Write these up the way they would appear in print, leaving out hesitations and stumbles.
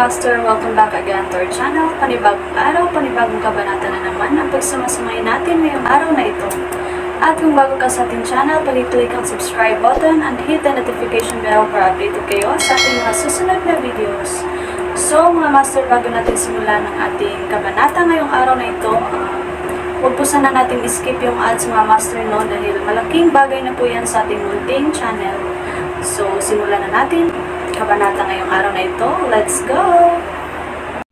Master, welcome back again to our channel. Panibagong araw, panibagong kabanata na naman ang pagsumasamayin natin ngayong araw na ito. At kung bago ka sa ating channel, pag-click ang subscribe button and hit the notification bell para updated kayo sa ating mga susunod na videos. So mga Master, bago natin simulan ang ating kabanata ngayong araw na ito, huwag po sana natin skip yung ads mga Master, no, dahil malaking bagay na po yan sa ating munting channel. So simulan na natin kabanata ngayong araw na ito. Let's go!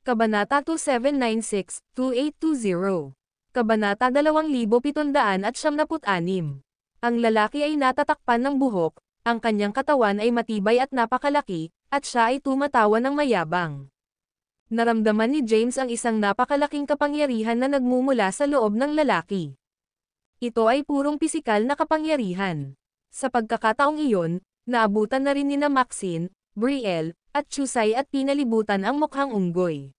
Kabanata 2796-2820. Kabanata 2776. Ang lalaki ay natatakpan ng buhok, ang kanyang katawan ay matibay at napakalaki, at siya ay tumatawa ng mayabang. Naramdaman ni James ang isang napakalaking kapangyarihan na nagmumula sa loob ng lalaki. Ito ay purong pisikal na kapangyarihan. Sa pagkakataong iyon, naabutan na rin nina Maxine, Brielle, at Chusay at pinalibutan ang mukhang unggoy.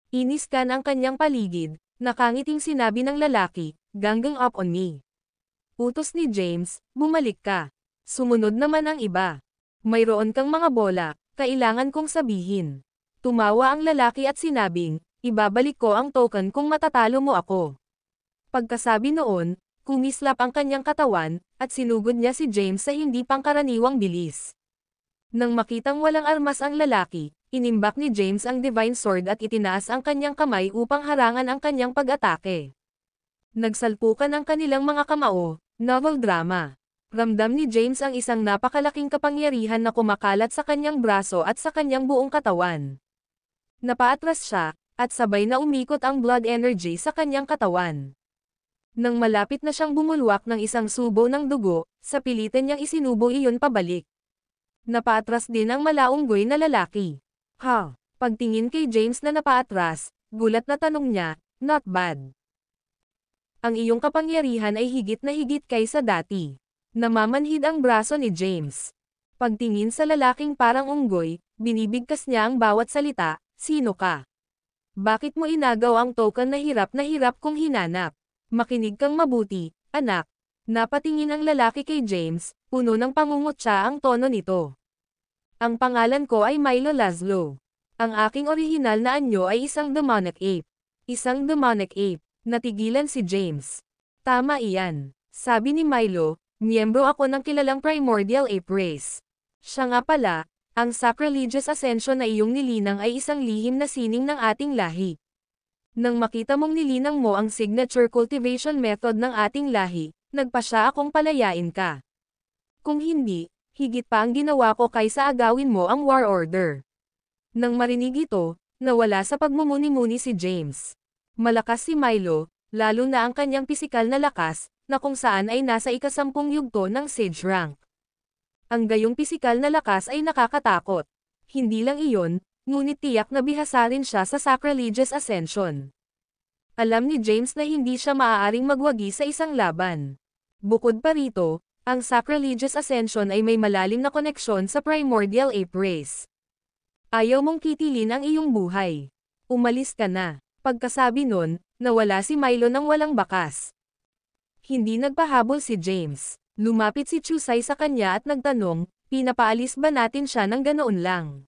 Iniskan ang kanyang paligid, nakangiting sinabi ng lalaki, "Ganggang up on me." Utos ni James, "Bumalik ka." Sumunod naman ang iba. "Mayroon kang mga bola, kailangan kong sabihin." Tumawa ang lalaki at sinabing, "Ibabalik ko ang token kung matatalo mo ako." Pagkasabi noon, kumislap ang kanyang katawan, at sinugod niya si James sa hindi pangkaraniwang bilis. Nang makitang walang armas ang lalaki, inimbak ni James ang Divine Sword at itinaas ang kanyang kamay upang harangan ang kanyang pag-atake. Nagsalpukan ang kanilang mga kamao, novel drama. Ramdam ni James ang isang napakalaking kapangyarihan na kumakalat sa kanyang braso at sa kanyang buong katawan. Napaatras siya, at sabay na umikot ang blood energy sa kanyang katawan. Nang malapit na siyang bumulwak ng isang subo ng dugo, sa pilitan niyang isinubo iyon pabalik. Napaatras din ang malaunggoy na lalaki. "Ha?" Pagtingin kay James na napaatras, gulat na tanong niya, "Not bad. Ang iyong kapangyarihan ay higit na higit kaysa dati." Namamanhid ang braso ni James. Pagtingin sa lalaking parang unggoy, binibigkas niya ang bawat salita, "Sino ka? Bakit mo inagaw ang token na hirap kong hinanap? Makinig kang mabuti, anak." Napatingin ang lalaki kay James, puno ng pangungutya ang tono nito. "Ang pangalan ko ay Milo Laszlo. Ang aking orihinal na anyo ay isang demonic ape." "Isang demonic ape?" Natigilan si James. "Tama iyan," sabi ni Milo, "miyembro ako ng kilalang primordial ape race. Siya nga pala, ang sacrilegious ascension na iyong nilinang ay isang lihim na sining ng ating lahi. Nang makita mong nilinang mo ang signature cultivation method ng ating lahi, nagpasya akong palayain ka. Kung hindi, higit pa ang ginawa ko kaysa agawin mo ang war order." Nang marinig ito, nawala sa pagmumuni-muni si James. Malakas si Milo, lalo na ang kanyang pisikal na lakas, na kung saan ay nasa ika-10 yugto ng Sage rank. Ang gayong pisikal na lakas ay nakakatakot. Hindi lang iyon, ngunit tiyak na bihasa rin siya sa sacrilegious ascension. Alam ni James na hindi siya maaaring magwagi sa isang laban. Bukod pa rito, ang sacrilegious ascension ay may malalim na koneksyon sa primordial ape race. "Ayaw mong kitilin ang iyong buhay. Umalis ka na." Pagkasabi nun, nawala si Milo nang walang bakas. Hindi nagpahabol si James. Lumapit si Chusay sa kanya at nagtanong, "Pinapaalis ba natin siya ng ganoon lang?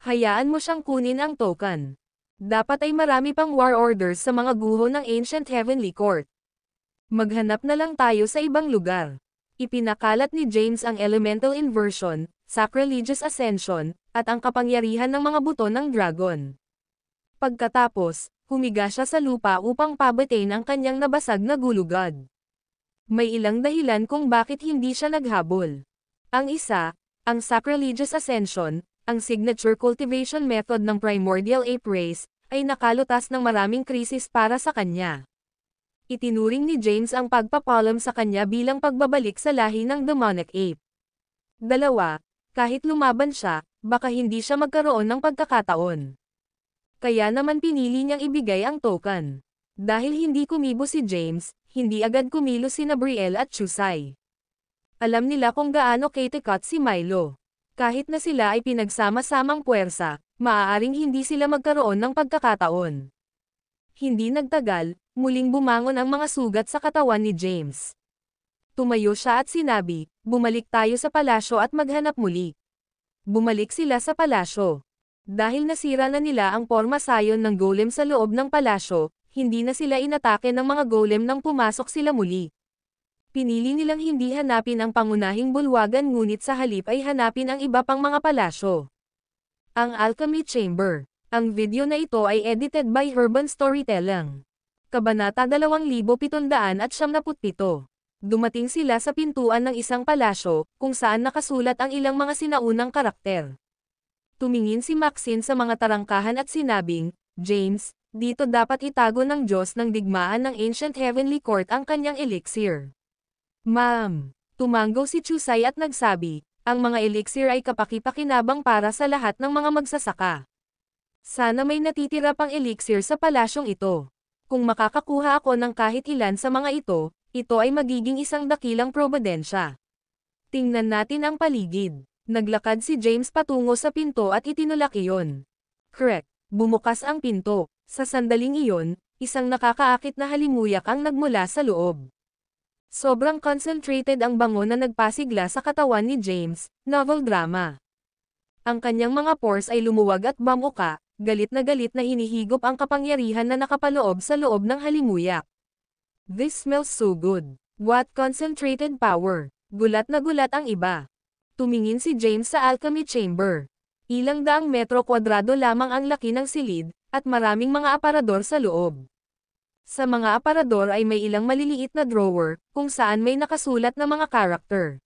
Hayaan mo siyang kunin ang token. Dapat ay marami pang war orders sa mga guho ng Ancient Heavenly Court. Maghanap na lang tayo sa ibang lugar." Ipinakalat ni James ang elemental inversion, sacrilegious ascension, at ang kapangyarihan ng mga buto ng dragon. Pagkatapos, humiga siya sa lupa upang pabatain ang kanyang nabasag na gulugad. May ilang dahilan kung bakit hindi siya naghabol. Ang isa, ang sacrilegious ascension, ang signature cultivation method ng primordial ape race, ay nakalutas ng maraming krisis para sa kanya. Itinuring ni James ang pagpapalam sa kanya bilang pagbabalik sa lahi ng demonic ape. Dalawa, kahit lumaban siya, baka hindi siya magkaroon ng pagkakataon. Kaya naman pinili niyang ibigay ang token. Dahil hindi kumibo si James, hindi agad kumilos sina Brielle at Chusay. Alam nila kung gaano katikat si Milo. Kahit na sila ay pinagsama-samang puwersa, maaaring hindi sila magkaroon ng pagkakataon. Hindi nagtagal, muling bumangon ang mga sugat sa katawan ni James. Tumayo siya at sinabi, "Bumalik tayo sa palasyo at maghanap muli." Bumalik sila sa palasyo. Dahil nasira na nila ang porma sayon ng golem sa loob ng palasyo, hindi na sila inatake ng mga golem nang pumasok sila muli. Pinili nilang hindi hanapin ang pangunahing bulwagan ngunit sa halip ay hanapin ang iba pang mga palasyo. Ang Alchemy Chamber. Ang video na ito ay edited by Urban Storytelling. Kabanata 2777. Dumating sila sa pintuan ng isang palasyo, kung saan nakasulat ang ilang mga sinaunang karakter. Tumingin si Maxine sa mga tarangkahan at sinabing, James, dito dapat itago ng Diyos ng digmaan ng Ancient Heavenly Court ang kanyang elixir. Ma'am, tumanggo si Chusay at nagsabi, ang mga elixir ay kapaki-pakinabang para sa lahat ng mga magsasaka. Sana may natitira pang elixir sa palasyong ito. Kung makakakuha ako ng kahit ilan sa mga ito ay magiging isang dakilang probedensya. Tingnan natin ang paligid. Naglakad si James patungo sa pinto at itinulak iyon. Correct. Bumukas ang pinto. Sa sandaling iyon, isang nakakaakit na halimuyak ang nagmula sa loob. Sobrang concentrated ang bango na nagpasigla sa katawan ni James, novel drama. Ang kanyang mga pores ay lumuwag at bamuka, galit na hinihigop ang kapangyarihan na nakapaloob sa loob ng halimuyak. This smells so good. What concentrated power. Gulat na gulat ang iba. Tumingin si James sa alchemy chamber. Ilang daang metro kwadrado lamang ang laki ng silid, at maraming mga aparador sa loob. Sa mga aparador ay may ilang maliliit na drawer, kung saan may nakasulat na mga karakter.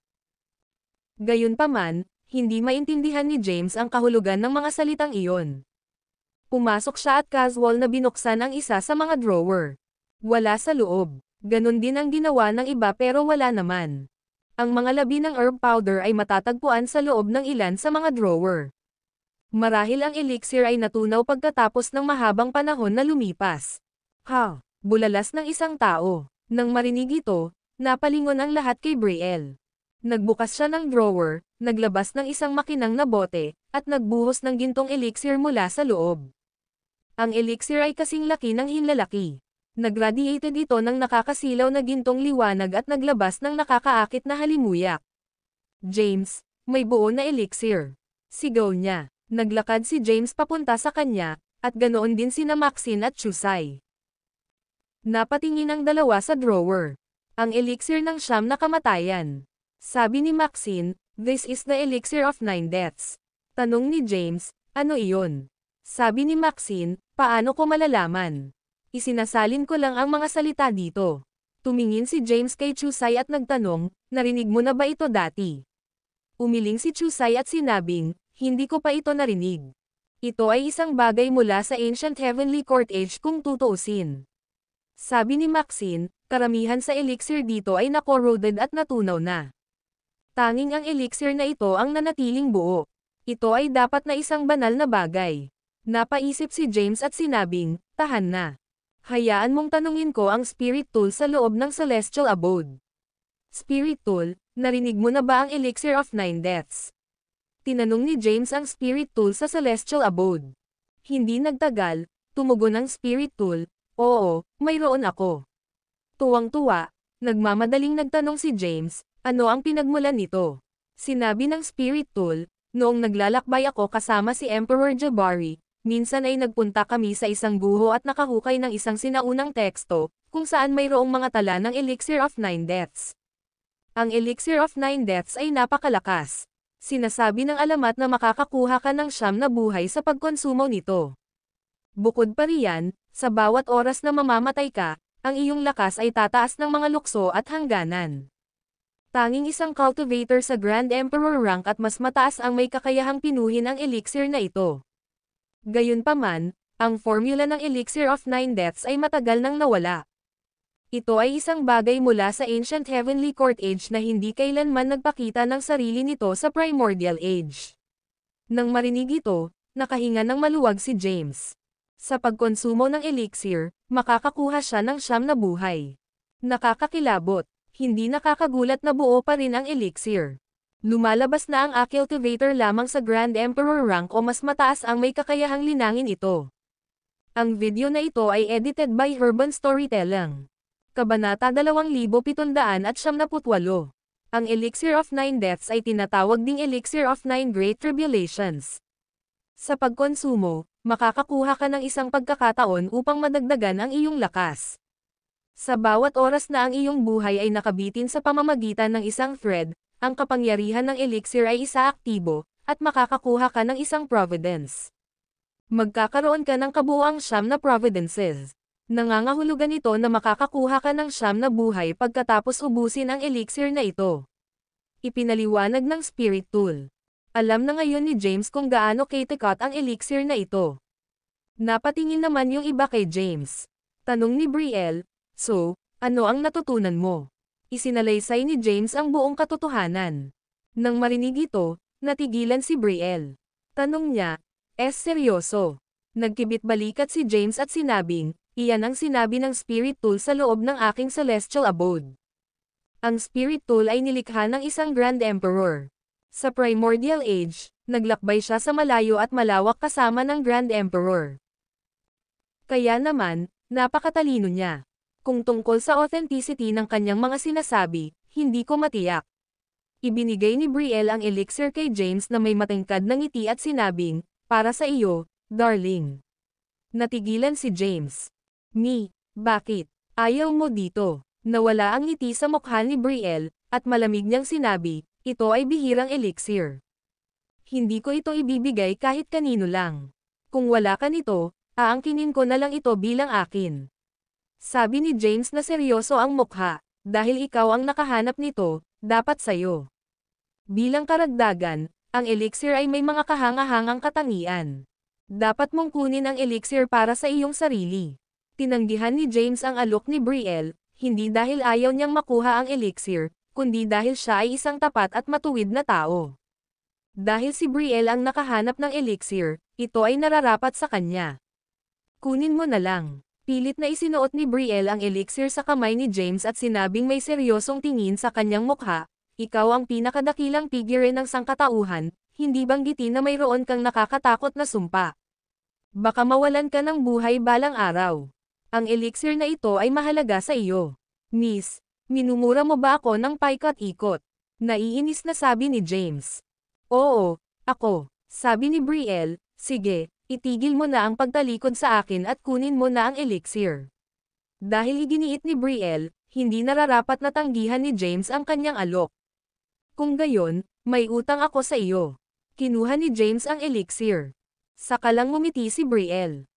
Gayunpaman, hindi maintindihan ni James ang kahulugan ng mga salitang iyon. Pumasok siya at casual na binuksan ang isa sa mga drawer. Wala sa loob. Ganon din ang ginawa ng iba pero wala naman. Ang mga labi ng herb powder ay matatagpuan sa loob ng ilan sa mga drawer. Marahil ang elixir ay natunaw pagkatapos ng mahabang panahon na lumipas. Ha! Bulalas ng isang tao. Nang marinig ito, napalingon ang lahat kay Brielle. Nagbukas siya ng drawer, naglabas ng isang makinang na bote, at nagbuhos ng gintong elixir mula sa loob. Ang elixir ay kasing laki ng hinlalaki. Nagradiated ito ng nakakasilaw na gintong liwanag at naglabas ng nakakaakit na halimuyak. James, may buo na elixir. Sigaw niya. Naglakad si James papunta sa kanya, at ganoon din sina Maxine at Chusay. Napatingin ang dalawa sa drawer. Ang elixir ng siyam na kamatayan. Sabi ni Maxine, this is the elixir of 9 deaths. Tanong ni James, ano iyon? Sabi ni Maxine, paano ko malalaman? Isinasalin ko lang ang mga salita dito. Tumingin si James kay Chusay at nagtanong, narinig mo na ba ito dati? Umiling si Chusay at sinabing, hindi ko pa ito narinig. Ito ay isang bagay mula sa Ancient Heavenly Court Age kung tutuusin. Sabi ni Maxine, karamihan sa elixir dito ay na-corroded at natunaw na. Tanging ang elixir na ito ang nanatiling buo. Ito ay dapat na isang banal na bagay. Napaisip si James at sinabing, tahan na. Hayaan mong tanungin ko ang spirit tool sa loob ng celestial abode. Spirit tool, narinig mo na ba ang elixir of 9 deaths? Tinanong ni James ang spirit tool sa celestial abode. Hindi nagtagal, tumugon ang spirit tool, oo, mayroon ako. Tuwang-tuwa, nagmamadaling nagtanong si James, ano ang pinagmulan nito? Sinabi ng spirit tool, noong naglalakbay ako kasama si Emperor Jabari, minsan ay nagpunta kami sa isang guho at nakahukay ng isang sinaunang teksto, kung saan mayroong mga tala ng elixir of 9 deaths. Ang elixir of 9 deaths ay napakalakas. Sinasabi ng alamat na makakakuha ka ng siyam na buhay sa pagkonsumo nito. Bukod pa riyan, sa bawat oras na mamamatay ka, ang iyong lakas ay tataas ng mga lukso at hangganan. Tanging isang cultivator sa Grand Emperor rank at mas mataas ang may kakayahang pinuhin ang elixir na ito. Gayunpaman, ang formula ng elixir of 9 deaths ay matagal nang nawala. Ito ay isang bagay mula sa Ancient Heavenly Court Age na hindi kailanman nagpakita ng sarili nito sa Primordial Age. Nang marinig ito, nakahinga ng maluwag si James. Sa pagkonsumo ng elixir, makakakuha siya ng siyam na buhay. Nakakakilabot, hindi nakakagulat na buo pa rin ang elixir. Lumalabas na ang cultivator lamang sa Grand Emperor rank o mas mataas ang may kakayahang linangin ito. Ang video na ito ay edited by Urban Storytelling. Kabanata 2778. Ang elixir of 9 deaths ay tinatawag ding elixir of 9 great tribulations. Sa pagkonsumo, makakakuha ka ng isang pagkakataon upang madagdagan ang iyong lakas. Sa bawat oras na ang iyong buhay ay nakabitin sa pamamagitan ng isang thread, ang kapangyarihan ng elixir ay isa aktibo, at makakakuha ka ng isang providence. Magkakaroon ka ng kabuuang 9 na providences. Nangangahulugan ito na makakakuha ka ng 9 na buhay pagkatapos ubusin ang elixir na ito. Ipinaliwanag ng Spirit Tool. Alam na ngayon ni James kung gaano katikat ang elixir na ito. Napatingin naman yung iba kay James. Tanong ni Brielle, "So, ano ang natutunan mo?" Isinalaysay ni James ang buong katotohanan. Nang marinig ito, natigilan si Brielle. Tanong niya, seryoso?" Nagkibit balikat si James at sinabing, "Iyan ang sinabi ng Spirit Tool sa loob ng aking celestial abode." Ang Spirit Tool ay nilikha ng isang Grand Emperor. Sa Primordial Age, naglakbay siya sa malayo at malawak kasama ng Grand Emperor. Kaya naman, napakatalino niya. Kung tungkol sa authenticity ng kanyang mga sinasabi, hindi ko matiyak. Ibinigay ni Brielle ang elixir kay James na may matingkad na ngiti at sinabing, "Para sa iyo, darling." Natigilan si James. Bakit? Ayaw mo dito?" Nawala ang ngiti sa mukha ni Brielle, at malamig niyang sinabi, "Ito ay bihirang elixir. Hindi ko ito ibibigay kahit kanino lang. Kung wala ka nito, aangkinin ko na lang ito bilang akin." Sabi ni James na seryoso ang mukha, "Dahil ikaw ang nakahanap nito, dapat sayo." Bilang karagdagan, ang elixir ay may mga kahanga-hangang katangian. Dapat mong kunin ang elixir para sa iyong sarili. Tinanggihan ni James ang alok ni Brielle, hindi dahil ayaw niyang makuha ang elixir, kundi dahil siya ay isang tapat at matuwid na tao. Dahil si Brielle ang nakahanap ng elixir, ito ay nararapat sa kanya. "Kunin mo na lang." Pilit na isinuot ni Brielle ang elixir sa kamay ni James at sinabing may seryosong tingin sa kanyang mukha, "Ikaw ang pinakadakilang figure ng sangkatauhan, hindi banggitin na mayroon kang nakakatakot na sumpa. Baka mawalan ka ng buhay balang araw. Ang elixir na ito ay mahalaga sa iyo. Miss, minumura mo ba ako ng paikot-ikot?" Naiinis na sabi ni James. "Oo, ako," sabi ni Brielle, "Sige, itigil mo na ang pagtalikod sa akin at kunin mo na ang elixir." Dahil iginiit ni Brielle, hindi nararapat na tanggihan ni James ang kanyang alok. "Kung gayon, may utang ako sa iyo." Kinuha ni James ang elixir. Saka lang ngumiti si Brielle.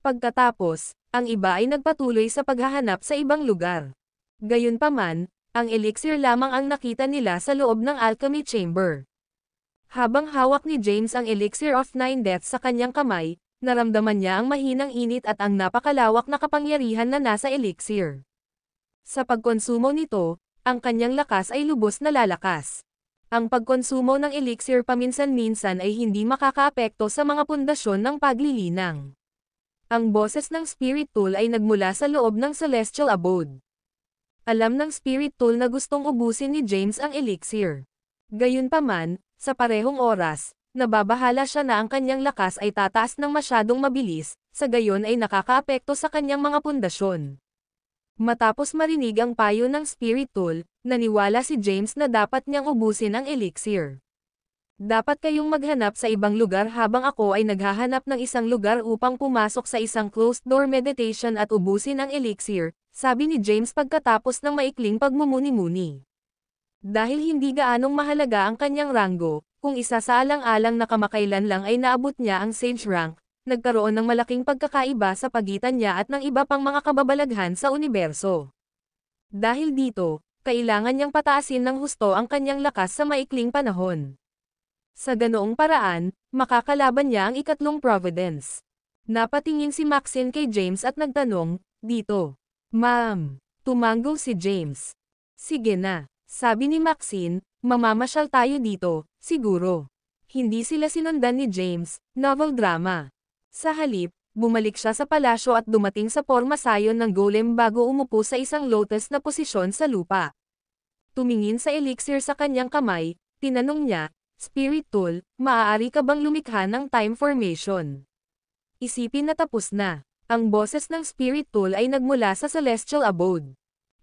Pagkatapos, ang iba ay nagpatuloy sa paghahanap sa ibang lugar. Gayunpaman, ang elixir lamang ang nakita nila sa loob ng alchemy chamber. Habang hawak ni James ang elixir of 9 deaths sa kanyang kamay, naramdaman niya ang mahinang init at ang napakalawak na kapangyarihan na nasa elixir. Sa pagkonsumo nito, ang kanyang lakas ay lubos na lalakas. Ang pagkonsumo ng elixir paminsan-minsan ay hindi makakaapekto sa mga pundasyon ng paglilinang. Ang boses ng Spirit Tool ay nagmula sa loob ng Celestial Abode. Alam ng Spirit Tool na gustong ubusin ni James ang elixir. Gayunpaman, sa parehong oras, nababahala siya na ang kanyang lakas ay tataas ng masyadong mabilis, sa gayon ay nakakaapekto sa kanyang mga pundasyon. Matapos marinig ang payo ng Spirit Tool, naniwala si James na dapat niyang ubusin ang elixir. "Dapat kayong maghanap sa ibang lugar habang ako ay naghahanap ng isang lugar upang pumasok sa isang closed-door meditation at ubusin ang elixir," sabi ni James pagkatapos ng maikling pagmumuni-muni. Dahil hindi gaanong mahalaga ang kanyang ranggo, kung isa sa alang-alang na kamakailan lang ay naabot niya ang Sage rank, nagkaroon ng malaking pagkakaiba sa pagitan niya at ng iba pang mga kababalaghan sa universo. Dahil dito, kailangan niyang pataasin ng husto ang kanyang lakas sa maikling panahon. Sa ganoong paraan, makakalaban niya ang ikatlong Providence. Napatingin si Maxine kay James at nagtanong, "Dito, ma'am?" Tumango si James. "Sige na," sabi ni Maxine, "mamamasyal tayo dito, siguro." Hindi sila sinundan ni James, novel drama. Sa halip, bumalik siya sa palasyo at dumating sa porma sayon ng golem bago umupo sa isang lotus na posisyon sa lupa. Tumingin sa elixir sa kanyang kamay, tinanong niya, "Spirit Tool, maaari ka bang lumikha ng time formation?" Isipin na tapos na. Ang boses ng Spirit Tool ay nagmula sa Celestial Abode.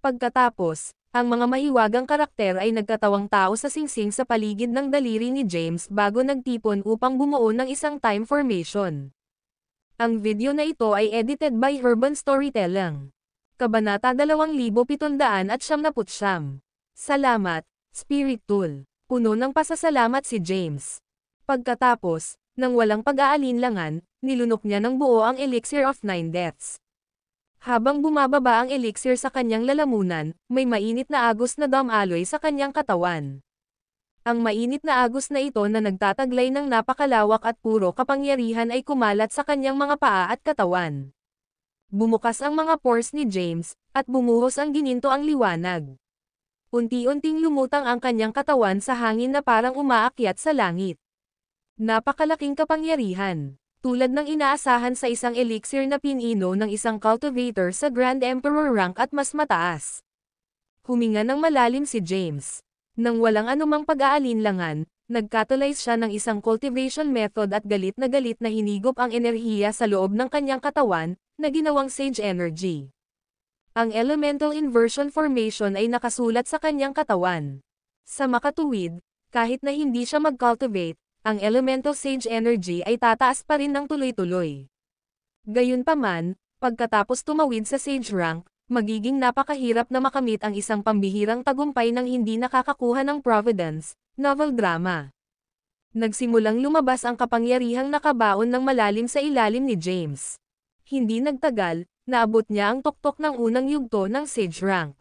Pagkatapos, Ang mga mahiwagang karakter ay nagtatawang tao sa singsing sa paligid ng daliri ni James bago nagtipon upang bumuo ng isang time formation. Ang video na ito ay edited by Urban Storytelling. Kabanata 2779. Salamat, Spirit Tool. Puno ng pasasalamat si James. Pagkatapos, nang walang pag-aalinlangan, nilunok niya ng buo ang Elixir of Nine Deaths. Habang bumababa ang elixir sa kanyang lalamunan, may mainit na agos na damaloy sa kanyang katawan. Ang mainit na agos na ito na nagtataglay ng napakalawak at puro kapangyarihan ay kumalat sa kanyang mga paa at katawan. Bumukas ang mga pores ni James, at bumuhos ang gininto ang liwanag. Unti-unting lumutang ang kanyang katawan sa hangin na parang umaakyat sa langit. Napakalaking kapangyarihan. Tulad ng inaasahan sa isang elixir na pinino ng isang cultivator sa Grand Emperor rank at mas mataas. Huminga ng malalim si James. Nang walang anumang pag-aalinlangan, nagkatulize siya ng isang cultivation method at galit na hinigop ang enerhiya sa loob ng kanyang katawan, na ginawang Sage Energy. Ang Elemental Inversion Formation ay nakasulat sa kanyang katawan. Sa makatuwid, kahit na hindi siya mag-cultivate, ang Elemental Sage Energy ay tataas pa rin ng tuloy-tuloy. Gayunpaman, pagkatapos tumawid sa Sage rank, magiging napakahirap na makamit ang isang pambihirang tagumpay ng hindi nakakakuha ng Providence, novel drama. Nagsimulang lumabas ang kapangyarihang nakabaon ng malalim sa ilalim ni James. Hindi nagtagal, naabot niya ang tuktok ng unang yugto ng Sage rank.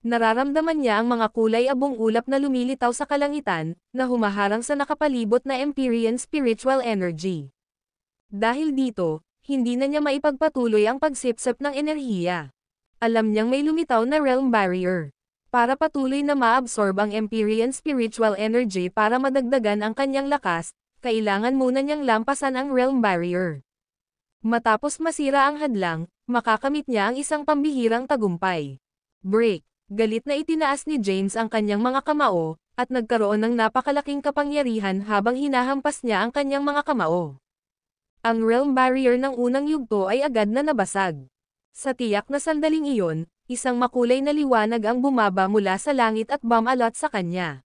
Nararamdaman niya ang mga kulay abong ulap na lumilitaw sa kalangitan, na humaharang sa nakapalibot na Empyrean spiritual energy. Dahil dito, hindi na niya maipagpatuloy ang pagsipsip ng enerhiya. Alam niyang may lumitaw na realm barrier. Para patuloy na maabsorb ang Empyrean spiritual energy para madagdagan ang kanyang lakas, kailangan muna niyang lampasan ang realm barrier. Matapos masira ang hadlang, makakamit niya ang isang pambihirang tagumpay. Break. Galit na itinaas ni James ang kanyang mga kamao, at nagkaroon ng napakalaking kapangyarihan habang hinahampas niya ang kanyang mga kamao. Ang realm barrier ng unang yugto ay agad na nabasag. Sa tiyak na sandaling iyon, isang makulay na liwanag ang bumaba mula sa langit at bumalot sa kanya.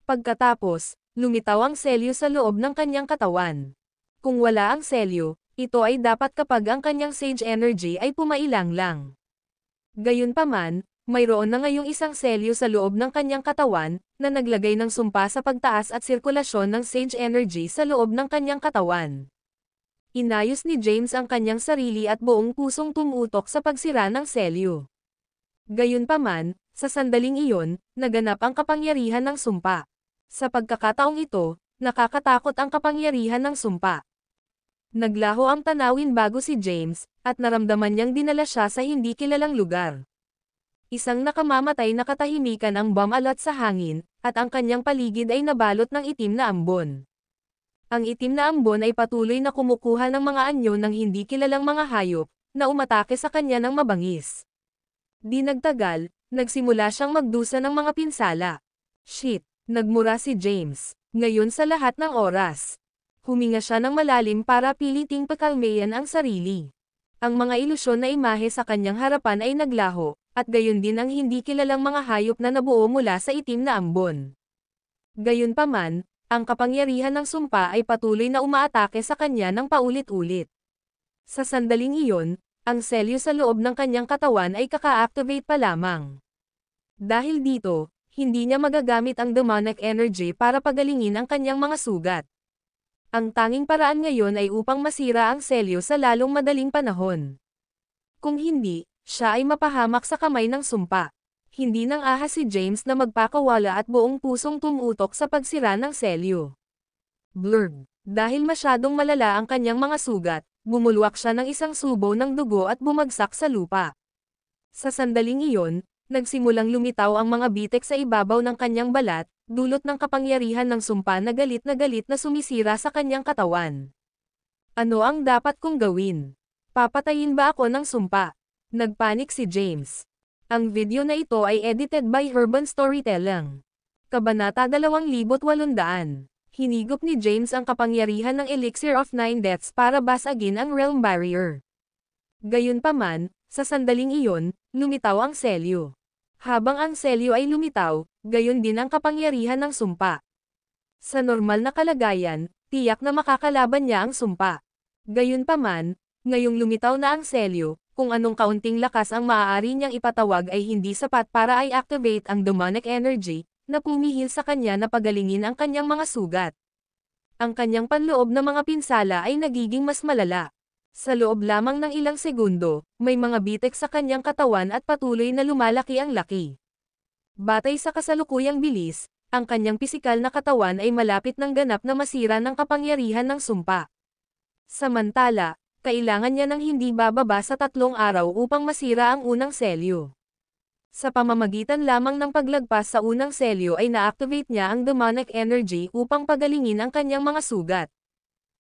Pagkatapos, lumitaw ang selyo sa loob ng kanyang katawan. Kung wala ang selyo, ito ay dapat kapag ang kanyang sage energy ay pumailang lang. Gayunpaman, mayroon na ngayong isang selyo sa loob ng kanyang katawan, na naglagay ng sumpa sa pagtaas at sirkulasyon ng sage energy sa loob ng kanyang katawan. Inayos ni James ang kanyang sarili at buong pusong tumutok sa pagsira ng selyo. Gayunpaman, sa sandaling iyon, naganap ang kapangyarihan ng sumpa. Sa pagkakataong ito, nakakatakot ang kapangyarihan ng sumpa. Naglaho ang tanawin bago si James, at naramdaman niyang dinala siya sa hindi kilalang lugar. Isang nakamamatay na katahimikan ang bumalot sa hangin, at ang kanyang paligid ay nabalot ng itim na ambon. Ang itim na ambon ay patuloy na kumukuha ng mga anyo ng hindi kilalang mga hayop, na umatake sa kanya ng mabangis. Di nagtagal, nagsimula siyang magdusa ng mga pinsala. Shit, nagmura si James. Ngayon sa lahat ng oras. Huminga siya ng malalim para piliting pakalmayan ang sarili. Ang mga ilusyon na imahe sa kanyang harapan ay naglaho, at gayon din ang hindi kilalang mga hayop na nabuo mula sa itim na ambon. Gayunpaman, ang kapangyarihan ng sumpa ay patuloy na umaatake sa kanya ng paulit-ulit. Sa sandaling iyon, ang selyo sa loob ng kanyang katawan ay kaka-activate pa lamang. Dahil dito, hindi niya magagamit ang demonic energy para pagalingin ang kanyang mga sugat. Ang tanging paraan ngayon ay upang masira ang selyo sa lalong madaling panahon. Kung hindi, siya ay mapahamak sa kamay ng sumpa. Hindi nang ahas si James na magpakawala at buong pusong tumutok sa pagsira ng selyo. Blurb. Dahil masyadong malala ang kanyang mga sugat, bumulwak siya ng isang subo ng dugo at bumagsak sa lupa. Sa sandaling iyon, nagsimulang lumitaw ang mga bitek sa ibabaw ng kanyang balat, dulot ng kapangyarihan ng sumpa na galit na sumisira sa kanyang katawan. Ano ang dapat kong gawin? Papatayin ba ako ng sumpa? Nagpanik si James. Ang video na ito ay edited by Urban Storytelling. Kabanata 2800. Hinigop ni James ang kapangyarihan ng Elixir of Nine Deaths para basagin ang realm barrier. Gayunpaman, sa sandaling iyon, lumitaw ang selyo. Habang ang selyo ay lumitaw, gayon din ang kapangyarihan ng sumpa. Sa normal na kalagayan, tiyak na makakalaban niya ang sumpa. Gayunpaman, ngayong lumitaw na ang selyo, kung anong kaunting lakas ang maaari niyang ipatawag ay hindi sapat para i-activate ang demonic energy, na pumihil sa kanya na pagalingin ang kanyang mga sugat. Ang kanyang panloob na mga pinsala ay nagiging mas malala. Sa loob lamang ng ilang segundo, may mga bitek sa kanyang katawan at patuloy na lumalaki ang laki. Batay sa kasalukuyang bilis, ang kanyang pisikal na katawan ay malapit ng ganap na masira ng kapangyarihan ng sumpa. Samantala, kailangan niya ng hindi bababa sa 3 araw upang masira ang unang selyo. Sa pamamagitan lamang ng paglagpas sa unang selyo ay na-activate niya ang demonic energy upang pagalingin ang kanyang mga sugat.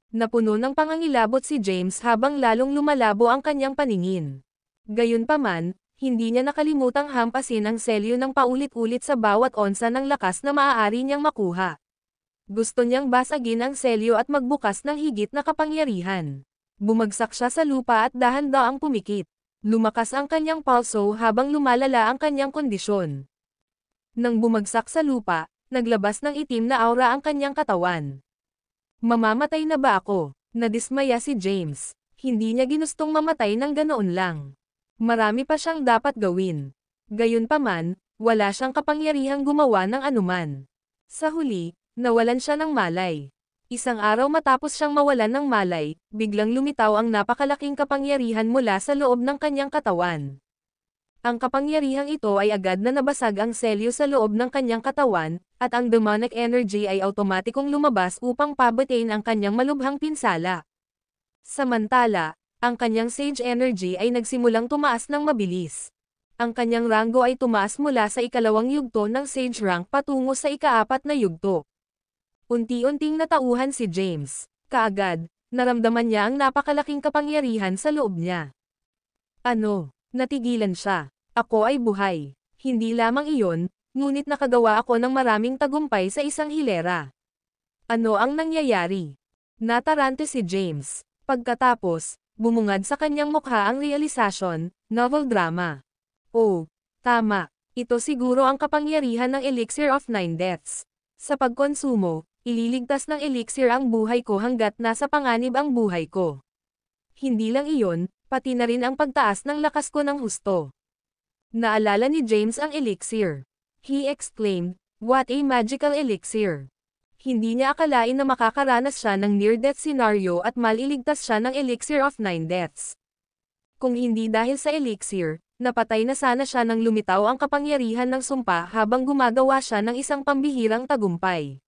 Napuno ng pangangilabot si James habang lalong lumalabo ang kanyang paningin. Gayunpaman, hindi niya nakalimutang hampasin ang selyo ng paulit-ulit sa bawat onsa ng lakas na maaari niyang makuha. Gusto niyang basagin ang selyo at magbukas ng higit na kapangyarihan. Bumagsak siya sa lupa at dahan-daang pumikit. Lumakas ang kanyang pulso habang lumalala ang kanyang kondisyon. Nang bumagsak sa lupa, naglabas ng itim na aura ang kanyang katawan. Mamamatay na ba ako? Nadismaya si James. Hindi niya ginustong mamatay ng ganoon lang. Marami pa siyang dapat gawin. Gayunpaman, wala siyang kapangyarihang gumawa ng anuman. Sa huli, nawalan siya ng malay. Isang araw matapos siyang mawalan ng malay, biglang lumitaw ang napakalaking kapangyarihan mula sa loob ng kanyang katawan. Ang kapangyarihang ito ay agad na nabasag ang selyo sa loob ng kanyang katawan, at ang demonic energy ay automatikong lumabas upang pabatiin ang kanyang malubhang pinsala. Samantala, ang kanyang sage energy ay nagsimulang tumaas ng mabilis. Ang kanyang ranggo ay tumaas mula sa ikalawang yugto ng sage rank patungo sa ika-4 na yugto. Unti-unting natauhan si James. Kaagad, naramdaman niya ang napakalaking kapangyarihan sa loob niya. Ano? Natigilan siya. Ako ay buhay. Hindi lamang iyon, ngunit nakagawa ako ng maraming tagumpay sa isang hilera. Ano ang nangyayari? Natarante si James. Pagkatapos, bumungad sa kanyang mukha ang realisasyon, novel drama. Oh, tama. Ito siguro ang kapangyarihan ng Elixir of 9 Deaths. Sa pagkonsumo, ililigtas ng elixir ang buhay ko hanggat nasa panganib ang buhay ko. Hindi lang iyon, pati na rin ang pagtaas ng lakas ko ng husto. Naalala ni James ang elixir. He exclaimed, "What a magical elixir!" Hindi niya akalain na makakaranas siya ng near-death scenario at maliligtas siya ng Elixir of 9 Deaths. Kung hindi dahil sa elixir, napatay na sana siya nang lumitaw ang kapangyarihan ng sumpa habang gumagawa siya ng isang pambihirang tagumpay.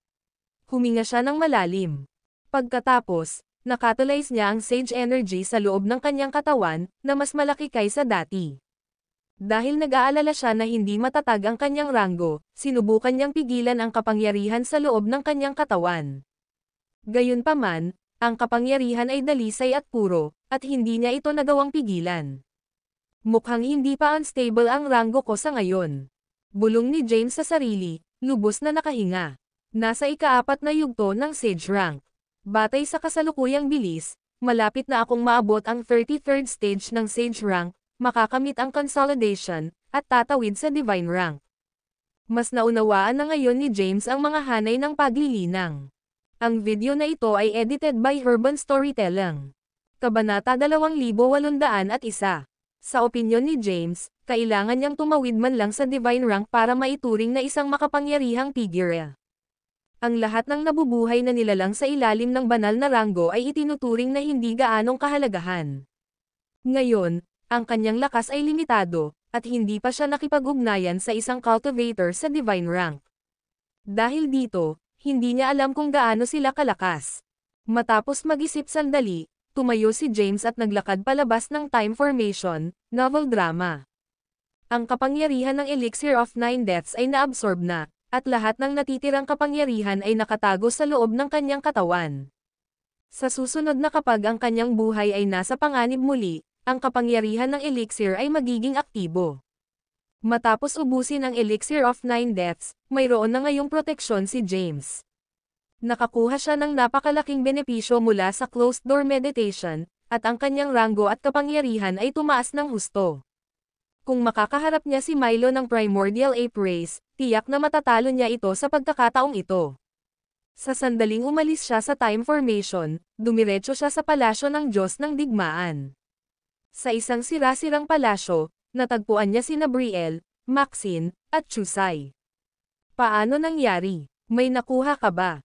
Huminga siya ng malalim. Pagkatapos, nakatulize niya ang sage energy sa loob ng kanyang katawan, na mas malaki kaysa dati. Dahil nag-aalala siya na hindi matatag ang kanyang ranggo, sinubukan niyang pigilan ang kapangyarihan sa loob ng kanyang katawan. Gayunpaman, ang kapangyarihan ay dalisay at puro, at hindi niya ito nagawang pigilan. Mukhang hindi pa unstable ang ranggo ko sa ngayon. Bulong ni James sa sarili, lubos na nakahinga. Nasa ika-4 na yugto ng sage rank. Batay sa kasalukuyang bilis, malapit na akong maabot ang 33rd stage ng sage rank, makakamit ang consolidation, at tatawid sa divine rank. Mas naunawaan na ngayon ni James ang mga hanay ng paglilinang. Ang video na ito ay edited by Urban Storytelling. Kabanata 2801. Sa opinyon ni James, kailangan niyang tumawid man lang sa divine rank para maituring na isang makapangyarihang figure. Ang lahat ng nabubuhay na nilalang sa ilalim ng banal na ranggo ay itinuturing na hindi gaanong kahalagahan. Ngayon, ang kanyang lakas ay limitado, at hindi pa siya nakipag-ugnayan sa isang cultivator sa divine rank. Dahil dito, hindi niya alam kung gaano sila kalakas. Matapos mag-isip sandali, tumayo si James at naglakad palabas ng time formation, novel drama. Ang kapangyarihan ng Elixir of 9 Deaths ay naabsorb na, at lahat ng natitirang kapangyarihan ay nakatago sa loob ng kanyang katawan. Sa susunod na kapag ang kanyang buhay ay nasa panganib muli, ang kapangyarihan ng elixir ay magiging aktibo. Matapos ubusin ang Elixir of 9 Deaths, mayroon na ngayong proteksyon si James. Nakakuha siya ng napakalaking benepisyo mula sa closed door meditation, at ang kanyang ranggo at kapangyarihan ay tumaas ng husto. Kung makakaharap niya si Milo ng Primordial Ape Race, tiyak na matatalo niya ito sa pagkakataong ito. Sa sandaling umalis siya sa time formation, dumiretso siya sa palasyo ng Diyos ng Digmaan. Sa isang sira-sirang palasyo, natagpuan niya sina Brielle, Maxine, at Chusai. Paano nangyari? May nakuha ka ba?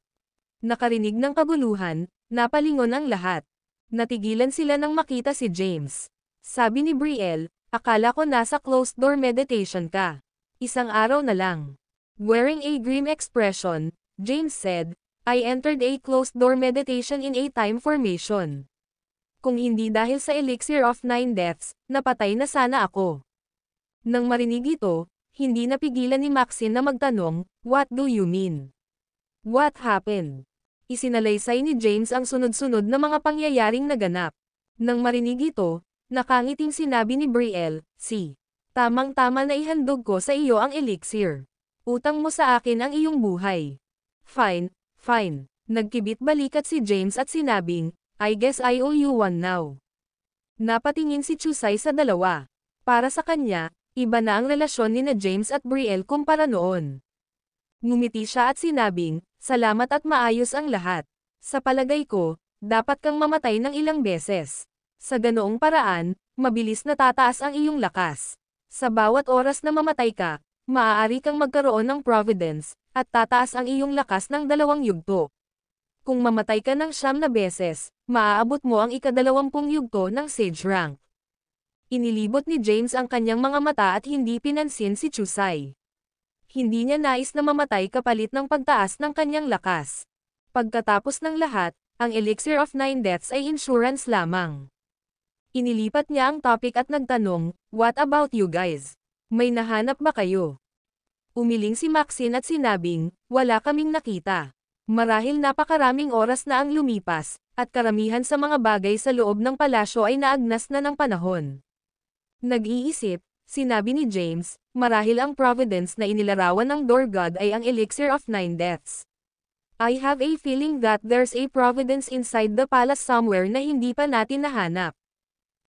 Nakarinig ng kaguluhan, napalingon ang lahat. Natigilan sila nang makita si James. Sabi ni Brielle, akala ko nasa closed-door meditation ka. Isang araw na lang. Wearing a grim expression, James said, I entered a closed-door meditation in a time formation. Kung hindi dahil sa Elixir of Nine Deaths, napatay na sana ako. Nang marinig ito, hindi napigilan ni Maxine na magtanong, what do you mean? What happened? Isinalaysay ni James ang sunod-sunod na mga pangyayaring naganap. Nang marinig ito, nakangiting sinabi ni Brielle, tamang-tama na ihandog ko sa iyo ang elixir. Utang mo sa akin ang iyong buhay. Fine. Nagkibit balikat si James at sinabing, I guess I owe you one now. Napatingin si Chusai sa dalawa. Para sa kanya, iba na ang relasyon ni na James at Brielle kumpara noon. Ngumiti siya at sinabing, salamat at maayos ang lahat. Sa palagay ko, dapat kang mamatay ng ilang beses. Sa ganoong paraan, mabilis na tataas ang iyong lakas. Sa bawat oras na mamatay ka, maaari kang magkaroon ng providence, at tataas ang iyong lakas ng 2 yugto. Kung mamatay ka ng 9 na beses, maaabot mo ang ika-20 yugto ng Sage rank. Inilibot ni James ang kanyang mga mata at hindi pinansin si Chusai. Hindi niya nais na mamatay kapalit ng pagtaas ng kanyang lakas. Pagkatapos ng lahat, ang Elixir of Nine Deaths ay insurance lamang. Inilipat niya ang topic at nagtanong, what about you guys? May nahanap ba kayo? Umiling si Maxine at sinabing, wala kaming nakita. Marahil napakaraming oras na ang lumipas, at karamihan sa mga bagay sa loob ng palasyo ay naagnas na ng panahon. Nag-iisip, sinabi ni James, marahil ang providence na inilarawan ng Door God ay ang Elixir of Nine Deaths. I have a feeling that there's a providence inside the palace somewhere na hindi pa natin nahanap.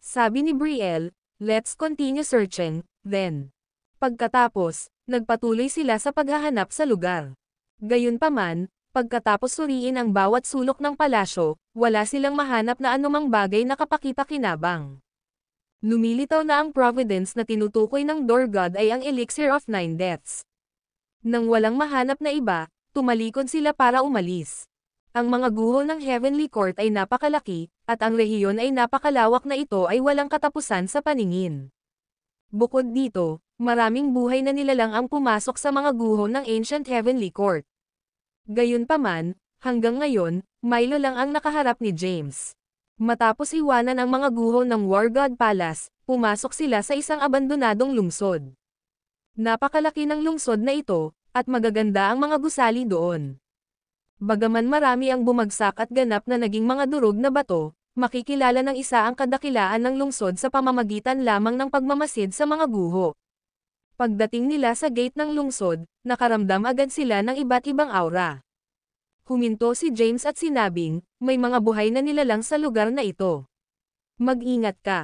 Sabi ni Brielle, let's continue searching, then. Pagkatapos, nagpatuloy sila sa paghahanap sa lugar. Gayunpaman, pagkatapos suriin ang bawat sulok ng palasyo, wala silang mahanap na anumang bagay na kapaki-pakinabang. Lumilitaw na ang providence na tinutukoy ng Door God ay ang Elixir of Nine Deaths. Nang walang mahanap na iba, tumalikod sila para umalis. Ang mga guho ng Heavenly Court ay napakalaki, at ang rehiyon ay napakalawak na ito ay walang katapusan sa paningin. Bukod dito, maraming buhay na nilalang ang pumasok sa mga guho ng Ancient Heavenly Court. Gayunpaman, hanggang ngayon, Milo lang ang nakaharap ni James. Matapos iwanan ang mga guho ng War God Palace, pumasok sila sa isang abandonadong lungsod. Napakalaki ng lungsod na ito, at magaganda ang mga gusali doon. Bagaman marami ang bumagsak at ganap na naging mga durog na bato, makikilala ng isa ang kadakilaan ng lungsod sa pamamagitan lamang ng pagmamasid sa mga guho. Pagdating nila sa gate ng lungsod, nakaramdam agad sila ng iba't ibang aura. Huminto si James at sinabing, may mga buhay na nilalang sa lugar na ito. Mag-ingat ka.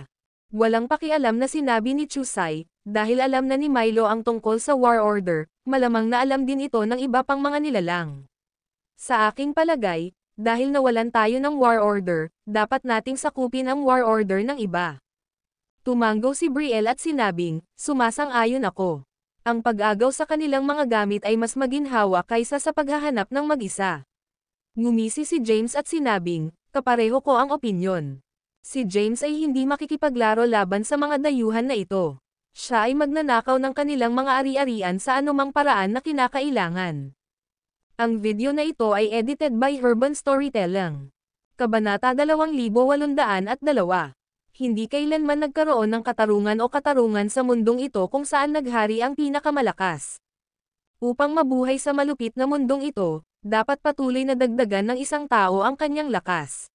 Walang pakialam na sinabi ni Chusai, dahil alam na ni Milo ang tungkol sa War Order, malamang na alam din ito ng iba pang mga nilalang. Sa aking palagay, dahil nawalan tayo ng War Order, dapat nating sakupin ang War Order ng iba. Tumango si Brielle at sinabing, sumasang-ayon ako. Ang pag-agaw sa kanilang mga gamit ay mas maginhawa kaysa sa paghahanap ng mag-isa. Ngumisi si James at sinabing, kapareho ko ang opinyon. Si James ay hindi makikipaglaro laban sa mga dayuhan na ito. Siya ay magnanakaw ng kanilang mga ari-arian sa anumang paraan na kinakailangan. Ang video na ito ay edited by Urban Storytelling. Kabanata 2802. Hindi kailanman nagkaroon ng katarungan sa mundong ito kung saan naghari ang pinakamalakas. Upang mabuhay sa malupit na mundong ito, dapat patuloy na dagdagan ng isang tao ang kanyang lakas.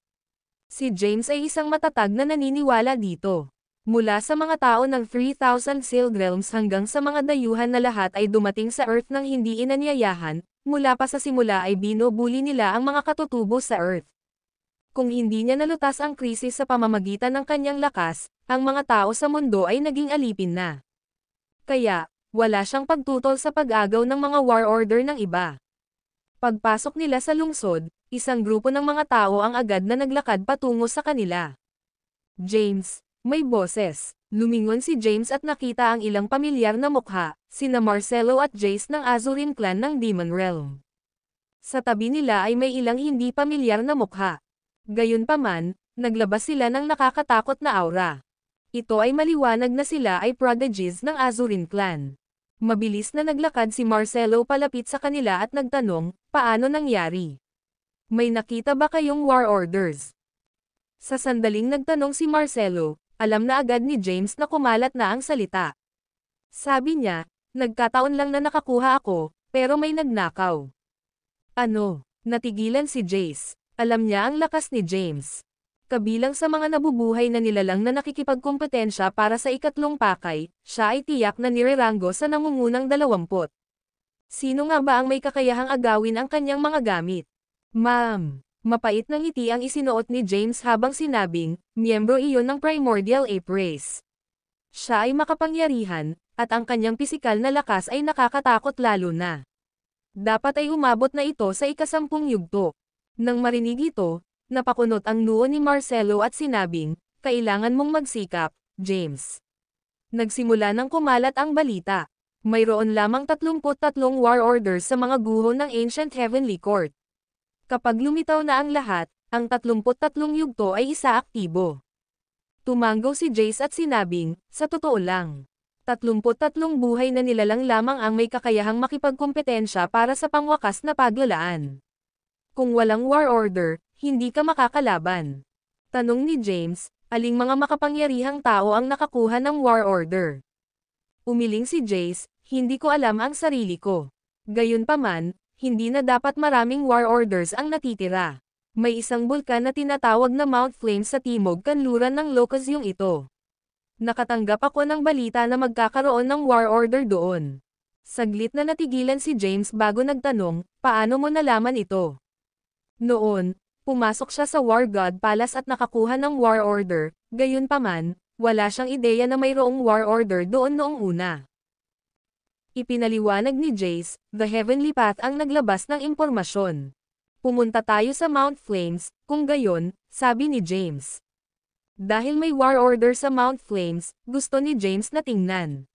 Si James ay isang matatag na naniniwala dito. Mula sa mga tao ng 3,000 Sealed Realms hanggang sa mga dayuhan na lahat ay dumating sa Earth nang hindi inanyayahan, mula pa sa simula ay binubuli nila ang mga katutubo sa Earth. Kung hindi niya nalutas ang krisis sa pamamagitan ng kanyang lakas, ang mga tao sa mundo ay naging alipin na. Kaya, wala siyang pagtutol sa pag-agaw ng mga war order ng iba. Pagpasok nila sa lungsod, isang grupo ng mga tao ang agad na naglakad patungo sa kanila. James, may boses. Lumingon si James at nakita ang ilang pamilyar na mukha, sina Marcelo at Jace ng Azurin clan ng Demon Realm. Sa tabi nila ay may ilang hindi pamilyar na mukha. Gayunpaman, naglabas sila ng nakakatakot na aura. Ito ay maliwanag na sila ay prodigies ng Azurin clan. Mabilis na naglakad si Marcelo palapit sa kanila at nagtanong, paano nangyari? May nakita ba kayong war orders? Sa sandaling nagtanong si Marcelo, alam na agad ni James na kumalat na ang salita. Sabi niya, nagkataon lang na nakakuha ako, pero may nagnakaw. Ano? Natigilan si Jace. Alam niya ang lakas ni James. Kabilang sa mga nabubuhay na nilalang na nakikipagkompetensya para sa ikatlong pakay, siya ay tiyak na nireranggo sa nangungunang 20. Sino nga ba ang may kakayahang agawin ang kanyang mga gamit? Ma'am. Mapait na ngiti ang isinuot ni James habang sinabing, miyembro iyon ng Primordial Ape Race. Siya ay makapangyarihan, at ang kanyang pisikal na lakas ay nakakatakot lalo na. Dapat ay umabot na ito sa ika-10 yugto. Nang marinig ito, napakunot ang noo ni Marcelo at sinabing, kailangan mong magsikap, James. Nagsimula nang kumalat ang balita. Mayroon lamang 33 war orders sa mga guho ng Ancient Heavenly Court. Kapag lumitaw na ang lahat, ang 33 yugto ay isa aktibo. Tumanggaw si Jace at sinabing, sa totoo lang. 33 buhay na nilalang lamang ang may kakayahang makipagkompetensya para sa pangwakas na paglalaan. Kung walang war order, hindi ka makakalaban. Tanong ni James, aling mga makapangyarihang tao ang nakakuha ng war order? Umiling si Jace, hindi ko alam ang sarili ko. Gayunpaman, hindi na dapat maraming war orders ang natitira. May isang bulkan na tinatawag na Mount Flames sa timog kanluran ng Locasyong ito. Nakatanggap ako ng balita na magkakaroon ng war order doon. Saglit na natigilan si James bago nagtanong, paano mo nalaman ito? Noon, pumasok siya sa War God Palace at nakakuha ng war order, gayunpaman, wala siyang ideya na mayroong war order doon noong una. Ipinaliwanag ni Jace, the Heavenly Path ang naglabas ng impormasyon. Pumunta tayo sa Mount Flames, kung gayon, sabi ni James. Dahil may war order sa Mount Flames, gusto ni James na tingnan.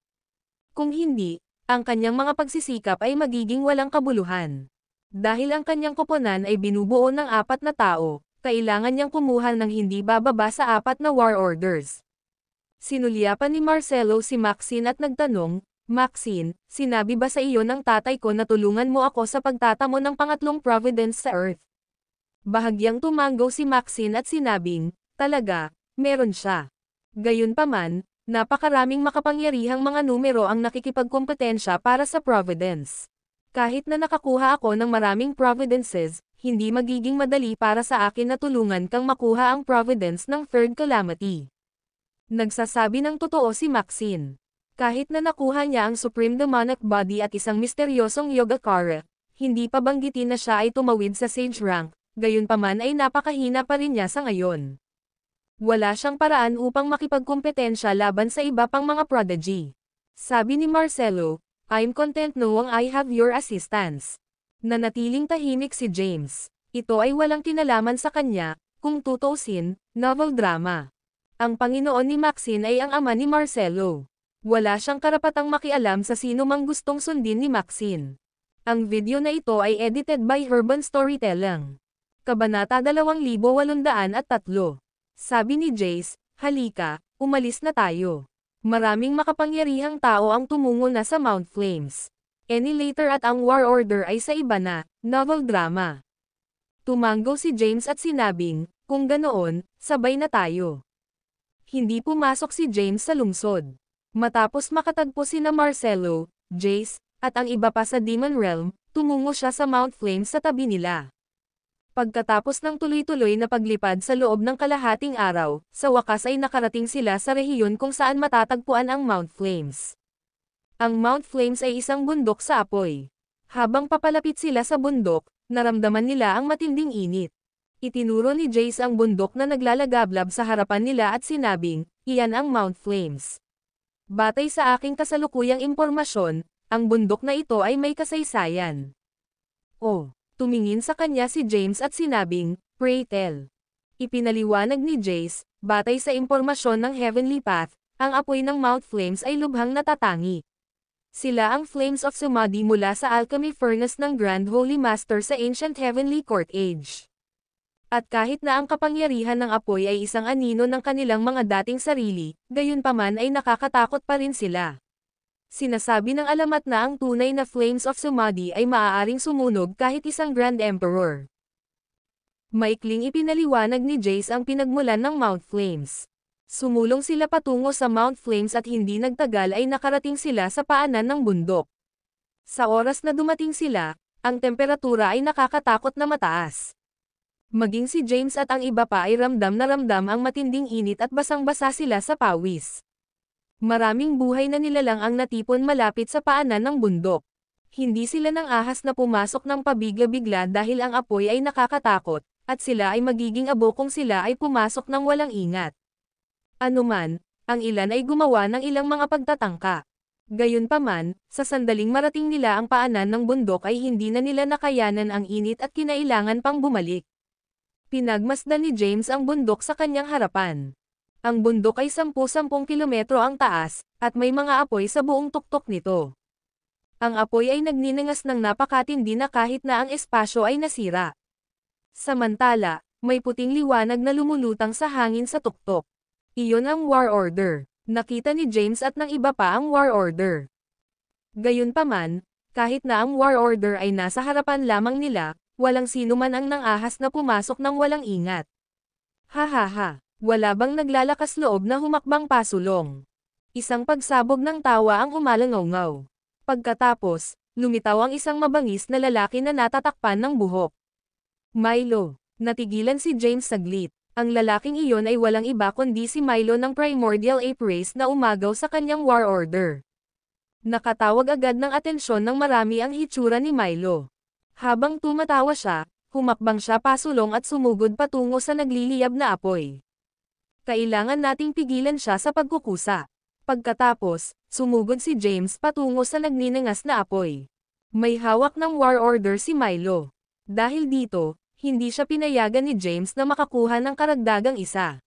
Kung hindi, ang kanyang mga pagsisikap ay magiging walang kabuluhan. Dahil ang kanyang koponan ay binubuo ng 4 na tao, kailangan niyang kumuha ng hindi bababa sa 4 na war orders. Sinulyapan ni Marcelo si Maxine at nagtanong, Maxine, sinabi ba sa iyo ng tatay ko na tulungan mo ako sa pagtatamo ng pangatlong Providence sa Earth? Bahagyang tumanggaw si Maxine at sinabing, talaga, meron siya. Gayunpaman, napakaraming makapangyarihang mga numero ang nakikipagkompetensya para sa Providence. Kahit na nakakuha ako ng maraming Providences, hindi magiging madali para sa akin na tulungan kang makuha ang Providence ng Third Calamity. Nagsasabi ng totoo si Maxine. Kahit na nakuha niya ang Supreme Demonic Body at isang misteryosong Yogacara, hindi pa banggitin na siya ay tumawid sa Sage Rank, gayunpaman ay napakahina pa rin niya sa ngayon. Wala siyang paraan upang makipagkompetensya laban sa iba pang mga prodigy. Sabi ni Marcelo, I'm content knowing I have your assistance. Nanatiling tahimik si James. Ito ay walang kinalaman sa kanya, kung tutuusin, novel drama. Ang Panginoon ni Maxine ay ang ama ni Marcelo. Wala siyang karapatang makialam sa sino mang gustong sundin ni Maxine. Ang video na ito ay edited by Urban Storytelling. Kabanata 2803. Sabi ni Jace, halika, umalis na tayo. Maraming makapangyarihang tao ang tumungo na sa Mount Flames. Any later at ang war order ay sa iba na, novel drama. Tumanggaw si James at sinabing, kung ganoon, sabay na tayo. Hindi pumasok si James sa lungsod. Matapos makatagpo sina Marcelo, Jace, at ang iba pa sa Demon Realm, tumungo siya sa Mount Flames sa tabi nila. Pagkatapos ng tuloy-tuloy na paglipad sa loob ng kalahating araw, sa wakas ay nakarating sila sa rehiyon kung saan matatagpuan ang Mount Flames. Ang Mount Flames ay isang bundok sa apoy. Habang papalapit sila sa bundok, naramdaman nila ang matinding init. Itinuro ni Jace ang bundok na naglalagablab sa harapan nila at sinabing, iyan ang Mount Flames. Batay sa aking kasalukuyang impormasyon, ang bundok na ito ay may kasaysayan. Oh, tumingin sa kanya si James at sinabing, "Pray tell." Ipinaliwanag ni Jace, batay sa impormasyon ng Heavenly Path, ang apoy ng Mount Flames ay lubhang natatangi. Sila ang Flames of Samadhi mula sa Alchemy Furnace ng Grand Holy Master sa Ancient Heavenly Court Age. At kahit na ang kapangyarihan ng apoy ay isang anino ng kanilang mga dating sarili, gayunpaman ay nakakatakot pa rin sila. Sinasabi ng alamat na ang tunay na Flames of Samadhi ay maaaring sumunog kahit isang Grand Emperor. Maikling ipinaliwanag ni Jace ang pinagmulan ng Mount Flames. Sumulong sila patungo sa Mount Flames at hindi nagtagal ay nakarating sila sa paanan ng bundok. Sa oras na dumating sila, ang temperatura ay nakakatakot na mataas. Maging si James at ang iba pa ay ramdam na ramdam ang matinding init at basang-basa sila sa pawis. Maraming buhay na nilalang ang natipon malapit sa paanan ng bundok. Hindi sila nang ahas na pumasok ng pabigla-bigla dahil ang apoy ay nakakatakot, at sila ay magiging abo kung sila ay pumasok ng walang ingat. Anuman, ang ilan ay gumawa ng ilang mga pagtatangka. Gayunpaman, sa sandaling marating nila ang paanan ng bundok ay hindi na nila nakayanan ang init at kinailangan pang bumalik. Pinagmasdan ni James ang bundok sa kanyang harapan. Ang bundok ay 10-10 kilometro ang taas, at may mga apoy sa buong tuktok nito. Ang apoy ay nagninangas ng napakatindi na kahit na ang espasyo ay nasira. Samantala, may puting liwanag na lumulutang sa hangin sa tuktok. Iyon ang War Order. Nakita ni James at ng iba pa ang War Order. Gayunpaman, kahit na ang War Order ay nasa harapan lamang nila, walang sino man ang nang-ahas na pumasok ng walang ingat. Hahaha, wala bang naglalakas loob na humakbang pasulong? Isang pagsabog ng tawa ang umalangaw-ngaw. Pagkatapos, lumitaw ang isang mabangis na lalaki na natatakpan ng buhok. Milo. Natigilan si James saglit. Ang lalaking iyon ay walang iba kundi si Milo ng Primordial Ape Race na umagaw sa kanyang War Order. Nakatawag agad ng atensyon ng marami ang hitsura ni Milo. Habang tumatawa siya, humakbang siya pasulong at sumugod patungo sa nagliliyab na apoy. Kailangan nating pigilan siya sa pagkukusa. Pagkatapos, sumugod si James patungo sa nagninangas na apoy. May hawak ng War Order si Milo. Dahil dito, hindi siya pinayagan ni James na makakuha ng karagdagang isa.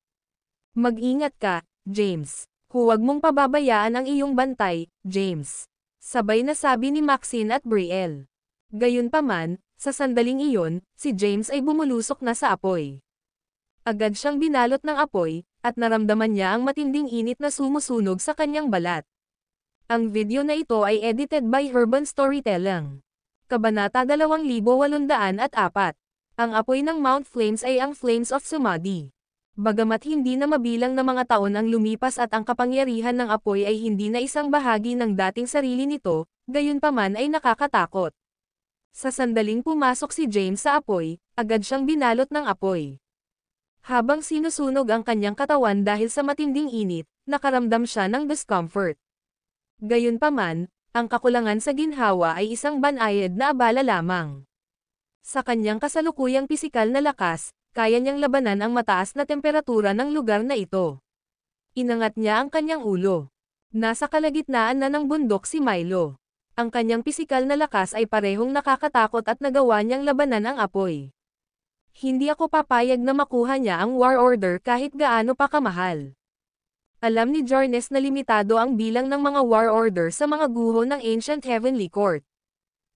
Mag-ingat ka, James. Huwag mong pababayaan ang iyong bantay, James. Sabay na sabi ni Maxine at Brielle. Gayunpaman, sa sandaling iyon, si James ay bumulusok na sa apoy. Agad siyang binalot ng apoy, at naramdaman niya ang matinding init na sumusunog sa kanyang balat. Ang video na ito ay edited by Herban Storytelling. Kabanata 2804. Ang apoy ng Mount Flames ay ang Flames of Samadhi. Bagamat hindi na mabilang na mga taon ang lumipas at ang kapangyarihan ng apoy ay hindi na isang bahagi ng dating sarili nito, gayunpaman ay nakakatakot. Sa sandaling pumasok si James sa apoy, agad siyang binalot ng apoy. Habang sinusunog ang kanyang katawan dahil sa matinding init, nakaramdam siya ng discomfort. Gayunpaman, ang kakulangan sa ginhawa ay isang banayad na abala lamang. Sa kanyang kasalukuyang pisikal na lakas, kaya niyang labanan ang mataas na temperatura ng lugar na ito. Inangat niya ang kanyang ulo. Nasa kalagitnaan na ng bundok si Milo. Ang kanyang pisikal na lakas ay parehong nakakatakot at nagawa niyang labanan ang apoy. Hindi ako papayag na makuha niya ang War Order kahit gaano pa kamahal. Alam ni Jarnes na limitado ang bilang ng mga War Order sa mga guho ng Ancient Heavenly Court.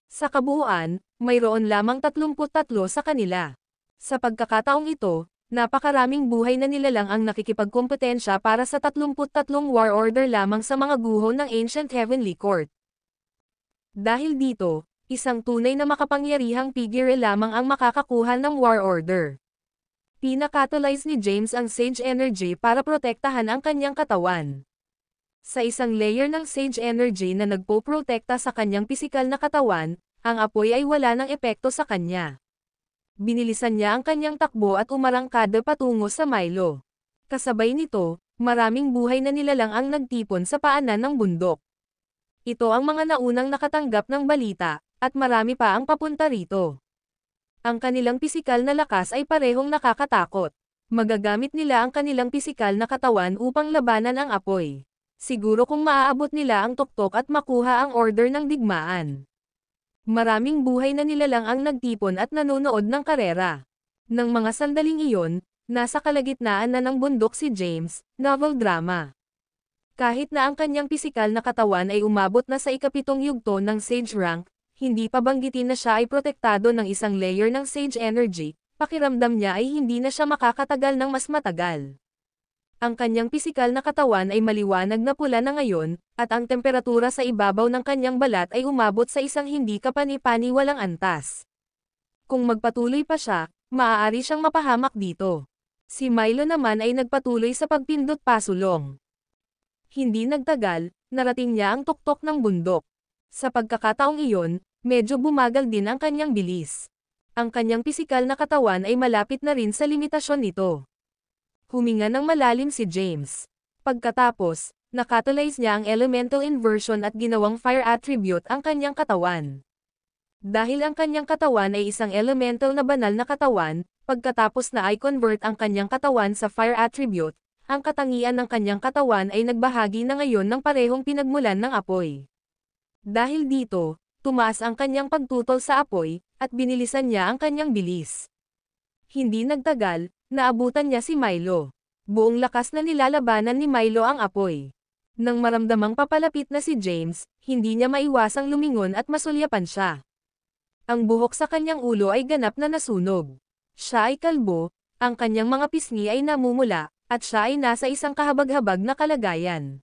Sa kabuuan, mayroon lamang 33 sa kanila. Sa pagkakataong ito, napakaraming buhay na nilalang ang nakikipagkompetensya para sa 33 War Order lamang sa mga guho ng Ancient Heavenly Court. Dahil dito, isang tunay na makapangyarihang figure lamang ang makakakuha ng War Order. Pinakatalyze ni James ang Sage Energy para protektahan ang kanyang katawan. Sa isang layer ng Sage Energy na nagpoprotekta sa kanyang pisikal na katawan, ang apoy ay wala ng epekto sa kanya. Binilisan niya ang kanyang takbo at umarangkada patungo sa Milo. Kasabay nito, maraming buhay na nilalang ang nagtipon sa paanan ng bundok. Ito ang mga naunang nakatanggap ng balita, at marami pa ang papunta rito. Ang kanilang pisikal na lakas ay parehong nakakatakot. Magagamit nila ang kanilang pisikal na katawan upang labanan ang apoy. Siguro kung maaabot nila ang tuktok at makuha ang order ng digmaan. Maraming buhay na nilalang ang nagtipon at nanonood ng karera. Nang mga sandaling iyon, nasa kalagitnaan na ng bundok si James, novel drama. Kahit na ang kanyang pisikal na katawan ay umabot na sa ikapitong yugto ng Sage rank, hindi pa banggitin na siya ay protektado ng isang layer ng Sage energy, pakiramdam niya ay hindi na siya makakatagal ng mas matagal. Ang kanyang pisikal na katawan ay maliwanag na pula na ngayon, at ang temperatura sa ibabaw ng kanyang balat ay umabot sa isang hindi kapani-paniwalang antas. Kung magpatuloy pa siya, maaari siyang mapahamak dito. Si Milo naman ay nagpatuloy sa pagpindot pasulong. Hindi nagtagal, narating niya ang tuktok ng bundok. Sa pagkakataong iyon, medyo bumagal din ang kanyang bilis. Ang kanyang pisikal na katawan ay malapit na rin sa limitasyon nito. Huminga ng malalim si James. Pagkatapos, nakatulize niya ang elemental inversion at ginawang fire attribute ang kanyang katawan. Dahil ang kanyang katawan ay isang elemental na banal na katawan, pagkatapos na i-convert ang kanyang katawan sa fire attribute, ang katangian ng kanyang katawan ay nagbahagi na ngayon ng parehong pinagmulan ng apoy. Dahil dito, tumaas ang kanyang pagtutol sa apoy, at binilisan niya ang kanyang bilis. Hindi nagtagal, naabutan niya si Milo. Buong lakas na nilalabanan ni Milo ang apoy. Nang maramdamang papalapit na si James, hindi niya maiwasang lumingon at masulyapan siya. Ang buhok sa kanyang ulo ay ganap na nasunog. Siya ay kalbo, ang kanyang mga pisngi ay namumula, at siya ay nasa isang kahabag-habag na kalagayan.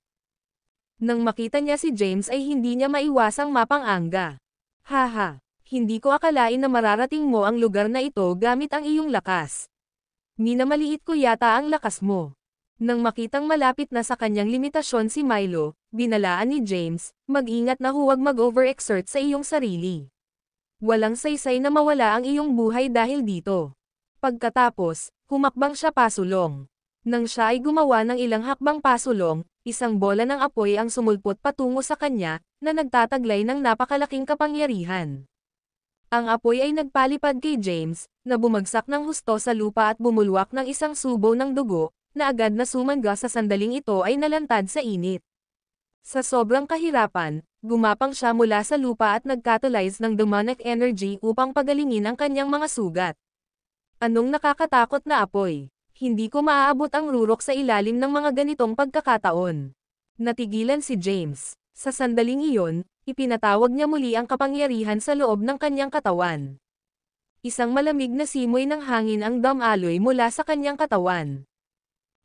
Nang makita niya si James ay hindi niya maiwasang mapang-angga. Haha, hindi ko akalain na mararating mo ang lugar na ito gamit ang iyong lakas. Minamaliit ko yata ang lakas mo. Nang makitang malapit na sa kanyang limitasyon si Milo, binalaan ni James, mag-ingat na huwag mag-overexert sa iyong sarili. Walang saysay na mawala ang iyong buhay dahil dito. Pagkatapos, humakbang siya pasulong. Nang siya ay gumawa ng ilang hakbang pasulong, isang bola ng apoy ang sumulpot patungo sa kanya, na nagtataglay ng napakalaking kapangyarihan. Ang apoy ay nagpalipad kay James, na bumagsak ng husto sa lupa at bumulwak ng isang subo ng dugo, na agad na sumangga sa sandaling ito ay nalantad sa init. Sa sobrang kahirapan, gumapang siya mula sa lupa at nagkatulize ng demonic energy upang pagalingin ang kanyang mga sugat. Anong nakakatakot na apoy? Hindi ko maaabot ang rurok sa ilalim ng mga ganitong pagkakataon. Natigilan si James. Sa sandaling iyon, ipinatawag niya muli ang kapangyarihan sa loob ng kanyang katawan. Isang malamig na simoy ng hangin ang dumaloy mula sa kanyang katawan.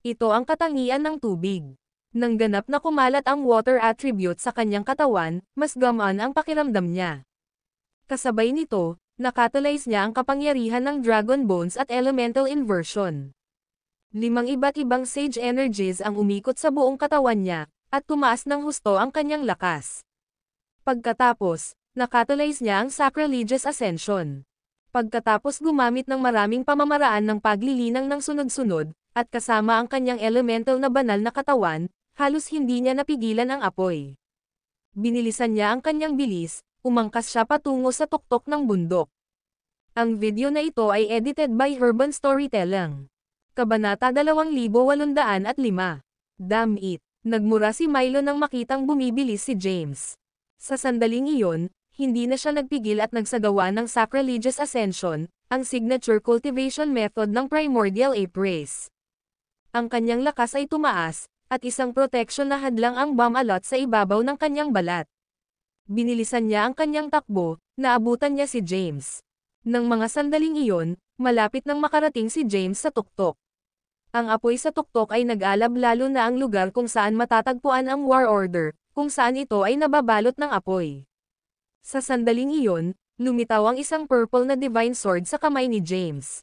Ito ang katangian ng tubig. Nang ganap na kumalat ang water attribute sa kanyang katawan, mas gamaan ang pakiramdam niya. Kasabay nito, nakatulize niya ang kapangyarihan ng Dragon Bones at Elemental Inversion. 5 iba't ibang Sage Energies ang umikot sa buong katawan niya, at tumaas ng husto ang kanyang lakas. Pagkatapos, nakatulize niya ang Sacrilegious Ascension. Pagkatapos gumamit ng maraming pamamaraan ng paglilinang ng sunod-sunod, at kasama ang kanyang elemental na banal na katawan, halos hindi niya napigilan ang apoy. Binilisan niya ang kanyang bilis, umangkas siya patungo sa tuktok ng bundok. Ang video na ito ay edited by Urban Storytelling. Kabanata 2805. Damn it! Nagmura si Milo nang makitang bumibilis si James. Sa sandaling iyon, hindi na siya nagpigil at nagsagawa ng Sacrilegious Ascension, ang signature cultivation method ng Primordial Ape Race. Ang kanyang lakas ay tumaas, at isang protection na hadlang ang bomb alot sa ibabaw ng kanyang balat. Binilisan niya ang kanyang takbo, naabutan niya si James. Nang mga sandaling iyon, malapit nang makarating si James sa tuktok. Ang apoy sa tuktok ay nag-alab lalo na ang lugar kung saan matatagpuan ang War Order, kung saan ito ay nababalot ng apoy. Sa sandaling iyon, lumitaw ang isang purple na Divine Sword sa kamay ni James.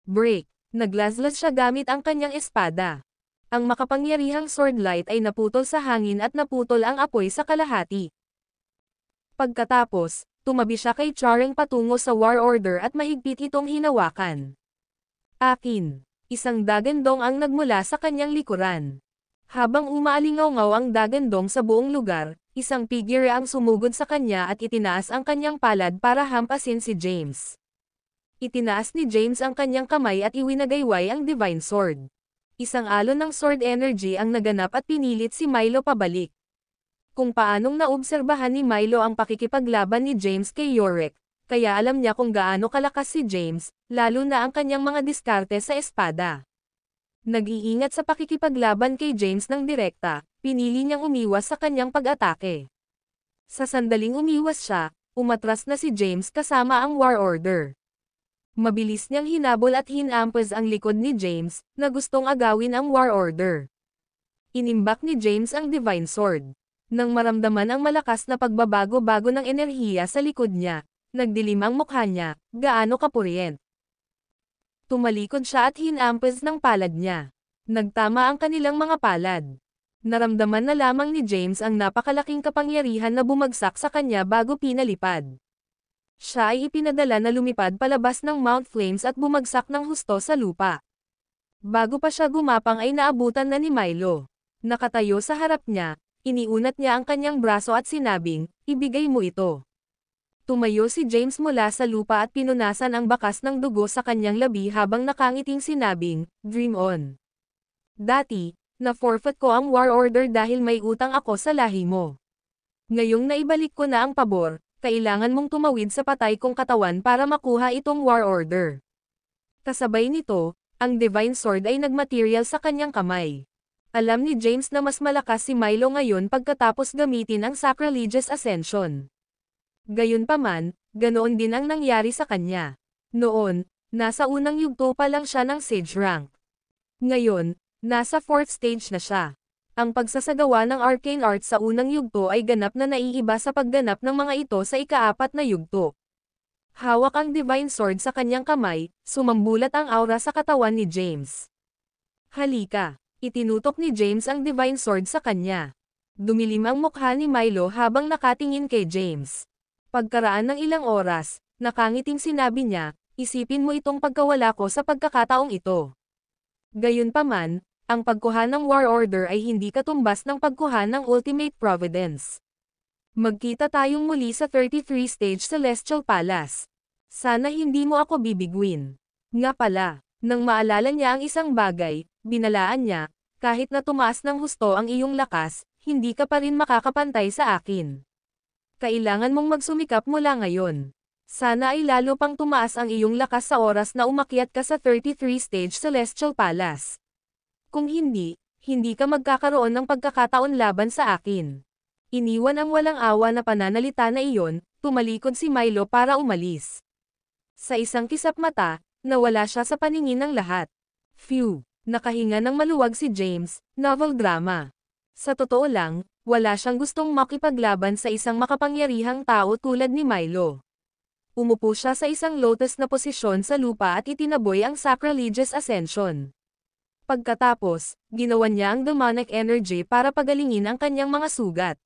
Break! Naglaslas siya gamit ang kanyang espada. Ang makapangyarihang sword light ay naputol sa hangin at naputol ang apoy sa kalahati. Pagkatapos, tumabi siya kay Chareng patungo sa War Order at mahigpit itong hinawakan. Akin! Isang dagandong ang nagmula sa kanyang likuran. Habang umaalingaw-ngaw ang dagandong sa buong lugar, isang figure ang sumugod sa kanya at itinaas ang kanyang palad para hampasin si James. Itinaas ni James ang kanyang kamay at iwinagayway ang Divine Sword. Isang alon ng sword energy ang naganap at pinilit si Milo pabalik. Kung paanong naobserbahan ni Milo ang pakikipaglaban ni James kay Yorick, kaya alam niya kung gaano kalakas si James, lalo na ang kanyang mga diskarte sa espada. Nag-iingat sa pakikipaglaban kay James ng direkta, pinili niyang umiwas sa kanyang pag-atake. Sa sandaling umiwas siya, umatras na si James kasama ang War Order. Mabilis niyang hinabol at hinampas ang likod ni James, na gustong agawin ang War Order. Inimbak ni James ang Divine Sword. Nang maramdaman ang malakas na pagbabago-bago ng enerhiya sa likod niya, nagdilim ang mukha niya, gaano kapurient. Tumalikod siya at hinampas ng palad niya. Nagtama ang kanilang mga palad. Naramdaman na lamang ni James ang napakalaking kapangyarihan na bumagsak sa kanya bago pinalipad. Siya ay ipinadala na lumipad palabas ng Mount Flames at bumagsak ng husto sa lupa. Bago pa siya gumapang ay naabutan na ni Milo. Nakatayo sa harap niya, iniunat niya ang kanyang braso at sinabing, "Ibigay mo ito." Tumayo si James mula sa lupa at pinunasan ang bakas ng dugo sa kanyang labi habang nakangiting sinabing, "Dream on." Dati, na-forfeit ko ang War Order dahil may utang ako sa lahi mo. Ngayong naibalik ko na ang pabor, kailangan mong tumawid sa patay kong katawan para makuha itong War Order. Kasabay nito, ang Divine Sword ay nagmaterial sa kanyang kamay. Alam ni James na mas malakas si Milo ngayon pagkatapos gamitin ang Sacrilegious Ascension. Gayunpaman, ganoon din ang nangyari sa kanya. Noon, nasa unang yugto pa lang siya ng Sage rank. Ngayon, nasa 4th stage na siya. Ang pagsasagawa ng arcane arts sa unang yugto ay ganap na naiiba sa pagganap ng mga ito sa ika-4 na yugto. Hawak ang Divine Sword sa kanyang kamay, sumambulat ang aura sa katawan ni James. "Halika." Itinutok ni James ang Divine Sword sa kanya. Dumilim ang mukha ni Milo habang nakatingin kay James. Pagkaraan ng ilang oras, nakangiting sinabi niya, "Isipin mo itong pagkawala ko sa pagkakataong ito." Gayunpaman, ang pagkuha ng War Order ay hindi katumbas ng pagkuha ng Ultimate Providence. Magkita tayong muli sa 33 Stage Celestial Palace. Sana hindi mo ako bibiguin. Nga pala, nang maalala niya ang isang bagay, binalaan niya, kahit na tumaas ng husto ang iyong lakas, hindi ka pa rin makakapantay sa akin. Kailangan mong magsumikap mula ngayon. Sana ay lalo pang tumaas ang iyong lakas sa oras na umakyat ka sa 33 Stage Celestial Palace. Kung hindi, hindi ka magkakaroon ng pagkakataon laban sa akin. Iniwan ang walang awa na pananalita na iyon, tumalikod si Milo para umalis. Sa isang kisap mata, nawala siya sa paningin ng lahat. Phew, nakahinga ng maluwag si James, novel drama. Sa totoo lang, wala siyang gustong makipaglaban sa isang makapangyarihang tao tulad ni Milo. Umupo siya sa isang lotus na posisyon sa lupa at itinaboy ang Sacrilegious Ascension. Pagkatapos, ginawan niya ang demonic energy para pagalingin ang kanyang mga sugat.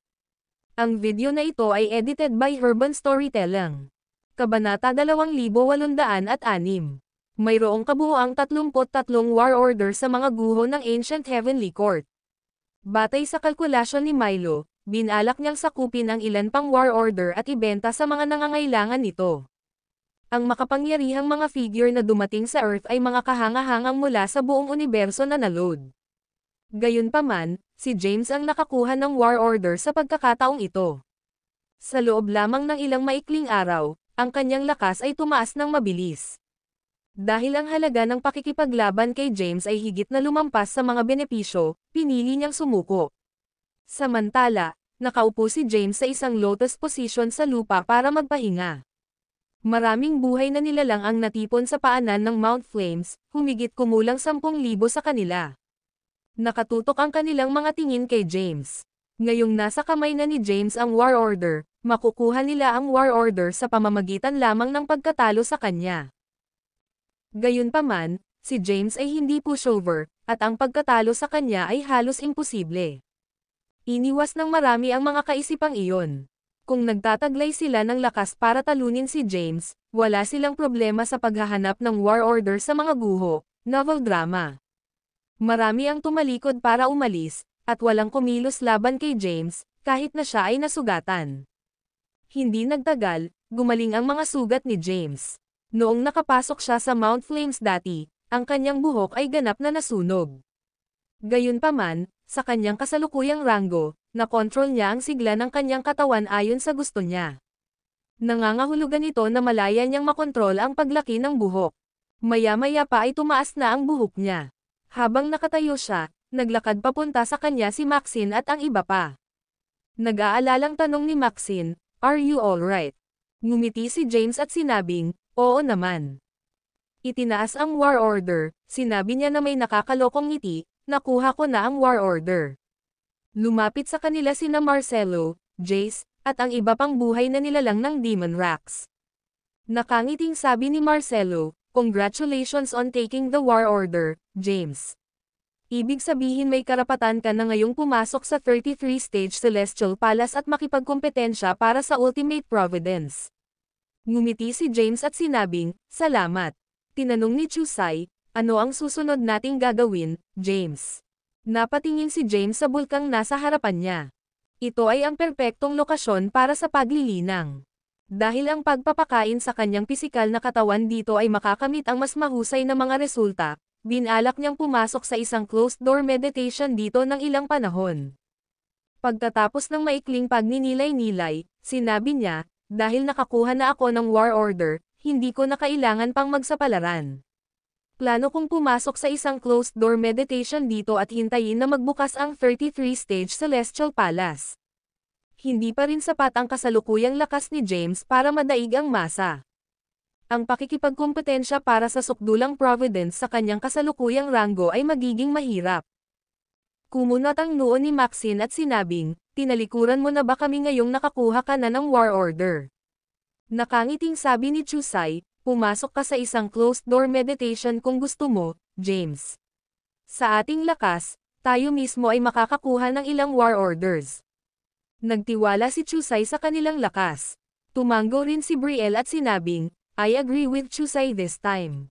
Ang video na ito ay edited by Urban Storytelling. Kabanata 2806. Mayroong kabuuang 33 War Order sa mga guho ng Ancient Heavenly Court. Batay sa kalkulasyon ni Milo, binalak niyang sakupin ang ilan pang War Order at ibenta sa mga nangangailangan nito. Ang makapangyarihang mga figure na dumating sa Earth ay mga kahanga-hangang mula sa buong universo na na-load. Gayunpaman, si James ang nakakuha ng War Order sa pagkakataong ito. Sa loob lamang ng ilang maikling araw, ang kanyang lakas ay tumaas ng mabilis. Dahil ang halaga ng pakikipaglaban kay James ay higit na lumampas sa mga benepisyo, pinili niyang sumuko. Samantala, nakaupo si James sa isang lotus position sa lupa para magpahinga. Maraming buhay na nilalang ang natipon sa paanan ng Mount Flames, humigit kumulang 10,000 sa kanila. Nakatutok ang kanilang mga tingin kay James. Ngayong nasa kamay na ni James ang War Order, makukuha nila ang War Order sa pamamagitan lamang ng pagkatalo sa kanya. Gayunpaman, si James ay hindi pushover, at ang pagkatalo sa kanya ay halos imposible. Iniwas ng marami ang mga kaisipang iyon. Kung nagtataglay sila ng lakas para talunin si James, wala silang problema sa paghahanap ng War Order sa mga guho, novel drama. Marami ang tumalikod para umalis, at walang kumilos laban kay James, kahit na siya ay nasugatan. Hindi nagtagal, gumaling ang mga sugat ni James. Noong nakapasok siya sa Mount Flames dati, ang kanyang buhok ay ganap na nasunog. Gayunpaman, sa kanyang kasalukuyang ranggo, nakontrol niya ang sigla ng kanyang katawan ayon sa gusto niya. Nangangahulugan ito na malaya niyang makontrol ang paglaki ng buhok. Maya-maya pa ay tumaas na ang buhok niya. Habang nakatayo siya, naglakad papunta sa kanya si Maxine at ang iba pa. Nag-aalalang tanong ni Maxine, "Are you alright?" Ngumiti si James at sinabing, "Oo naman." Itinaas ang war order, sinabi niya na may nakakalokong ngiti, "Nakuha ko na ang war order." Lumapit sa kanila sina Marcelo, Jace, at ang iba pang buhay na nilalang ng Demon Racks. Nakangiting sabi ni Marcelo, "Congratulations on taking the war order, James. Ibig sabihin may karapatan ka na ngayong pumasok sa 33-stage Celestial Palace at makipagkompetensya para sa Ultimate Providence." Ngumiti si James at sinabing, "Salamat." Tinanong ni Chusai, "Ano ang susunod nating gagawin, James?" Napatingin si James sa bulkang nasa harapan niya. Ito ay ang perpektong lokasyon para sa paglilinang. Dahil ang pagpapakain sa kanyang pisikal na katawan dito ay makakamit ang mas mahusay na mga resulta, binalak niyang pumasok sa isang closed-door meditation dito ng ilang panahon. Pagkatapos ng maikling pagninilay-nilay, sinabi niya, "Dahil nakakuha na ako ng war order, hindi ko na kailangan pang magsapalaran. Plano kong pumasok sa isang closed-door meditation dito at hintayin na magbukas ang 33-stage Celestial Palace." Hindi pa rin sapat ang kasalukuyang lakas ni James para madaig ang masa. Ang pakikipagkompetensya para sa sukdulang Providence sa kanyang kasalukuyang ranggo ay magiging mahirap. Kumunat ang noo ni Maxine at sinabing, "Tinalikuran mo na ba kami ngayong nakakuha ka na ng war order?" Nakangiting sabi ni Chusai, "Pumasok ka sa isang closed-door meditation kung gusto mo, James. Sa ating lakas, tayo mismo ay makakakuha ng ilang war orders." Nagtiwala si Chusai sa kanilang lakas. Tumango rin si Brielle at sinabing, "I agree with Chusai this time.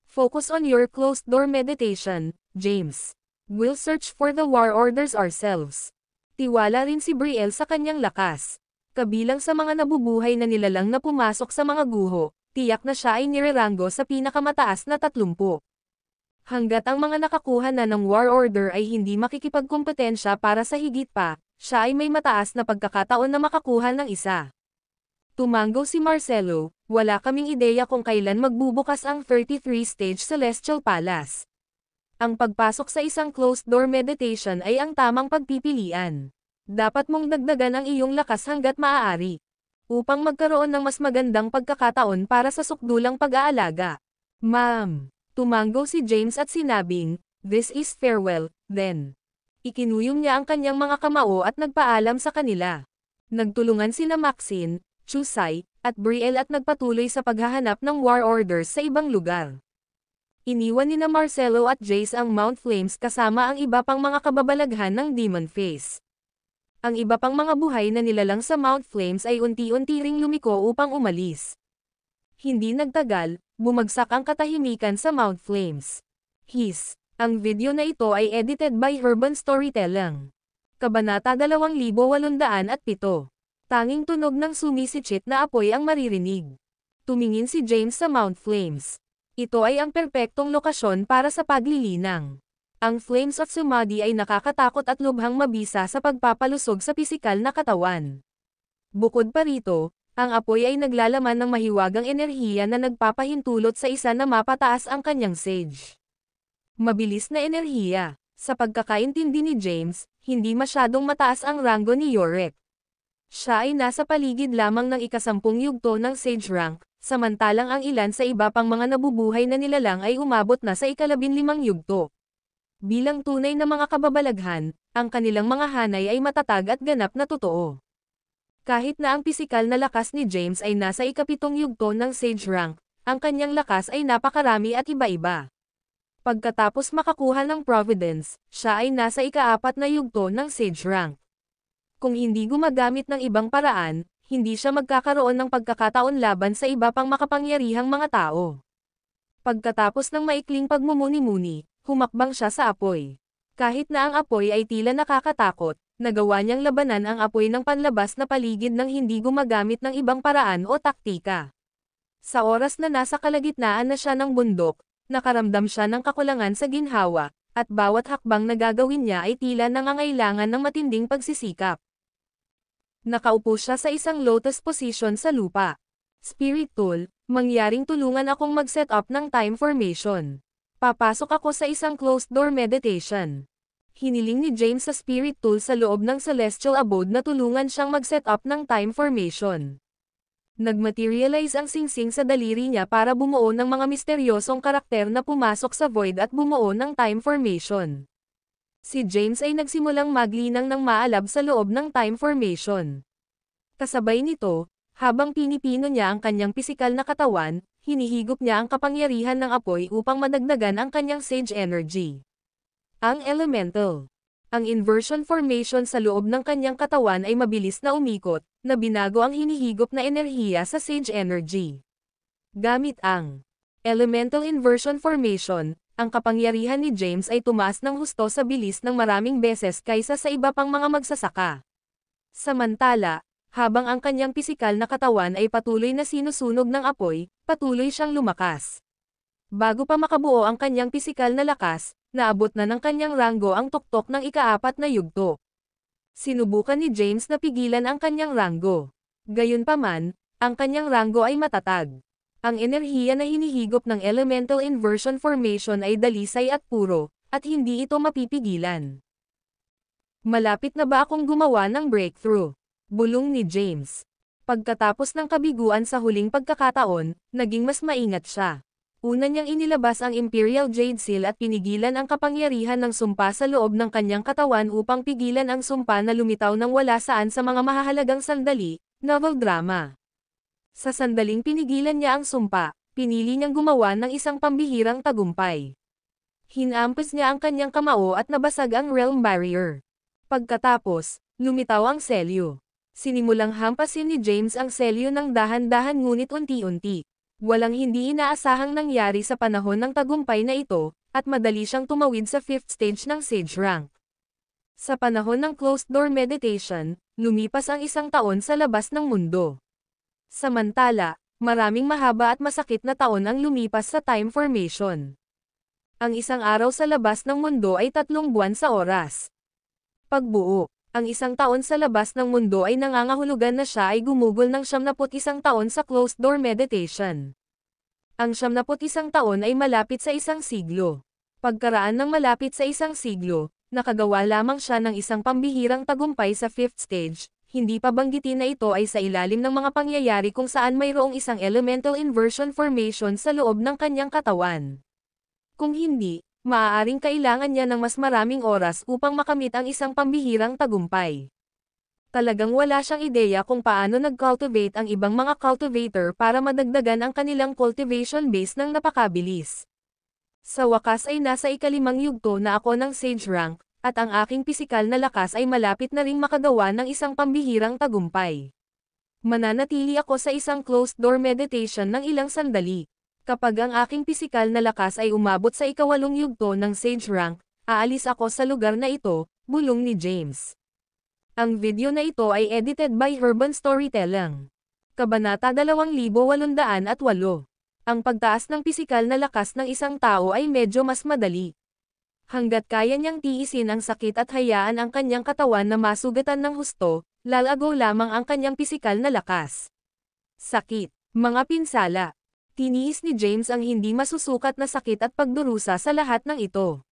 Focus on your closed-door meditation, James. We'll search for the war orders ourselves." Tiwala rin si Brielle sa kanyang lakas. Kabilang sa mga nabubuhay na nilalang na pumasok sa mga guho, tiyak na siya ay nireranggo sa pinakamataas na 30. Hanggat ang mga nakakuha na ng war order ay hindi makikipagkompetensya para sa higit pa, siya ay may mataas na pagkakataon na makakuha ng isa. Tumango si Marcelo, "Wala kaming ideya kung kailan magbubukas ang 33-stage Celestial Palace. Ang pagpasok sa isang closed-door meditation ay ang tamang pagpipilian. Dapat mong dagdagan ang iyong lakas hanggat maaari, upang magkaroon ng mas magandang pagkakataon para sa sukdulang pag-aalaga." "Ma'am." Tumango si James at sinabing, "This is farewell, then." Ikinuyom niya ang kanyang mga kamao at nagpaalam sa kanila. Nagtulungan sina Maxine, Chusai, at Brielle at nagpatuloy sa paghahanap ng war orders sa ibang lugar. Iniwan ni Marcelo at Jace ang Mount Flames kasama ang iba pang mga kababalaghan ng Demon Face. Ang iba pang mga buhay na nilalang sa Mount Flames ay unti-unti ring lumiko upang umalis. Hindi nagtagal, bumagsak ang katahimikan sa Mount Flames. Ang video na ito ay edited by Urban Storytelling. Kabanata 2807. Tanging tunog ng sumisitsit na apoy ang maririnig. Tumingin si James sa Mount Flames. Ito ay ang perpektong lokasyon para sa paglilinang. Ang Flames of Samadhi ay nakakatakot at lubhang mabisa sa pagpapalusog sa pisikal na katawan. Bukod pa rito, ang apoy ay naglalaman ng mahiwagang enerhiya na nagpapahintulot sa isa na mapataas ang kanyang sage. Mabilis na enerhiya. Sa pagkakaintindi ni James, hindi masyadong mataas ang ranggo ni Yorick. Siya ay nasa paligid lamang ng ika-10 yugto ng sage rank, samantalang ang ilan sa iba pang mga nabubuhay na nilalang ay umabot na sa ika-15 yugto. Bilang tunay na mga kababalaghan, ang kanilang mga hanay ay matatag at ganap na totoo. Kahit na ang pisikal na lakas ni James ay nasa ika-7 yugto ng sage rank, ang kanyang lakas ay napakarami at iba-iba. Pagkatapos makakuha ng Providence, siya ay nasa ika-4 na yugto ng sage rank. Kung hindi gumagamit ng ibang paraan, hindi siya magkakaroon ng pagkakataon laban sa iba pang makapangyarihang mga tao. Pagkatapos ng maikling pagmumuni-muni, humakbang siya sa apoy. Kahit na ang apoy ay tila nakakatakot, nagawa niyang labanan ang apoy ng panlabas na paligid nang hindi gumagamit ng ibang paraan o taktika. Sa oras na nasa kalagitnaan na siya ng bundok, nakaramdam siya ng kakulangan sa ginhawa, at bawat hakbang na gagawin niya ay tila nangangailangan ng matinding pagsisikap. Nakaupo siya sa isang lotus position sa lupa. Spirit tool, mangyaring tulungan akong mag-set up ng time formation. Papasok ako sa isang closed door meditation. Hiniling ni James sa spirit tool sa loob ng celestial abode na tulungan siyang mag-set up ng time formation. Nagmaterialize ang singsing sa daliri niya para bumuo ng mga misteryosong karakter na pumasok sa void at bumuo ng time formation. Si James ay nagsimulang maglinang ng maalab sa loob ng time formation. Kasabay nito, habang pinipino niya ang kanyang pisikal na katawan, hinihigop niya ang kapangyarihan ng apoy upang madagdagan ang kanyang sage energy. Ang elemental. Ang inversion formation sa loob ng kanyang katawan ay mabilis na umikot, na binago ang hinihigop na enerhiya sa sage energy. Gamit ang elemental inversion formation, ang kapangyarihan ni James ay tumaas ng husto sa bilis ng maraming beses kaysa sa iba pang mga magsasaka. Samantala, habang ang kanyang pisikal na katawan ay patuloy na sinusunog ng apoy, patuloy siyang lumakas. Bago pa makabuo ang kanyang pisikal na lakas, naabot na ng kanyang ranggo ang tuktok ng ika-4 na yugto. Sinubukan ni James na pigilan ang kanyang ranggo. Gayunpaman, ang kanyang ranggo ay matatag. Ang enerhiya na hinihigop ng elemental inversion formation ay dalisay at puro, at hindi ito mapipigilan. Malapit na ba akong gumawa ng breakthrough? Bulong ni James. Pagkatapos ng kabiguan sa huling pagkakataon, naging mas maingat siya. Una niyang inilabas ang Imperial Jade Seal at pinigilan ang kapangyarihan ng sumpa sa loob ng kanyang katawan upang pigilan ang sumpa na lumitaw ng wala saan sa mga mahahalagang sandali, novel drama. Sa sandaling pinigilan niya ang sumpa, pinili niyang gumawa ng isang pambihirang tagumpay. Hinampas niya ang kanyang kamao at nabasag ang realm barrier. Pagkatapos, lumitaw ang selyo. Sinimulang hampasin ni James ang selyo ng dahan-dahan ngunit unti-unti. Walang hindi inaasahang nangyari sa panahon ng tagumpay na ito, at madali siyang tumawid sa 5th stage ng Sage rank. Sa panahon ng closed door meditation, lumipas ang 1 taon sa labas ng mundo. Samantala, maraming mahaba at masakit na taon ang lumipas sa time formation. Ang 1 araw sa labas ng mundo ay 3 buwan sa oras. Pagbuo, ang 1 taon sa labas ng mundo ay nangangahulugan na siya ay gumugol ng 71 taon sa closed door meditation. Ang 71 taon ay malapit sa 1 siglo. Pagkaraan ng malapit sa 1 siglo, nakagawa lamang siya ng isang pambihirang tagumpay sa 5th stage, hindi pa banggitin na ito ay sa ilalim ng mga pangyayari kung saan mayroong isang elemental inversion formation sa loob ng kanyang katawan. Kung hindi, maaaring kailangan niya ng mas maraming oras upang makamit ang isang pambihirang tagumpay. Talagang wala siyang ideya kung paano nag-cultivate ang ibang mga cultivator para madagdagan ang kanilang cultivation base ng napakabilis. Sa wakas ay nasa 5 yugto na ako ng Sage rank, at ang aking pisikal na lakas ay malapit na ring makagawa ng isang pambihirang tagumpay. Mananatili ako sa isang closed door meditation ng ilang sandali. Kapag ang aking pisikal na lakas ay umabot sa 8 yugto ng Sage rank, aalis ako sa lugar na ito, bulong ni James. Ang video na ito ay edited by Urban Storytelling. Kabanata 2808. Ang pagtaas ng pisikal na lakas ng isang tao ay medyo mas madali. Hanggat kaya niyang tiisin ang sakit at hayaan ang kanyang katawan na masugatan ng husto, lalago lamang ang kanyang pisikal na lakas. Sakit, mga pinsala. Tiniis ni James ang hindi masusukat na sakit at pagdurusa sa lahat ng ito.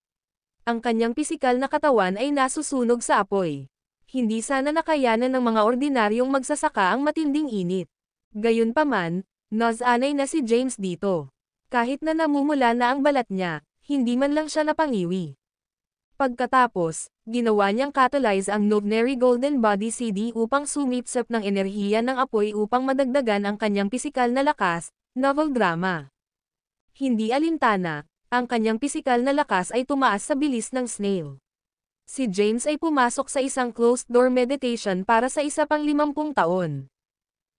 Ang kanyang pisikal na katawan ay nasusunog sa apoy. Hindi sana nakayanan ng mga ordinaryong magsasaka ang matinding init. Gayunpaman, nasanay na si James dito. Kahit na namumula na ang balat niya, hindi man lang siya napangiwi. Pagkatapos, ginawa niyang catalyze ang Novenary Golden Body CD upang sumipsip ng enerhiya ng apoy upang madagdagan ang kanyang pisikal na lakas, novel drama. Hindi alintana, ang kanyang pisikal na lakas ay tumaas sa bilis ng snail. Si James ay pumasok sa isang closed door meditation para sa isa pang 50 taon.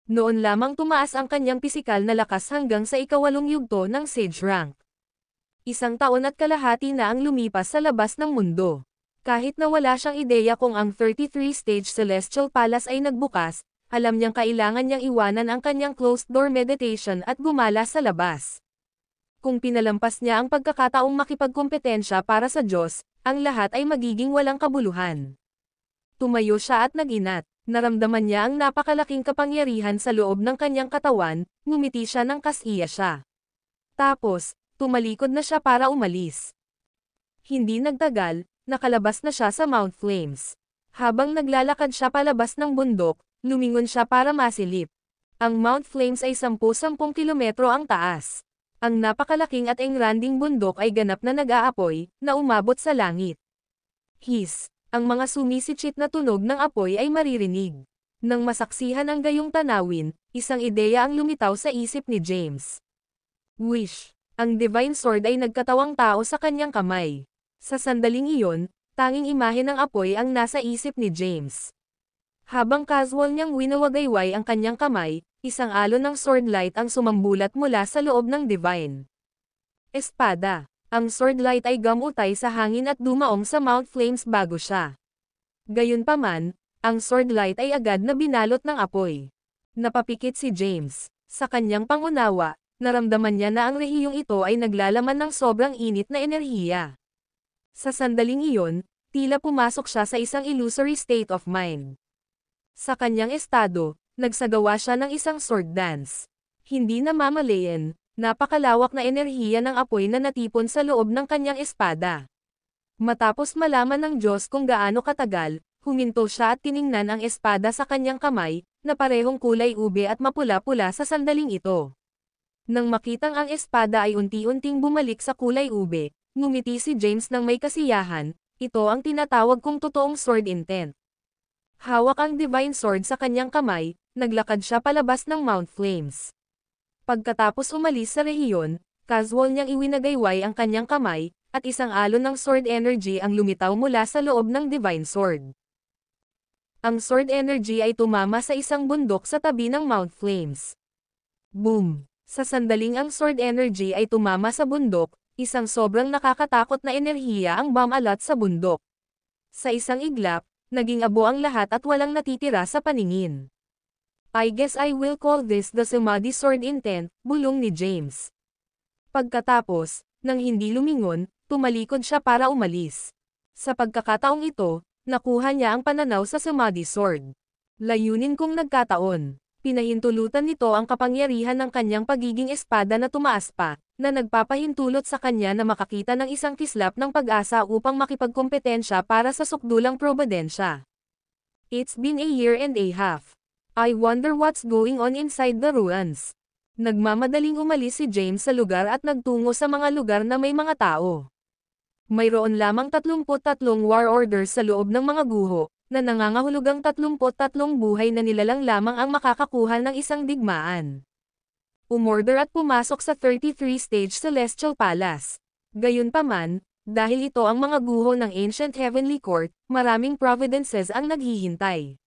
Noon lamang tumaas ang kanyang pisikal na lakas hanggang sa 8 yugto ng Sage rank. 1 taon at kalahati na ang lumipas sa labas ng mundo. Kahit na wala siyang ideya kung ang 33-stage Celestial Palace ay nagbukas, alam niyang kailangan niyang iwanan ang kanyang closed door meditation at gumala sa labas. Kung pinalampas niya ang pagkakataong makipagkompetensya para sa Diyos, ang lahat ay magiging walang kabuluhan. Tumayo siya at naginat. Naramdaman niya ang napakalaking kapangyarihan sa loob ng kanyang katawan, ngumiti siya ng kasiya siya. Tapos, tumalikod na siya para umalis. Hindi nagtagal, nakalabas na siya sa Mount Flames. Habang naglalakad siya palabas ng bundok, lumingon siya para masilip. Ang Mount Flames ay 10-10 kilometro ang taas. Ang napakalaking at engranding bundok ay ganap na nag-aapoy, na umabot sa langit. His! Ang mga sumisitsit na tunog ng apoy ay maririnig. Nang masaksihan ang gayong tanawin, isang ideya ang lumitaw sa isip ni James. Wish! Ang Divine Sword ay nagkatawang tao sa kanyang kamay. Sa sandaling iyon, tanging imahe ng apoy ang nasa isip ni James. Habang casual niyang winawagayway ang kanyang kamay, isang alon ng sword light ang sumambulat mula sa loob ng Divine Espada. Ang sword light ay gamutay sa hangin at dumaong sa Mount Flames bago siya. Gayunpaman, ang sword light ay agad na binalot ng apoy. Napapikit si James. Sa kanyang pangunawa, naramdaman niya na ang rehiyong ito ay naglalaman ng sobrang init na enerhiya. Sa sandaling iyon, tila pumasok siya sa isang illusory state of mind. Sa kanyang estado, nagsagawa siya ng isang sword dance. Hindi namamalayan, napakalawak na enerhiya ng apoy na natipon sa loob ng kanyang espada. Matapos malaman ng Diyos kung gaano katagal, huminto siya at tiningnan ang espada sa kanyang kamay, na parehong kulay ube at mapula-pula sa sandaling ito. Nang makitang ang espada ay unti-unting bumalik sa kulay ube, ngumiti si James ng may kasiyahan, ito ang tinatawag kong totoong sword intent. Hawak ang Divine Sword sa kanyang kamay, naglakad siya palabas ng Mount Flames. Pagkatapos umalis sa rehiyon, casual niyang iwinagayway ang kanyang kamay, at isang alon ng sword energy ang lumitaw mula sa loob ng Divine Sword. Ang sword energy ay tumama sa isang bundok sa tabi ng Mount Flames. Boom! Sa sandaling ang sword energy ay tumama sa bundok, isang sobrang nakakatakot na enerhiya ang bumalat sa bundok. Sa isang iglap, naging abo ang lahat at walang natitira sa paningin. I guess I will call this the Samadhi Sword Intent, bulong ni James. Pagkatapos, nang hindi lumingon, tumalikod siya para umalis. Sa pagkakataong ito, nakuha niya ang pananaw sa Samadhi Sword. Layunin kong nagkataon. Pinahintulutan nito ang kapangyarihan ng kanyang pagiging espada na tumaas pa, na nagpapahintulot sa kanya na makakita ng isang kislap ng pag-asa upang makipagkompetensya para sa sukdulang probidensya. It's been a year and a half. I wonder what's going on inside the ruins. Nagmamadaling umalis si James sa lugar at nagtungo sa mga lugar na may mga tao. Mayroon lamang 33 war orders sa loob ng mga guho, na nangangahulugang 33 buhay na nilalang lamang ang makakakuha ng isang digmaan. Umorder at pumasok sa 33 Stage Celestial Palace. Gayunpaman, dahil ito ang mga guho ng Ancient Heavenly Court, maraming providences ang naghihintay.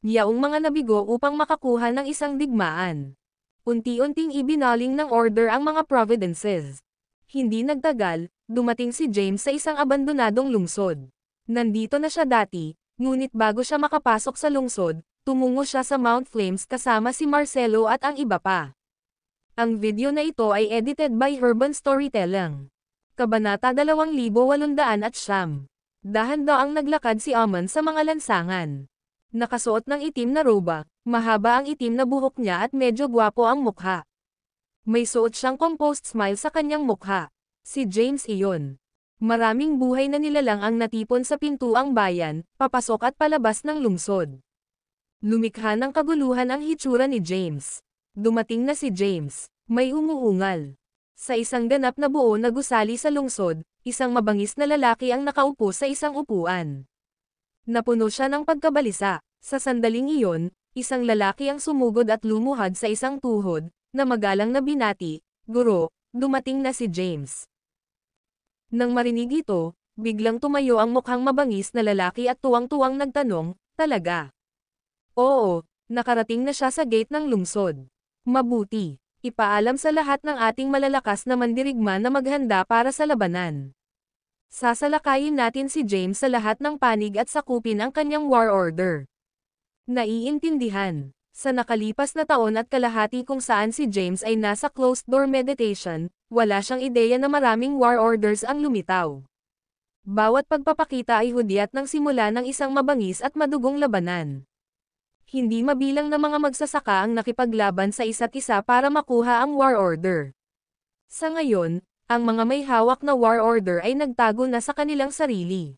Yaong mga nabigo upang makakuha ng isang digmaan. Unti-unting ibinaling ng order ang mga providences. Hindi nagtagal, dumating si James sa isang abandonadong lungsod. Nandito na siya dati, ngunit bago siya makapasok sa lungsod, tumungo siya sa Mount Flames kasama si Marcelo at ang iba pa. Ang video na ito ay edited by Urban Storytelling. Kabanata 2809. Dahan-daang naglakad si Amon sa mga lansangan. Nakasuot ng itim na roba, mahaba ang itim na buhok niya at medyo gwapo ang mukha. May suot siyang composed smile sa kanyang mukha. Si James iyon. Maraming buhay na nilalang ang natipon sa pintuang bayan, papasok at palabas ng lungsod. Lumikha ng kaguluhan ang hitsura ni James. Dumating na si James. May umuungal. Sa isang ganap na buo na gusali sa lungsod, isang mabangis na lalaki ang nakaupo sa isang upuan. Napuno siya ng pagkabalisa. Sa sandaling iyon, isang lalaki ang sumugod at lumuhad sa isang tuhod, na magalang na binati, "Guro, dumating na si James." Nang marinig ito, biglang tumayo ang mukhang mabangis na lalaki at tuwang-tuwang nagtanong, "Talaga?" "Oo, nakarating na siya sa gate ng lungsod." "Mabuti. Ipaalam sa lahat ng ating malalakas na mandirigma na maghanda para sa labanan. Sasalakayin natin si James sa lahat ng panig at sakupin ang kanyang war order." "Naiintindihan." Sa nakalipas na taon at kalahati kung saan si James ay nasa closed-door meditation, wala siyang ideya na maraming war orders ang lumitaw. Bawat pagpapakita ay hudyat ng simula ng isang mabangis at madugong labanan. Hindi mabilang na mga magsasaka ang nakipaglaban sa isa't isa para makuha ang war order. Sa ngayon, ang mga may hawak na war order ay nagtago na sa kanilang sarili.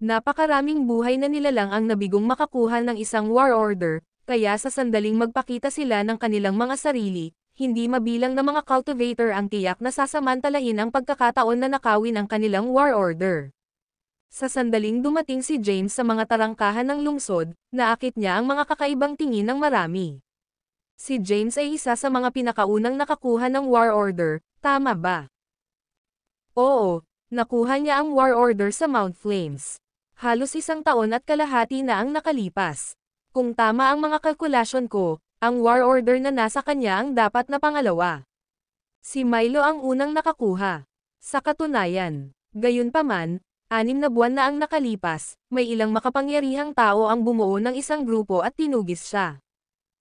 Napakaraming buhay na nilalang ang nabigong makakuha ng isang war order, kaya sa sandaling magpakita sila ng kanilang mga sarili, hindi mabilang na mga cultivator ang tiyak na sasamantalahin ang pagkakataon na nakawin ang kanilang war order. Sa sandaling dumating si James sa mga tarangkahan ng lungsod, naakit niya ang mga kakaibang tingin ng marami. Si James ay isa sa mga pinakaunang nakakuha ng war order, tama ba? Oo, nakuha niya ang war order sa Mount Flames. Halos 1 taon at kalahati na ang nakalipas. Kung tama ang mga kalkulasyon ko, ang war order na nasa kanya ang dapat na pangalawa. Si Milo ang unang nakakuha. Sa katunayan, gayunpaman, 6 na buwan na ang nakalipas, may ilang makapangyarihang tao ang bumuo ng isang grupo at tinugis siya.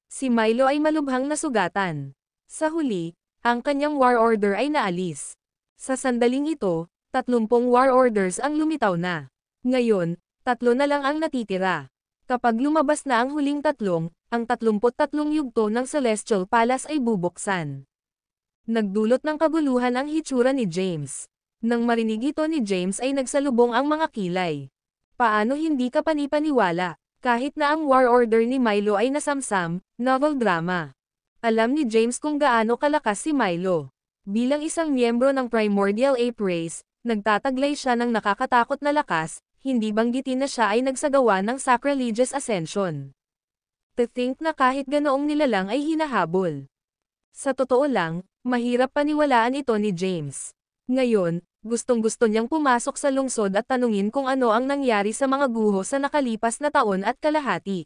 Si Milo ay malubhang nasugatan. Sa huli, ang kanyang war order ay naalis. Sa sandaling ito, 30 war orders ang lumitaw na. Ngayon, 3 na lang ang natitira. Kapag lumabas na ang huling 3, ang 33 yugto ng Celestial Palace ay bubuksan. Nagdulot ng kaguluhan ang hitsura ni James. Nang marinig ito ni James ay nagsalubong ang mga kilay. Paano hindi ka panipaniwala? Kahit na ang war order ni Milo ay nasamsam, novel drama. Alam ni James kung gaano kalakas si Milo. Bilang isang miyembro ng Primordial Ape Race, nagtataglay siya ng nakakatakot na lakas, hindi banggitin na siya ay nagsagawa ng sacrilegious ascension. To think na kahit ganoong nilalang ay hinahabol. Sa totoo lang, mahirap paniwalaan ito ni James. Ngayon, gustong-gusto niyang pumasok sa lungsod at tanungin kung ano ang nangyari sa mga guho sa nakalipas na taon at kalahati.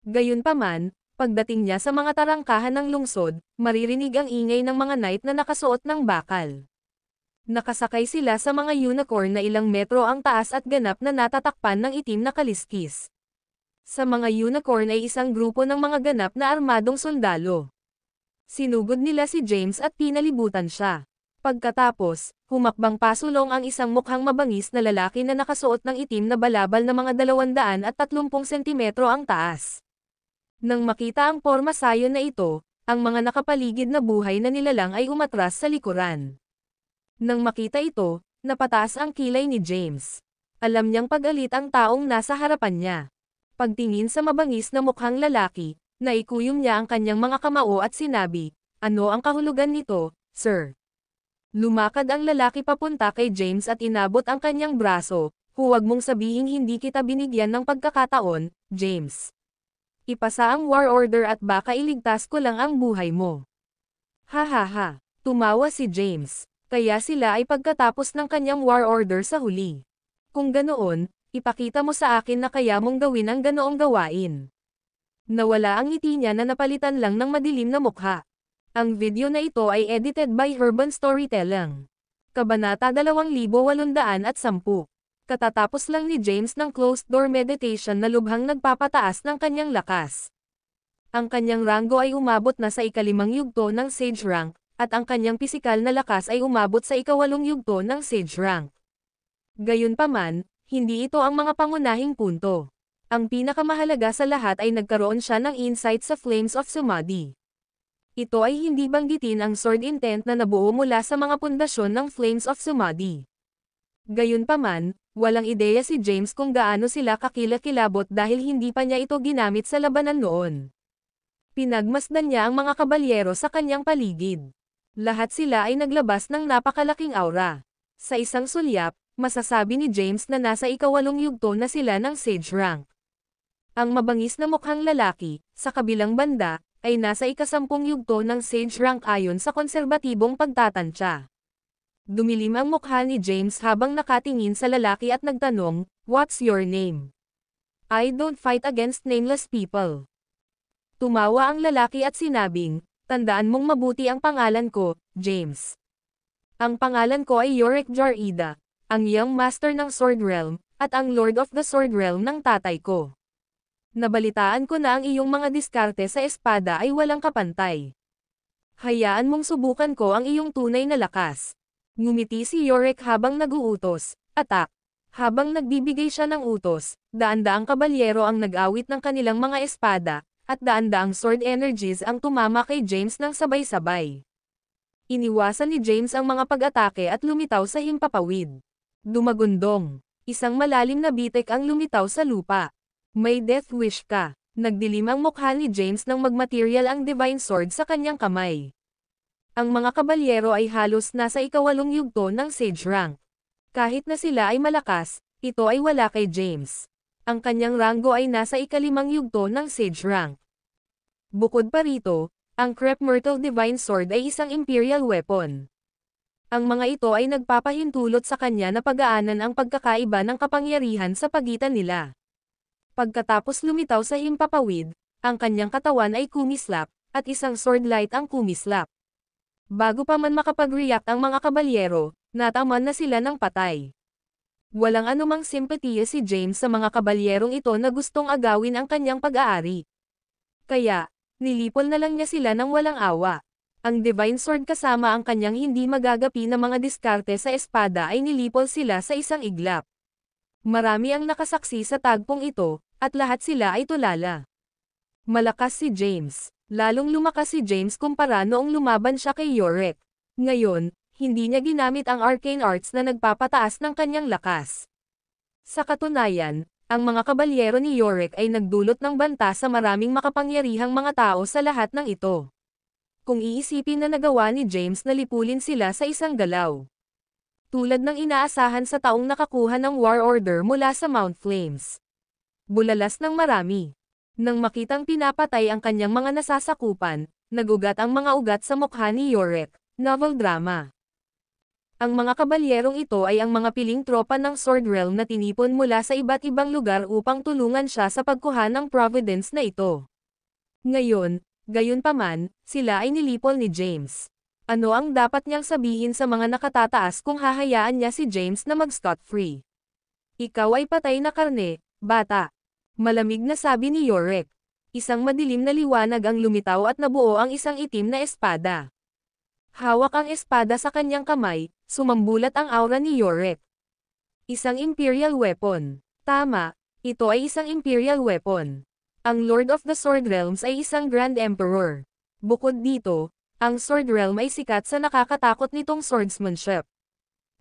Gayunpaman, pagdating niya sa mga tarangkahan ng lungsod, maririnig ang ingay ng mga knight na nakasuot ng bakal. Nakasakay sila sa mga unicorn na ilang metro ang taas at ganap na natatakpan ng itim na kaliskis. Sa mga unicorn ay isang grupo ng mga ganap na armadong sundalo. Sinugod nila si James at pinalibutan siya. Pagkatapos, humakbang pasulong ang isang mukhang mabangis na lalaki na nakasuot ng itim na balabal na mga 230 sentimetro ang taas. Nang makita ang porma sayon na ito, ang mga nakapaligid na buhay na nilalang ay umatras sa likuran. Nang makita ito, napataas ang kilay ni James. Alam niyang pag-alit ang taong nasa harapan niya. Pagtingin sa mabangis na mukhang lalaki, naikuyom niya ang kanyang mga kamao at sinabi, "Ano ang kahulugan nito, sir?" Lumakad ang lalaki papunta kay James at inabot ang kanyang braso, "Huwag mong sabihing hindi kita binigyan ng pagkakataon, James. Ipasa ang war order at baka iligtas ko lang ang buhay mo." Ha ha ha, tumawa si James. Kaya sila ay pagkatapos ng kanyang war order sa huli. Kung ganoon, ipakita mo sa akin na kaya mong gawin ang ganoong gawain. Nawala ang ngiti niya na napalitan lang ng madilim na mukha. Ang video na ito ay edited by Urban Storytelling. Kabanata 2810. Katatapos lang ni James ng closed-door meditation na lubhang nagpapataas ng kanyang lakas. Ang kanyang ranggo ay umabot na sa ika-5 yugto ng Sage Rank, at ang kanyang pisikal na lakas ay umabot sa ika-8 yugto ng Sage Rank. Gayunpaman, hindi ito ang mga pangunahing punto. Ang pinakamahalaga sa lahat ay nagkaroon siya ng insight sa Flames of Samadhi. Ito ay hindi banggitin ang sword intent na nabuo mula sa mga pundasyon ng Flames of Samadhi. Gayunpaman, walang ideya si James kung gaano sila kakilakilabot dahil hindi pa niya ito ginamit sa labanan noon. Pinagmasdan niya ang mga kabalyero sa kanyang paligid. Lahat sila ay naglabas ng napakalaking aura. Sa isang sulyap, masasabi ni James na nasa ika-8 yugto na sila ng Sage Rank. Ang mabangis na mukhang lalaki, sa kabilang banda, ay nasa ika-10 yugto ng Sage Rank ayon sa konserbatibong pagtatantya. Dumilim ang mukha ni James habang nakatingin sa lalaki at nagtanong, "What's your name?" "I don't fight against nameless people." Tumawa ang lalaki at sinabing, "Tandaan mong mabuti ang pangalan ko, James. Ang pangalan ko ay Yorick Jar-Ida, ang Young Master ng Sword Realm, at ang Lord of the Sword Realm ng tatay ko." Nabalitaan ko na ang iyong mga diskarte sa espada ay walang kapantay. Hayaan mong subukan ko ang iyong tunay na lakas. Ngumiti si Yorick habang nag-uutos, atak. Habang nagbibigay siya ng utos, daan-daang kabalyero ang nag-awit ng kanilang mga espada, at daan-daang sword energies ang tumama kay James ng sabay-sabay. Iniwasan ni James ang mga pag-atake at lumitaw sa himpapawid. Dumagundong. Isang malalim na bitek ang lumitaw sa lupa. May death wish ka. Nagdilim ang mukha ni James nang magmaterial ang divine sword sa kanyang kamay. Ang mga kabalyero ay halos nasa ikawalong yugto ng sage rank. Kahit na sila ay malakas, ito ay wala kay James. Ang kanyang ranggo ay nasa ikalimang yugto ng sage rank. Bukod pa rito, ang Crep Myrtle Divine Sword ay isang imperial weapon. Ang mga ito ay nagpapahintulot sa kanya na pagaanan ang pagkakaiba ng kapangyarihan sa pagitan nila. Pagkatapos lumitaw sa himpapawid, ang kanyang katawan ay kumislap, at isang sword light ang kumislap. Bago pa man makapag-react ang mga kabalyero, nataman na sila ng patay. Walang anumang simpatiya si James sa mga kabalyerong ito na gustong agawin ang kanyang pag-aari. Kaya, nilipol na lang niya sila ng walang awa. Ang Divine Sword kasama ang kanyang hindi magagapi na mga diskarte sa espada ay nilipol sila sa isang iglap. Marami ang nakasaksi sa tagpong ito, at lahat sila ay tulala. Malakas si James. Lalong lumakas si James kumpara noong lumaban siya kay Yorick. Ngayon, hindi niya ginamit ang arcane arts na nagpapataas ng kanyang lakas. Sa katunayan, ang mga kabalyero ni Yorick ay nagdulot ng banta sa maraming makapangyarihang mga tao sa lahat ng ito. Kung iisipin na nagawa ni James na lipulin sila sa isang galaw. Tulad ng inaasahan sa taong nakakuha ng war order mula sa Mount Flames. Bulalas ng marami. Nang makitang pinapatay ang kanyang mga nasasakupan, nagugat ang mga ugat sa mukha ni Yorick. Novel drama. Ang mga kabalyerong ito ay ang mga piling tropa ng Sword Realm na tinipon mula sa iba't ibang lugar upang tulungan siya sa pagkuha ng Providence na ito. Ngayon, gayunpaman, sila ay nilipol ni James. Ano ang dapat niyang sabihin sa mga nakatataas kung hahayaan niya si James na mag-scot-free? Ikaw ay patay na karne, bata. Malamig na sabi ni Yorick. Isang madilim na liwanag ang lumitaw at nabuo ang isang itim na espada. Hawak ang espada sa kanyang kamay, sumambulat ang aura ni Yorick. Isang imperial weapon. Tama, ito ay isang imperial weapon. Ang Lord of the Sword Realms ay isang Grand Emperor. Bukod dito, ang Sword Realm ay sikat sa nakakatakot nitong swordsmanship.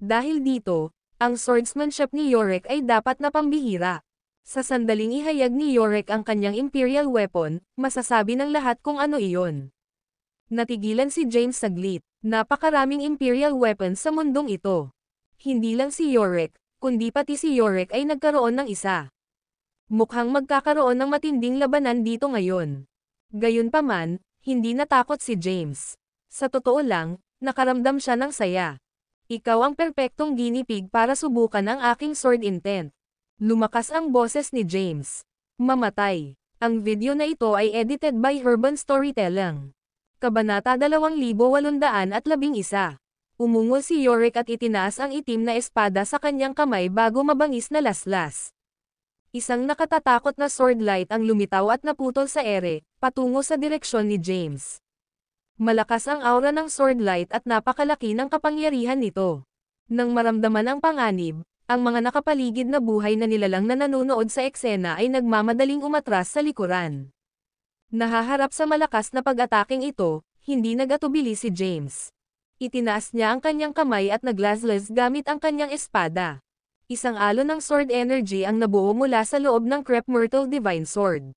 Dahil dito, ang swordsmanship ni Yorick ay dapat na pambihira. Sa sandaling ihayag ni Yorick ang kanyang imperial weapon, masasabi ng lahat kung ano iyon. Natigilan si James saglit. Napakaraming imperial weapons sa mundong ito. Hindi lang si Yorick, kundi pati si Yorick ay nagkaroon ng isa. Mukhang magkakaroon ng matinding labanan dito ngayon. Gayunpaman, hindi natakot si James. Sa totoo lang, nakaramdam siya ng saya. Ikaw ang perpektong guinea pig para subukan ang aking sword intent. Lumakas ang boses ni James. Mamatay. Ang video na ito ay edited by Urban Storytelling. Kabanata 2811. Umungol si Yorick at itinaas ang itim na espada sa kanyang kamay bago mabangis na laslas. Isang nakatatakot na sword light ang lumitaw at naputol sa ere, patungo sa direksyon ni James. Malakas ang aura ng sword light at napakalaki ng kapangyarihan nito. Nang maramdaman ang panganib, ang mga nakapaligid na buhay na nilalang na nanonood sa eksena ay nagmamadaling umatras sa likuran. Nahaharap sa malakas na pag-ataking ito, hindi nagatubili si James. Itinaas niya ang kanyang kamay at naglaslas gamit ang kanyang espada. Isang alon ng sword energy ang nabuo mula sa loob ng Crep Myrtle Divine Sword.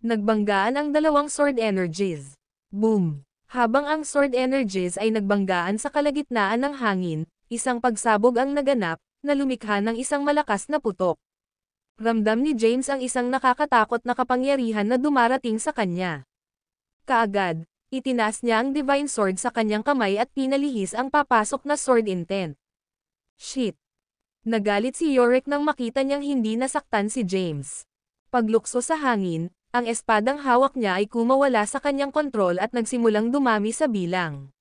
Nagbanggaan ang dalawang sword energies. Boom! Habang ang sword energies ay nagbanggaan sa kalagitnaan ng hangin, isang pagsabog ang naganap, na lumikha ng isang malakas na putok. Ramdam ni James ang isang nakakatakot na kapangyarihan na dumarating sa kanya. Kaagad, itinaas niya ang Divine Sword sa kanyang kamay at pinalihis ang papasok na sword intent. Shit! Nagalit si Yorick nang makita niyang hindi nasaktan si James. Paglukso sa hangin, ang espadang hawak niya ay kumawala sa kanyang kontrol at nagsimulang dumami sa bilang.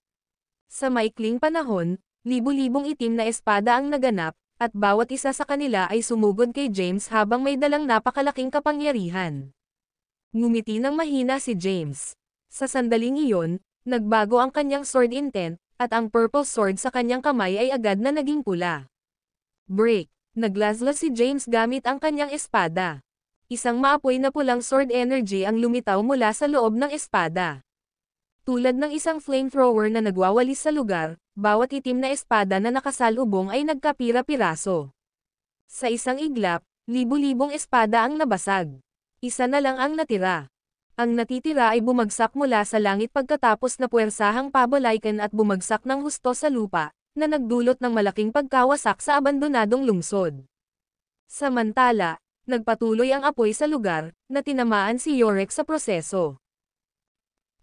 Sa maikling panahon, libu-libong itim na espada ang naganap, at bawat isa sa kanila ay sumugod kay James habang may dalang napakalaking kapangyarihan. Ngumiti ng mahina si James. Sa sandaling iyon, nagbago ang kanyang sword intent, at ang purple sword sa kanyang kamay ay agad na naging pula. Break! Naglaslas si James gamit ang kanyang espada. Isang maapoy na pulang sword energy ang lumitaw mula sa loob ng espada. Tulad ng isang flamethrower na nagwawalis sa lugar, bawat itim na espada na nakasalubong ay nagkapira-piraso. Sa isang iglap, libu-libong espada ang nabasag. Isa na lang ang natira. Ang natitira ay bumagsak mula sa langit pagkatapos na puwersahang pabalaykan at bumagsak ng husto sa lupa, na nagdulot ng malaking pagkawasak sa abandonadong lungsod. Samantala, nagpatuloy ang apoy sa lugar, na tinamaan si Yorick sa proseso.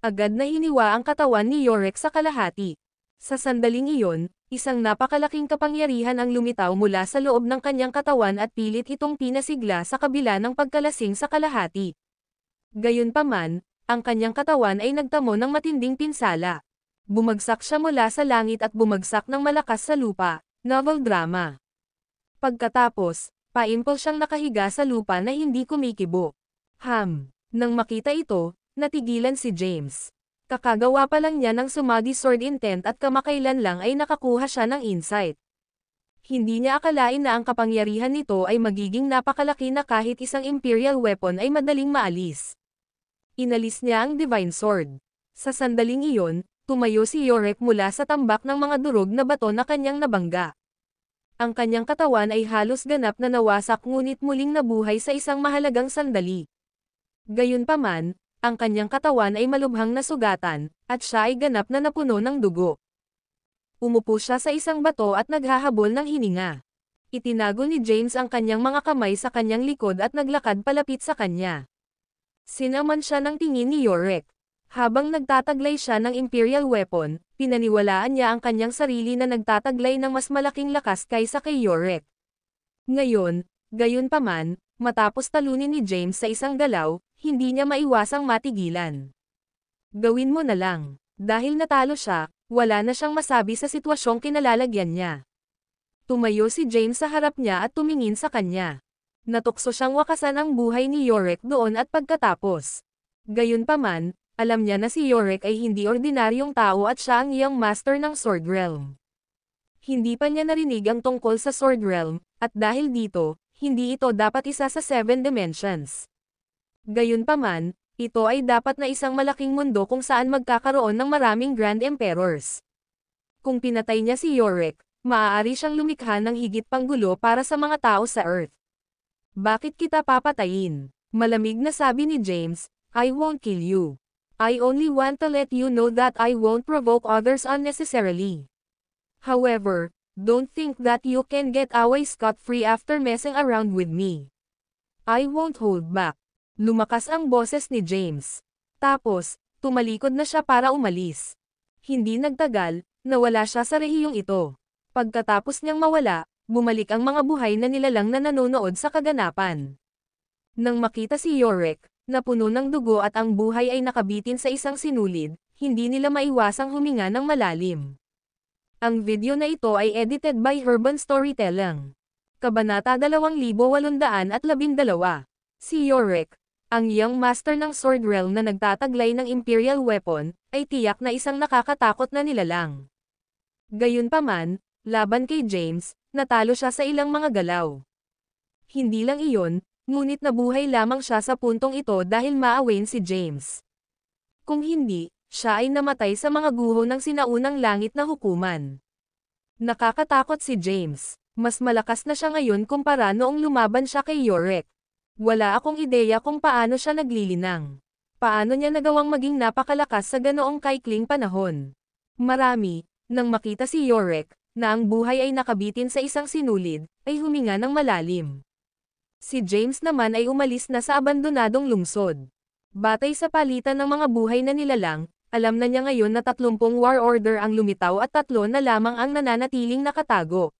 Agad na hiniwa ang katawan ni Yorick sa kalahati. Sa sandaling iyon, isang napakalaking kapangyarihan ang lumitaw mula sa loob ng kanyang katawan at pilit itong pinasigla sa kabila ng pagkalasing sa kalahati. Gayunpaman, ang kanyang katawan ay nagtamo ng matinding pinsala. Bumagsak siya mula sa langit at bumagsak ng malakas sa lupa, novel drama. Pagkatapos, paimpol siyang nakahiga sa lupa na hindi kumikibo. Nang makita ito, natigilan si James. Kakagawa pa lang niya ng sumagi sword intent at kamakailan lang ay nakakuha siya ng insight. Hindi niya akalain na ang kapangyarihan nito ay magiging napakalaki na kahit isang imperial weapon ay madaling maalis. Inalis niya ang divine sword. Sa sandaling iyon, tumayo si Yorick mula sa tambak ng mga durog na bato na kanyang nabangga. Ang kanyang katawan ay halos ganap na nawasak ngunit muling nabuhay sa isang mahalagang sandali. Gayunpaman, ang kanyang katawan ay malubhang nasugatan, at siya ay ganap na napuno ng dugo. Umupo siya sa isang bato at naghahabol ng hininga. Itinago ni James ang kanyang mga kamay sa kanyang likod at naglakad palapit sa kanya. Sinaman siya ng tingin ni Yorick. Habang nagtataglay siya ng imperial weapon, pinaniwalaan niya ang kanyang sarili na nagtataglay ng mas malaking lakas kaysa kay Yorick. Ngayon, gayunpaman, matapos talunin ni James sa isang galaw, hindi niya maiwasang matigilan. Gawin mo na lang. Dahil natalo siya, wala na siyang masabi sa sitwasyong kinalalagyan niya. Tumayo si James sa harap niya at tumingin sa kanya. Natukso siyang wakasan ang buhay ni Yorick doon at pagkatapos. Gayunpaman, alam niya na si Yorick ay hindi ordinaryong tao at siya ang iyong master ng Sword Realm. Hindi pa niya narinig ang tungkol sa Sword Realm, at dahil dito, hindi ito dapat isa sa 7 dimensions. Gayunpaman, ito ay dapat na isang malaking mundo kung saan magkakaroon ng maraming Grand Emperors. Kung pinatay niya si Yorick, maaari siyang lumikha ng higit pang gulo para sa mga tao sa Earth. Bakit kita papatayin? Malamig na sabi ni James, I won't kill you. I only want to let you know that I won't provoke others unnecessarily. However, don't think that you can get away scot-free after messing around with me. I won't hold back. Lumakas ang boses ni James. Tapos, tumalikod na siya para umalis. Hindi nagtagal, nawala siya sa rehiyong ito. Pagkatapos niyang mawala, bumalik ang mga buhay na nilalang na nanonood sa kaganapan. Nang makita si Yorick, na puno ng dugo at ang buhay ay nakabitin sa isang sinulid, hindi nila maiwasang huminga ng malalim. Ang video na ito ay edited by Urban Storytelling. Kabanata 2812. Si Yorick, ang young master ng Sword Realm na nagtataglay ng imperial weapon, ay tiyak na isang nakakatakot na nilalang. Gayunpaman, laban kay James, natalo siya sa ilang mga galaw. Hindi lang iyon, ngunit nabuhay lamang siya sa puntong ito dahil maawain si James. Kung hindi, siya ay namatay sa mga guho ng sinaunang langit na hukuman. Nakakatakot si James. Mas malakas na siya ngayon kumpara noong lumaban siya kay Yorick. Wala akong ideya kung paano siya naglilinang. Paano niya nagawang maging napakalakas sa ganoong kaikling panahon. Marami, nang makita si Yorick, na ang buhay ay nakabitin sa isang sinulid, ay huminga ng malalim. Si James naman ay umalis na sa abandonadong lungsod. Batay sa palitan ng mga buhay na nilalang, alam na niya ngayon na 30 war order ang lumitaw at 3 na lamang ang nananatiling nakatago.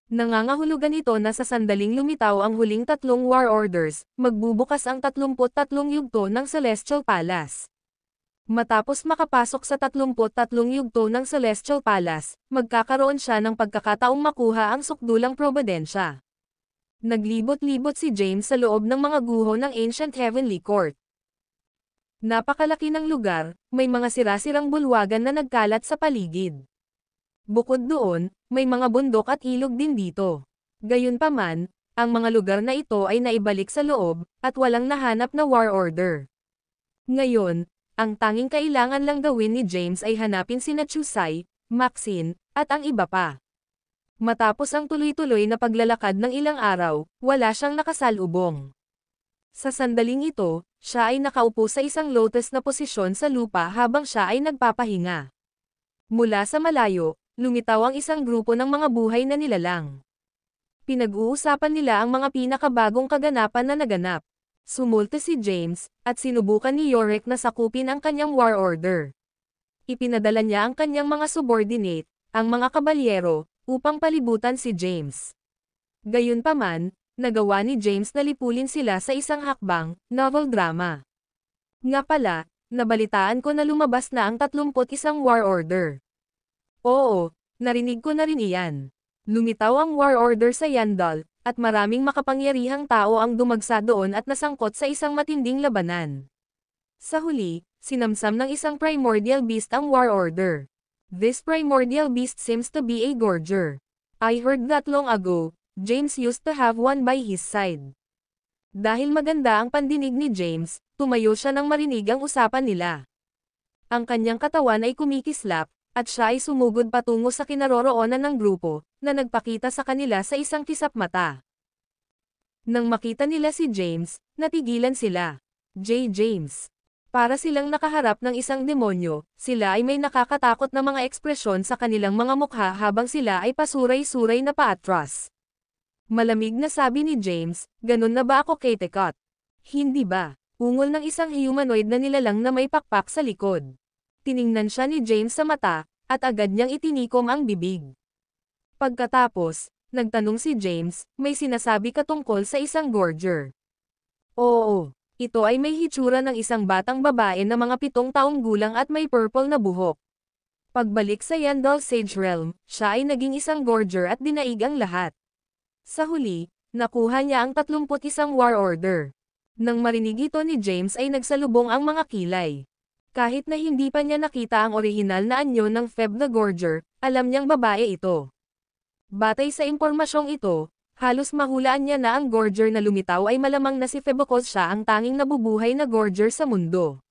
Nangangahulugan ito na sa sandaling lumitaw ang huling 3 war orders, magbubukas ang 33 yugto ng Celestial Palace. Matapos makapasok sa 33 yugto ng Celestial Palace, magkakaroon siya ng pagkakataong makuha ang sukdulang probidensya. Naglibot-libot si James sa loob ng mga guho ng Ancient Heavenly Court. Napakalaki ng lugar, may mga sirasirang bulwagan na nagkalat sa paligid. Bukod doon, may mga bundok at ilog din dito. Gayunpaman, ang mga lugar na ito ay naibalik sa loob, at walang nahanap na war order. Ngayon, ang tanging kailangan lang gawin ni James ay hanapin sina Chusai, Maxine, at ang iba pa. Matapos ang tuloy-tuloy na paglalakad ng ilang araw, wala siyang nakasalubong. Sa sandaling ito, siya ay nakaupo sa isang lotus na posisyon sa lupa habang siya ay nagpapahinga. Mula sa malayo, lumitaw ang isang grupo ng mga buhay na nilalang. Pinag-uusapan nila ang mga pinakabagong kaganapan na naganap. Sumulte si James, at sinubukan ni Yorick na sakupin ang kanyang war order. Ipinadala niya ang kanyang mga subordinate, ang mga kabalyero, upang palibutan si James. Gayunpaman, nagawa ni James na lipulin sila sa isang hakbang, novel drama. Nga pala, nabalitaan ko na lumabas na ang 31 war order. Oo, narinig ko na rin iyan. Lumitaw ang war order sa Yandal, at maraming makapangyarihang tao ang dumagsa doon at nasangkot sa isang matinding labanan. Sa huli, sinamsam ng isang primordial beast ang war order. This primordial beast seems to be a gorger. I heard that long ago, James used to have one by his side. Dahil maganda ang pandinig ni James, tumayo siya nang marinig ang usapan nila. Ang kanyang katawan ay kumikislap, at siya ay sumugod patungo sa kinaroroonan ng grupo, na nagpakita sa kanila sa isang kisap mata. Nang makita nila si James, natigilan sila. James. Para silang nakaharap ng isang demonyo, sila ay may nakakatakot na mga ekspresyon sa kanilang mga mukha habang sila ay pasuray-suray na paatras. Malamig na sabi ni James, ganun na ba ako Kate Cott? Hindi ba? Ungol ng isang humanoid na nilalang na may pakpak sa likod. Tiningnan siya ni James sa mata, at agad niyang itinikom ang bibig. Pagkatapos, nagtanong si James, may sinasabi ka tungkol sa isang gorger. Oo, ito ay may hitsura ng isang batang babae na mga 7 taong gulang at may purple na buhok. Pagbalik sa Yandal Sage Realm, siya ay naging isang gorger at dinaig ang lahat. Sa huli, nakuha niya ang 31 war order. Nang marinig ito ni James ay nagsalubong ang mga kilay. Kahit na hindi pa niya nakita ang orihinal na anyo ng Feb the Gorger, alam niyang babae ito. Batay sa impormasyong ito, halos mahulaan niya na ang Gorger na lumitaw ay malamang na si Febocos siya ang tanging nabubuhay na Gorger sa mundo.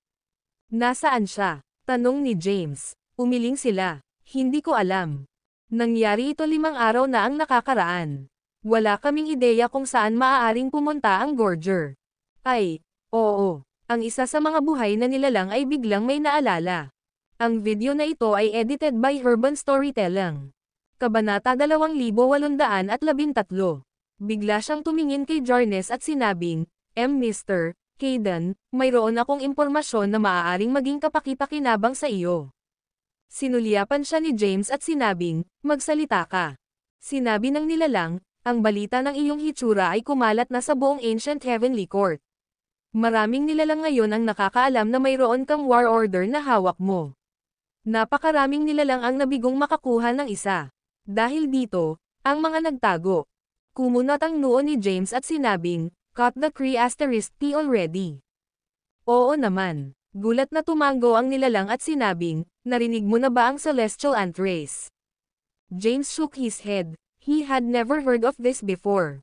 Nasaan siya? Tanong ni James. Umiling sila. Hindi ko alam. Nangyari ito 5 araw na ang nakakaraan. Wala kaming ideya kung saan maaaring pumunta ang Gorger. Ay, oo. Ang isa sa mga buhay na nilalang ay biglang may naalala. Ang video na ito ay edited by Urban Storytelling. Kabanata 2813. Bigla siyang tumingin kay Jarnes at sinabing, Mr. Caden, mayroon akong impormasyon na maaaring maging kapaki-pakinabang sa iyo. Sinulyapan siya ni James at sinabing, magsalita ka. Sinabi ng nilalang, ang balita ng iyong hitsura ay kumalat na sa buong Ancient Heavenly Court. Maraming nilalang ngayon ang nakakaalam na mayroon kang war order na hawak mo. Napakaraming nilalang ang nabigong makakuha ng isa. Dahil dito, ang mga nagtago. Kumunat ang noo ni James at sinabing, cut the Cree *T already. Oo naman. Gulat na tumango ang nilalang at sinabing, narinig mo na ba ang Celestial Ant Race? James shook his head. He had never heard of this before.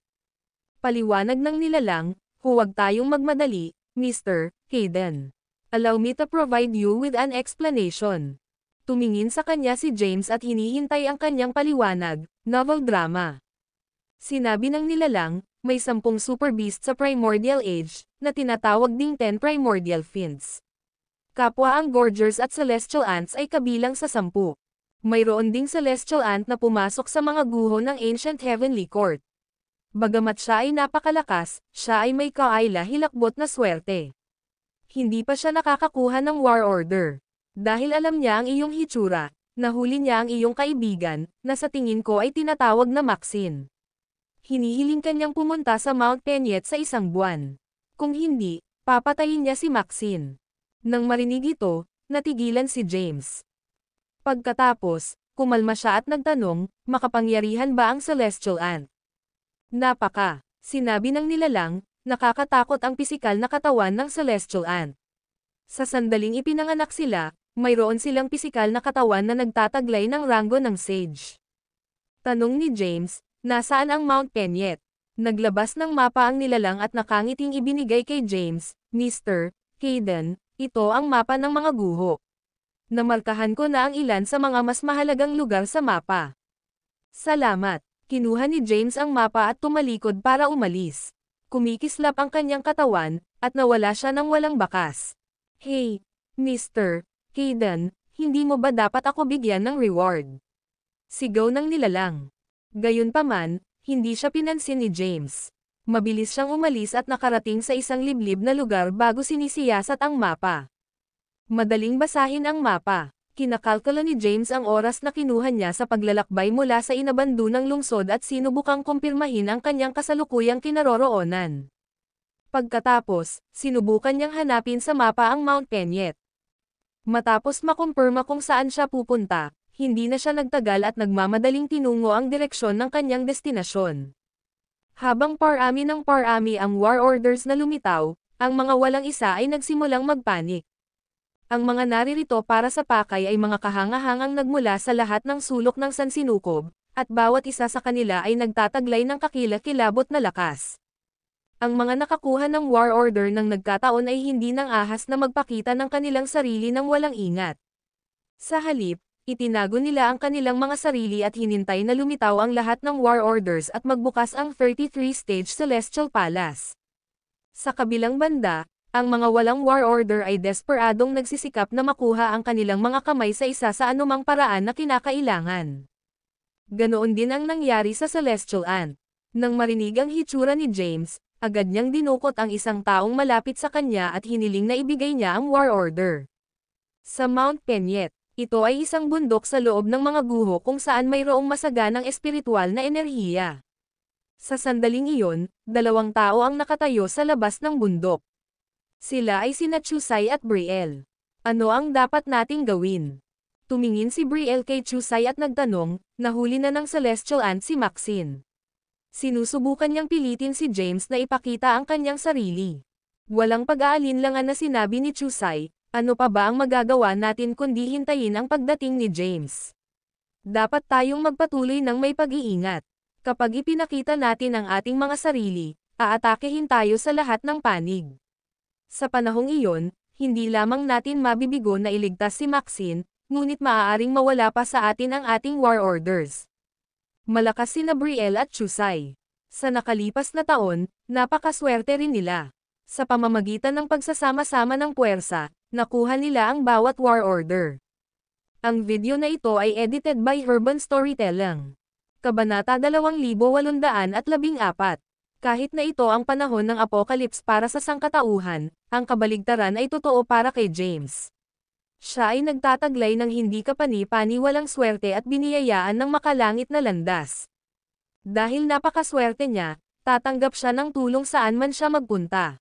Paliwanag ng nilalang, huwag tayong magmadali, Mr. Caden. Allow me to provide you with an explanation. Tumingin sa kanya si James at hinihintay ang kanyang paliwanag, novel drama. Sinabi ng nilalang, may 10 super beast sa Primordial Age, na tinatawag ding 10 Primordial Fiends. Kapwa ang Gorgers at Celestial Ants ay kabilang sa 10. Mayroon ding Celestial Ant na pumasok sa mga guho ng Ancient Heavenly Court. Bagamat siya ay napakalakas, siya ay may kaila-hilakbot na swerte. Hindi pa siya nakakakuha ng war order. Dahil alam niya ang iyong hitsura, nahuli niya ang iyong kaibigan, na sa tingin ko ay tinatawag na Maxine. Hinihiling kanyang pumunta sa Mount Penyet sa 1 buwan. Kung hindi, papatayin niya si Maxine. Nang marinig ito, natigilan si James. Pagkatapos, kumalma siya at nagtanong, makapangyarihan ba ang Celestial Ant? Napaka, sinabi ng nilalang, nakakatakot ang pisikal na katawan ng Celestial Ant. Sa sandaling ipinanganak sila, mayroon silang pisikal na katawan na nagtataglay ng ranggo ng Sage. Tanong ni James, nasaan ang Mount Penyet? Naglabas ng mapa ang nilalang at nakangiting ibinigay kay James, Mr. Hayden, ito ang mapa ng mga guho. Namarkahan ko na ang ilan sa mga mas mahalagang lugar sa mapa. Salamat. Kinuha ni James ang mapa at tumalikod para umalis. Kumikislap ang kanyang katawan, at nawala siya ng walang bakas. Hey, Mr. Hayden, hindi mo ba dapat ako bigyan ng reward? Sigaw ng nilalang. Gayunpaman, hindi siya pinansin ni James. Mabilis siyang umalis at nakarating sa isang liblib na lugar bago sinisiyasat ang mapa. Madaling basahin ang mapa. Kinakalkula ni James ang oras na kinuha niya sa paglalakbay mula sa inabandunang lungsod at sinubukang kumpirmahin ang kanyang kasalukuyang kinaroroonan. Pagkatapos, sinubukan niyang hanapin sa mapa ang Mount Penyet. Matapos makumpirma kung saan siya pupunta, hindi na siya nagtagal at nagmamadaling tinungo ang direksyon ng kanyang destinasyon. Habang parami ng parami ang war orders na lumitaw, ang mga walang isa ay nagsimulang magpanik. Ang mga naririto para sa pakay ay mga kahangahangang nagmula sa lahat ng sulok ng sansinukob, at bawat isa sa kanila ay nagtataglay ng kakilakilabot na lakas. Ang mga nakakuha ng war order ng nagkataon ay hindi nang ahas na magpakita ng kanilang sarili ng walang ingat. Sa halip, itinago nila ang kanilang mga sarili at hinintay na lumitaw ang lahat ng war orders at magbukas ang 33-stage Celestial Palace. Sa kabilang banda, ang mga walang war order ay desperadong nagsisikap na makuha ang kanilang mga kamay sa isa sa anumang paraan na kinakailangan. Ganoon din ang nangyari sa Celestial Ant. Nang marinig ang hitsura ni James, agad niyang dinukot ang isang taong malapit sa kanya at hiniling na ibigay niya ang war order. Sa Mount Penyet, ito ay isang bundok sa loob ng mga guho kung saan mayroong masaganang espiritual na enerhiya. Sa sandaling iyon, 2 tao ang nakatayo sa labas ng bundok. Sila ay sina Chusai at Brielle. Ano ang dapat nating gawin? Tumingin si Brielle kay Chusai at nagtanong, nahuli na ng Celestial Ant si Maxine. Sinusubukan niyang pilitin si James na ipakita ang kanyang sarili. Walang pag-aalinlangan na sinabi ni Chusai, ano pa ba ang magagawa natin kundi hintayin ang pagdating ni James? Dapat tayong magpatuloy ng may pag-iingat. Kapag ipinakita natin ang ating mga sarili, aatakehin tayo sa lahat ng panig. Sa panahong iyon, hindi lamang natin mabibigo na iligtas si Maxine, ngunit maaaring mawala pa sa atin ang ating war orders. Malakas sina Brielle at Chusai. Sa nakalipas na taon, napakaswerte rin nila. Sa pamamagitan ng pagsasama-sama ng puwersa, nakuha nila ang bawat war order. Ang video na ito ay edited by Urban Storytelling. Kabanata 2814. Kahit na ito ang panahon ng apocalypse para sa sangkatauhan, ang kabaligtaran ay totoo para kay James. Siya ay nagtataglay ng hindi kapani-paniwalang swerte at biniyayaan ng makalangit na landas. Dahil napakaswerte niya, tatanggap siya ng tulong saan man siya magpunta.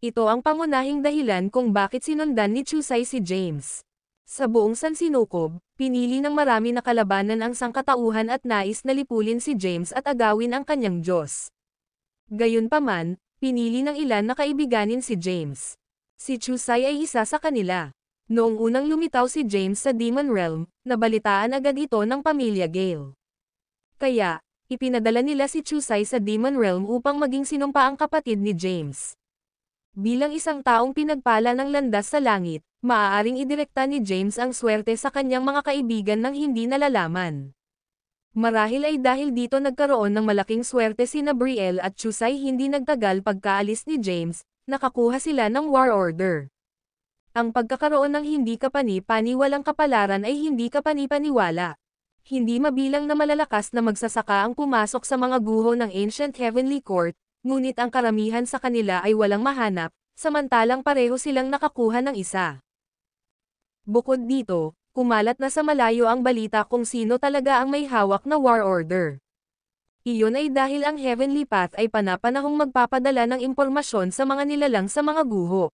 Ito ang pangunahing dahilan kung bakit sinundan ni Chusai si James. Sa buong sansinukob, pinili ng marami na kalabanan ang sangkatauhan at nais na lipulin si James at agawin ang kanyang Diyos. Gayunpaman, pinili ng ilan na kaibiganin si James. Si Chusai ay isa sa kanila. Noong unang lumitaw si James sa Demon Realm, nabalitaan agad ito ng pamilya Gale. Kaya, ipinadala nila si Chusai sa Demon Realm upang maging sinumpaang kapatid ni James. Bilang isang taong pinagpala ng landas sa langit, maaaring idirekta ni James ang swerte sa kanyang mga kaibigan nang hindi nalalaman. Marahil ay dahil dito nagkaroon ng malaking swerte sina Brielle at Chusai hindi nagtagal pagkaalis ni James, nakakuha sila ng war order. Ang pagkakaroon ng hindi kapani-paniwalang kapalaran ay hindi kapani-paniwala. Hindi mabilang na malalakas na magsasaka ang pumasok sa mga guho ng Ancient Heavenly Court, ngunit ang karamihan sa kanila ay walang mahanap, samantalang pareho silang nakakuha ng isa. Bukod dito, kumalat na sa malayo ang balita kung sino talaga ang may hawak na war order. Iyon ay dahil ang Heavenly Path ay panapanahong magpapadala ng impormasyon sa mga nilalang sa mga guho.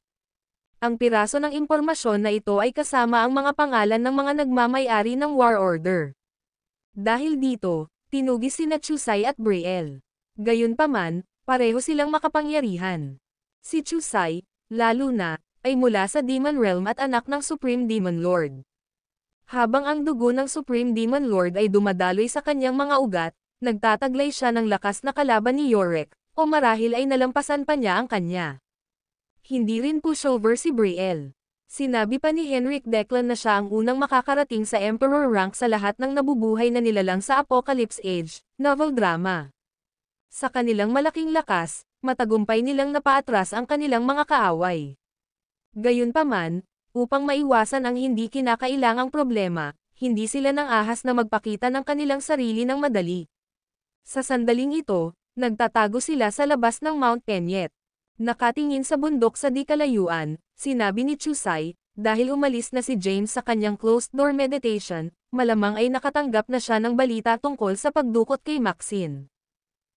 Ang piraso ng impormasyon na ito ay kasama ang mga pangalan ng mga nagmamay-ari ng War Order. Dahil dito, tinugis sina Chusai at Brielle. Gayunpaman, pareho silang makapangyarihan. Si Chusai, lalo na, ay mula sa Demon Realm at anak ng Supreme Demon Lord. Habang ang dugo ng Supreme Demon Lord ay dumadaloy sa kanyang mga ugat, nagtataglay siya ng lakas na kalaban ni Yorick, o marahil ay nalampasan pa niya ang kanya. Hindi rin pushover si Brielle. Sinabi pa ni Henrik Declan na siya ang unang makakarating sa Emperor rank sa lahat ng nabubuhay na nilalang sa Apocalypse Age, novel drama. Sa kanilang malaking lakas, matagumpay nilang napaatras ang kanilang mga kaaway. Gayunpaman, upang maiwasan ang hindi kinakailangang problema, hindi sila nang ahas na magpakita ng kanilang sarili ng madali. Sa sandaling ito, nagtatago sila sa labas ng Mount Penyet. Nakatingin sa bundok sa di kalayuan, sinabi ni Chusai, dahil umalis na si James sa kanyang closed-door meditation, malamang ay nakatanggap na siya ng balita tungkol sa pagdukot kay Maxine.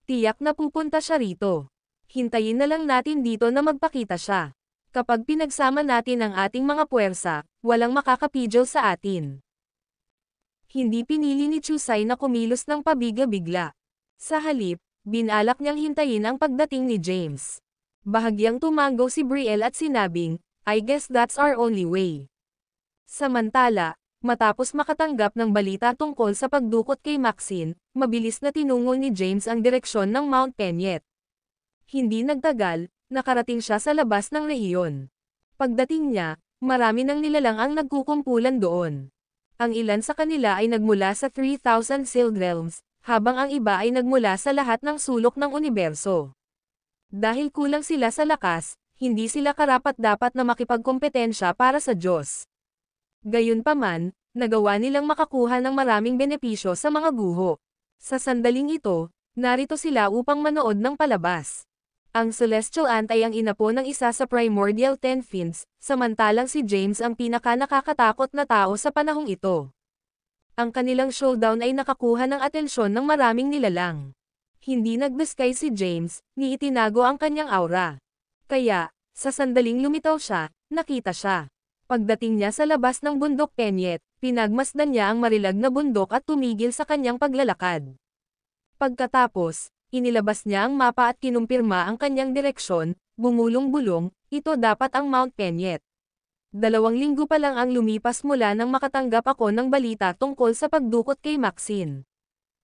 Tiyak na pupunta siya rito. Hintayin na lang natin dito na magpakita siya. Kapag pinagsama natin ang ating mga puwersa, walang makakapigil sa atin. Hindi pinili ni Chusai na kumilos ng pabiga-bigla. Sa halip, binalak niyang hintayin ang pagdating ni James. Bahagyang tumango si Brielle at sinabing, I guess that's our only way. Samantala, matapos makatanggap ng balita tungkol sa pagdukot kay Maxine, mabilis na tinungo ni James ang direksyon ng Mount Penyet. Hindi nagtagal, nakarating siya sa labas ng rehiyon. Pagdating niya, marami ng nilalang ang nagkukumpulan doon. Ang ilan sa kanila ay nagmula sa 3,000 sealed realms, habang ang iba ay nagmula sa lahat ng sulok ng universo. Dahil kulang sila sa lakas, hindi sila karapat-dapat na makipagkompetensya para sa Diyos. Gayunpaman, nagawa nilang makakuha ng maraming benepisyo sa mga guho. Sa sandaling ito, narito sila upang manood ng palabas. Ang Celestial Ant ay ang inapo ng isa sa Primordial Ten Fiends, samantalang si James ang pinaka-nakakatakot na tao sa panahong ito. Ang kanilang showdown ay nakakuha ng atensyon ng maraming nilalang. Hindi nagbiskay si James, ni itinago ang kanyang aura. Kaya, sa sandaling lumitaw siya, nakita siya. Pagdating niya sa labas ng bundok Penyet, pinagmasdan niya ang marilag na bundok at tumigil sa kanyang paglalakad. Pagkatapos, inilabas niya ang mapa at kinumpirma ang kanyang direksyon, bumulong-bulong, ito dapat ang Mount Penyet. 2 linggo pa lang ang lumipas mula nang makatanggap ako ng balita tungkol sa pagdukot kay Maxine.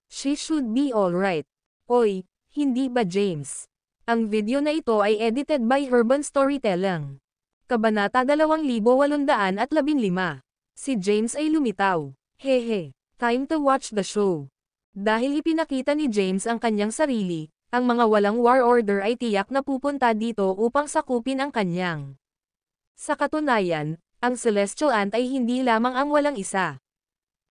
She should be alright. Oy, hindi ba James? Ang video na ito ay edited by Urban Storytelling. Kabanata 2815. Si James ay lumitaw. Hehe, time to watch the show. Dahil ipinakita ni James ang kanyang sarili, ang mga walang War Order ay tiyak na pupunta dito upang sakupin ang kanyang. Sa katunayan, ang Celestial Ant ay hindi lamang ang walang isa.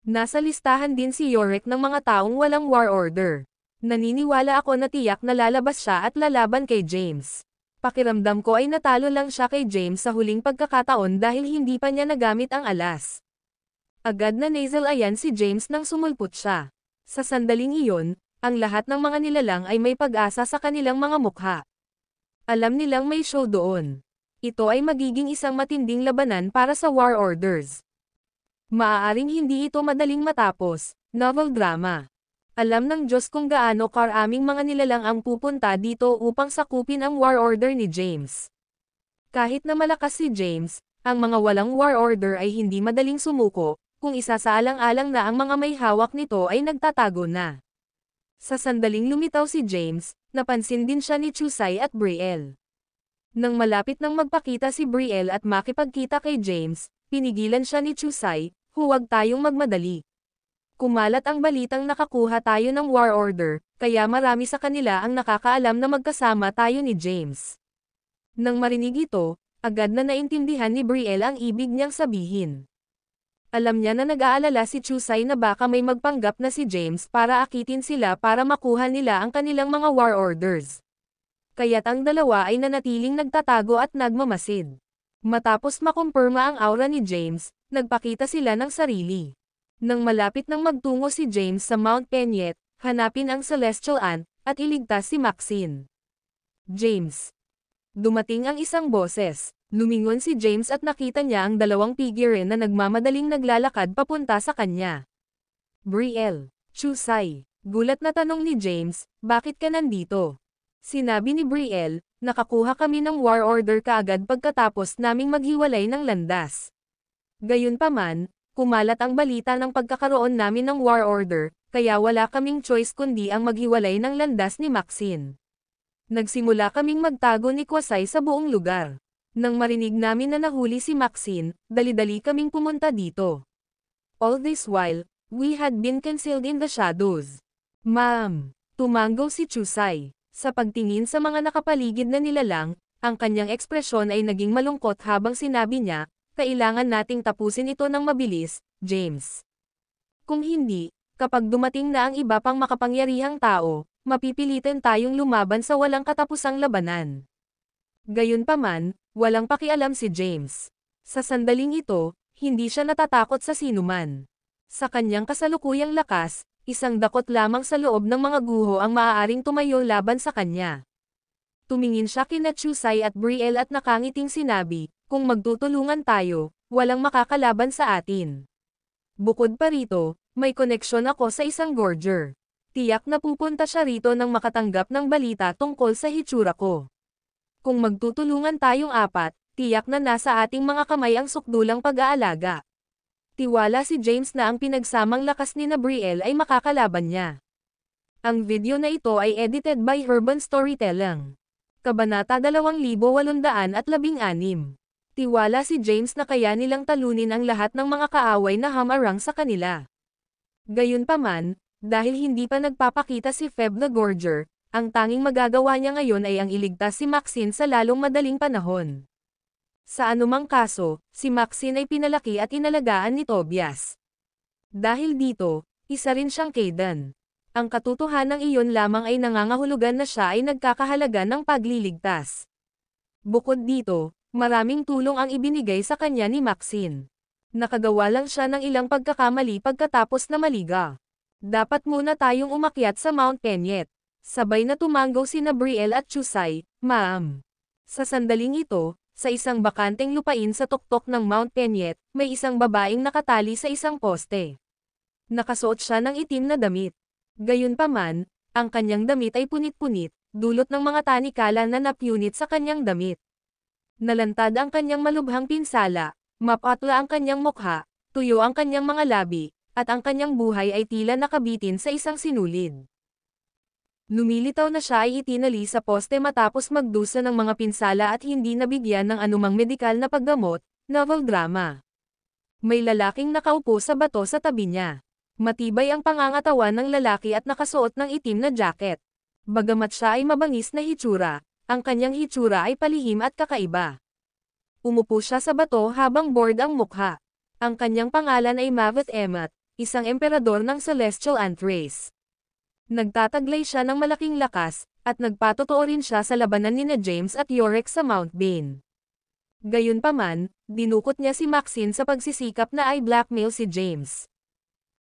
Nasa listahan din si Yorick ng mga taong walang War Order. Naniniwala ako na tiyak na lalabas siya at lalaban kay James. Pakiramdam ko ay natalo lang siya kay James sa huling pagkakataon dahil hindi pa niya nagamit ang alas. Agad na nasal ayan si James nang sumulpot siya. Sa sandaling iyon, ang lahat ng mga nilalang ay may pag-asa sa kanilang mga mukha. Alam nilang may show doon. Ito ay magiging isang matinding labanan para sa War Orders. Maaaring hindi ito madaling matapos, novel drama. Alam ng Diyos kung gaano karaming mga nilalang ang pupunta dito upang sakupin ang War Order ni James. Kahit na malakas si James, ang mga walang War Order ay hindi madaling sumuko, kung isasaalang-alang na ang mga may hawak nito ay nagtatago na. Sa sandaling lumitaw si James, napansin din siya ni Chusai at Brielle. Nang malapit nang magpakita si Brielle at makipagkita kay James, pinigilan siya ni Chusai, huwag tayong magmadali. Kumalat ang balitang nakakuha tayo ng War Order, kaya marami sa kanila ang nakakaalam na magkasama tayo ni James. Nang marinig ito, agad na naintindihan ni Brielle ang ibig niyang sabihin. Alam niya na nag-aalala si Chusai na baka may magpanggap na si James para akitin sila para makuha nila ang kanilang mga War Orders. Kaya't ang dalawa ay nanatiling nagtatago at nagmamasid. Matapos makumpirma ang aura ni James, nagpakita sila ng sarili. Nang malapit nang magtungo si James sa Mount Penyet, hanapin ang Celestial Ant, at iligtas si Maxine. James. Dumating ang isang boses. Lumingon si James at nakita niya ang dalawang figure na nagmamadaling naglalakad papunta sa kanya. Brielle, Chusai, gulat na tanong ni James, bakit ka nandito? Sinabi ni Brielle, nakakuha kami ng war order kaagad pagkatapos naming maghiwalay ng landas. Gayunpaman, kumalat ang balita ng pagkakaroon namin ng war order, kaya wala kaming choice kundi ang maghiwalay ng landas ni Maxine. Nagsimula kaming magtago ni Kwasay sa buong lugar. Nang marinig namin na nahuli si Maxine, dali-dali kaming pumunta dito. All this while, we had been concealed in the shadows. Ma'am, tumanggaw si Chusai. Sa pagtingin sa mga nakapaligid na nilalang, ang kanyang ekspresyon ay naging malungkot habang sinabi niya, kailangan nating tapusin ito ng mabilis, James. Kung hindi, kapag dumating na ang iba pang makapangyarihang tao, mapipilitan tayong lumaban sa walang katapusang labanan. Gayunpaman, walang pakialam si James. Sa sandaling ito, hindi siya natatakot sa sinuman. Sa kanyang kasalukuyang lakas, isang dakot lamang sa loob ng mga guho ang maaaring tumayo laban sa kanya. Tumingin siya kina Chusai at Brielle at nakangiting sinabi, kung magtutulungan tayo, walang makakalaban sa atin. Bukod pa rito, may koneksyon ako sa isang gorger. Tiyak na pupunta siya rito nang makatanggap ng balita tungkol sa hitsura ko. Kung magtutulungan tayong apat, tiyak na nasa ating mga kamay ang sukdulang pag-aalaga. Tiwala si James na ang pinagsamang lakas ni Brielle ay makakalaban niya. Ang video na ito ay edited by Urban Storytelling. Kabanata 2816. Tiwala si James na kaya nilang talunin ang lahat ng mga kaaway na hamarang sa kanila. Gayunpaman, dahil hindi pa nagpapakita si Feb the Gorger, ang tanging magagawa niya ngayon ay ang iligtas si Maxine sa lalong madaling panahon. Sa anumang kaso, si Maxine ay pinalaki at inalagaan ni Tobias. Dahil dito, isa rin siyang kaidan. Ang katotohanang iyon lamang ay nangangahulugan na siya ay nagkakahalaga ng pagliligtas. Bukod dito, maraming tulong ang ibinigay sa kanya ni Maxine. Nakagawa lang siya ng ilang pagkakamali pagkatapos na maliga. Dapat muna tayong umakyat sa Mount Peñet. Sabay na tumanggaw sina Brielle at Chusai, ma'am. Sa sandaling ito, sa isang bakanteng lupain sa tuktok ng Mount Peñet, may isang babaeng nakatali sa isang poste. Nakasuot siya ng itim na damit. Gayunpaman, ang kanyang damit ay punit-punit, dulot ng mga tanikala na napunit sa kanyang damit. Nalantad ang kanyang malubhang pinsala, mapatla ang kanyang mukha, tuyo ang kanyang mga labi, at ang kanyang buhay ay tila nakabitin sa isang sinulid. Lumilitaw na siya ay itinali sa poste matapos magdusa ng mga pinsala at hindi nabigyan ng anumang medikal na paggamot, novel drama. May lalaking nakaupo sa bato sa tabi niya. Matibay ang pangangatawan ng lalaki at nakasuot ng itim na jacket. Bagamat siya ay mabangis na hitsura, ang kanyang hitsura ay palihim at kakaiba. Umupo siya sa bato habang bored ang mukha. Ang kanyang pangalan ay Maveth Emmet, isang emperador ng Celestial Ant Race. Nagtataglay siya ng malaking lakas, at nagpatotoo rin siya sa labanan nina James at Yorick sa Mount Bane. Gayunpaman, dinukot niya si Maxine sa pagsisikap na ay blackmail si James.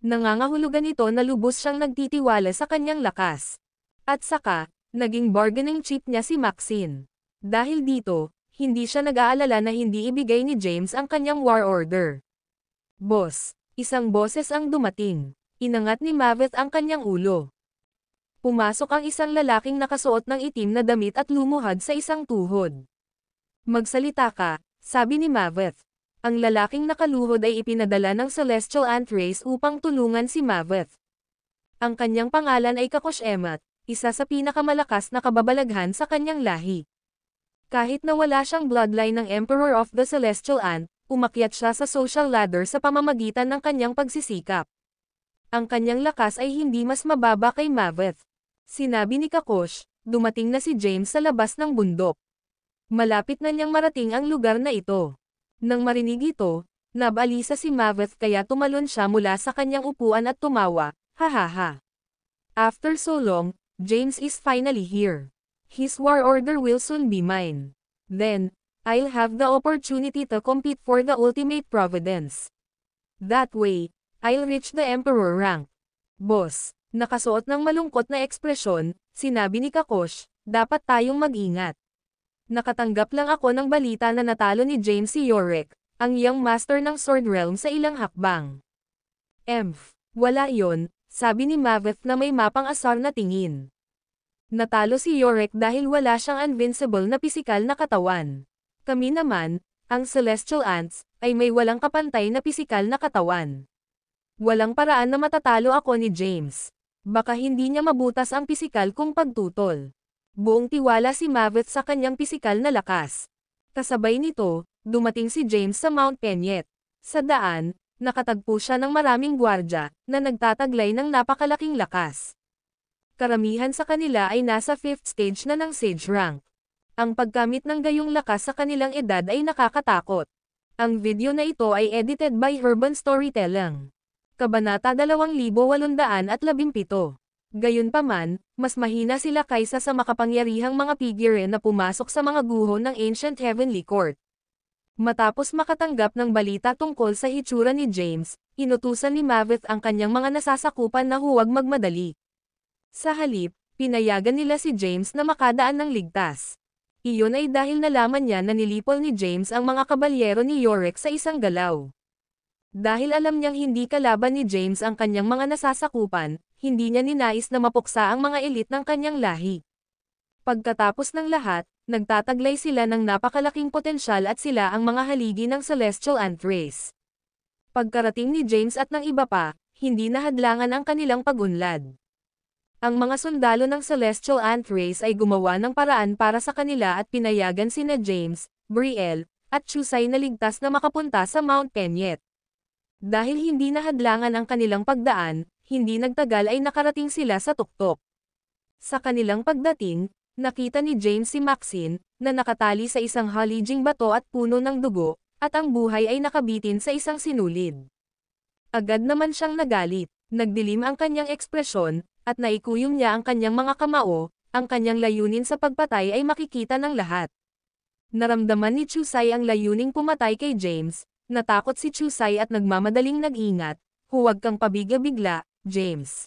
Nangangahulugan ito na lubos siyang nagtitiwala sa kanyang lakas. At saka, naging bargaining chip niya si Maxine. Dahil dito, hindi siya nag-aalala na hindi ibigay ni James ang kanyang war order. Boss, isang boses ang dumating. Inangat ni Maveth ang kanyang ulo. Pumasok ang isang lalaking nakasuot ng itim na damit at lumuhad sa isang tuhod. Magsalita ka, sabi ni Maveth. Ang lalaking nakaluhod ay ipinadala ng Celestial Ant Race upang tulungan si Maveth. Ang kanyang pangalan ay Kakosh Emmet, isa sa pinakamalakas na kababalaghan sa kanyang lahi. Kahit na wala siyang bloodline ng Emperor of the Celestial Ant, umakyat siya sa social ladder sa pamamagitan ng kanyang pagsisikap. Ang kanyang lakas ay hindi mas mababa kay Maveth. Sinabi ni Kakosh, dumating na si James sa labas ng bundok. Malapit na niyang marating ang lugar na ito. Nang marinig ito, nabalisa si Maveth kaya tumalon siya mula sa kanyang upuan at tumawa, hahaha. After so long, James is finally here. His war order will soon be mine. Then, I'll have the opportunity to compete for the ultimate providence. That way, I'll reach the Emperor rank. Boss, nakasuot ng malungkot na ekspresyon, sinabi ni Kakosh, dapat tayong mag-ingat. Nakatanggap lang ako ng balita na natalo ni James si Yorick, ang young master ng Sword Realm sa ilang hakbang. Wala yon, sabi ni Maveth na may mapang asar na tingin. Natalo si Yorick dahil wala siyang invincible na pisikal na katawan. Kami naman, ang Celestial Ants, ay may walang kapantay na pisikal na katawan. Walang paraan na matatalo ako ni James. Baka hindi niya mabutas ang pisikal kong pagtutol. Buong tiwala si Maveth sa kanyang pisikal na lakas. Kasabay nito, dumating si James sa Mount Penyet. Sa daan, nakatagpo siya ng maraming gwardya, na nagtataglay ng napakalaking lakas. Karamihan sa kanila ay nasa 5th stage na ng Sage rank. Ang pagkamit ng gayong lakas sa kanilang edad ay nakakatakot. Ang video na ito ay edited by Urban Storytelling. Kabanata 2817. Gayunpaman, mas mahina sila kaysa sa makapangyarihang mga figure na pumasok sa mga guho ng Ancient Heavenly Court. Matapos makatanggap ng balita tungkol sa hitsura ni James, inutusan ni Maveth ang kanyang mga nasasakupan na huwag magmadali. Sa halip, pinayagan nila si James na makadaan ng ligtas. Iyon ay dahil nalaman niya na nilipol ni James ang mga kabalyero ni Yorick sa isang galaw. Dahil alam niyang hindi kalaban ni James ang kanyang mga nasasakupan, hindi niya ninais na mapuksa ang mga elite ng kanyang lahi. Pagkatapos ng lahat, nagtataglay sila ng napakalaking potensyal at sila ang mga haligi ng Celestial Ant Race. Pagkarating ni James at ng iba pa, hindi nahadlangan ang kanilang pag-unlad. Ang mga sundalo ng Celestial Ant Race ay gumawa ng paraan para sa kanila at pinayagan sina James, Brielle, at Chusay na ligtas na makapunta sa Mount Penyet. Dahil hindi nahadlangan ang kanilang pagdaan, hindi nagtagal ay nakarating sila sa tuktok. Sa kanilang pagdating, nakita ni James si Maxine, na nakatali sa isang halijing bato at puno ng dugo, at ang buhay ay nakabitin sa isang sinulid. Agad naman siyang nagalit, nagdilim ang kanyang ekspresyon, at naikuyom niya ang kanyang mga kamao, ang kanyang layunin sa pagpatay ay makikita ng lahat. Naramdaman ni Chusay ang layuning pumatay kay James, natakot si Chusay at nagmamadaling nag-ingat, huwag kang pabiga-bigla, James.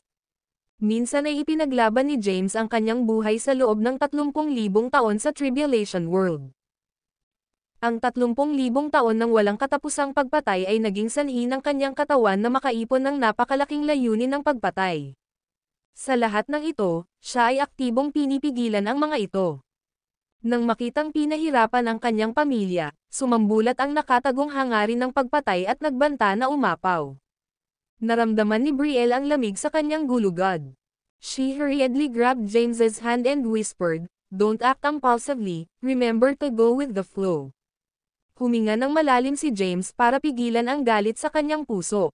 Minsan ay ipinaglaban ni James ang kanyang buhay sa loob ng 30,000 taon sa Tribulation World. Ang 30,000 taon ng walang katapusang pagpatay ay naging sanhi ng kanyang katawan na makaipon ng napakalaking layunin ng pagpatay. Sa lahat ng ito, siya ay aktibong pinipigilan ang mga ito. Nang makitang pinahirapan ang kanyang pamilya, sumambulat ang nakatagong hangarin ng pagpatay at nagbanta na umapaw. Naramdaman ni Brielle ang lamig sa kanyang gulugod. She hurriedly grabbed James's hand and whispered, "Don't act impulsively, remember to go with the flow." Huminga ng malalim si James para pigilan ang galit sa kanyang puso.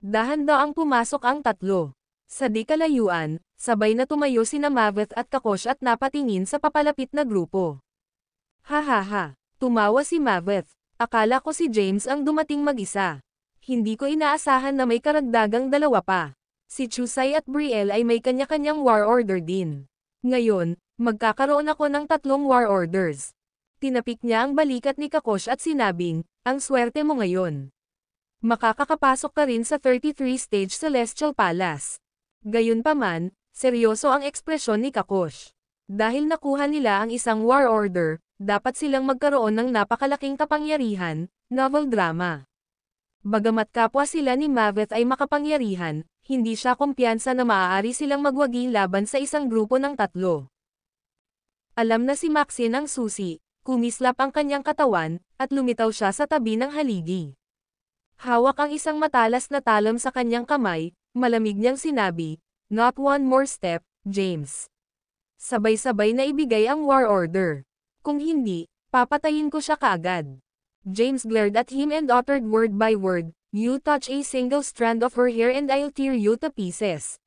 Dahan-daang pumasok ang tatlo. Sa di kalayuan, sabay na tumayo sina Maveth at Kakosh at napatingin sa papalapit na grupo. Ha, tumawa si Maveth. Akala ko si James ang dumating mag-isa. Hindi ko inaasahan na may karagdagang dalawa pa. Si Chusay at Brielle ay may kanya-kanyang war order din. Ngayon, magkakaroon ako ng 3 war orders. Tinapik niya ang balikat ni Kakosh at sinabing, ang swerte mo ngayon. Makakakapasok ka rin sa 33 stage Celestial Palace. Gayunpaman, seryoso ang ekspresyon ni Kakosh. Dahil nakuha nila ang isang war order, dapat silang magkaroon ng napakalaking kapangyarihan, novel drama. Bagamat kapwa sila ni Maveth ay makapangyarihan, hindi siya kumpiyansa na maaari silang magwagi laban sa isang grupo ng 3. Alam na si Maxine ang susi, kumislap ang kanyang katawan, at lumitaw siya sa tabi ng haligi. Hawak ang isang matalas na talam sa kanyang kamay, malamig niyang sinabi, "Not one more step, James." Sabay-sabay na ibigay ang war order. Kung hindi, papatayin ko siya kaagad. James glared at him and uttered word by word, "You touch a single strand of her hair and I'll tear you to pieces."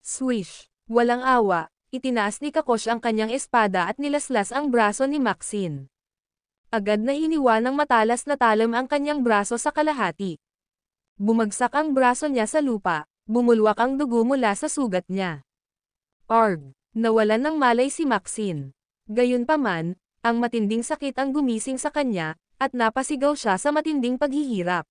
Swish! Walang awa, itinaas ni Kakosh ang kanyang espada at nilaslas ang braso ni Maxine. Agad na hiniwa ng matalas na talam ang kanyang braso sa kalahati. Bumagsak ang braso niya sa lupa, bumulwak ang dugo mula sa sugat niya. Arg! Nawalan ng malay si Maxine. Gayunpaman, ang matinding sakit ang gumising sa kanya, at napasigaw siya sa matinding paghihirap.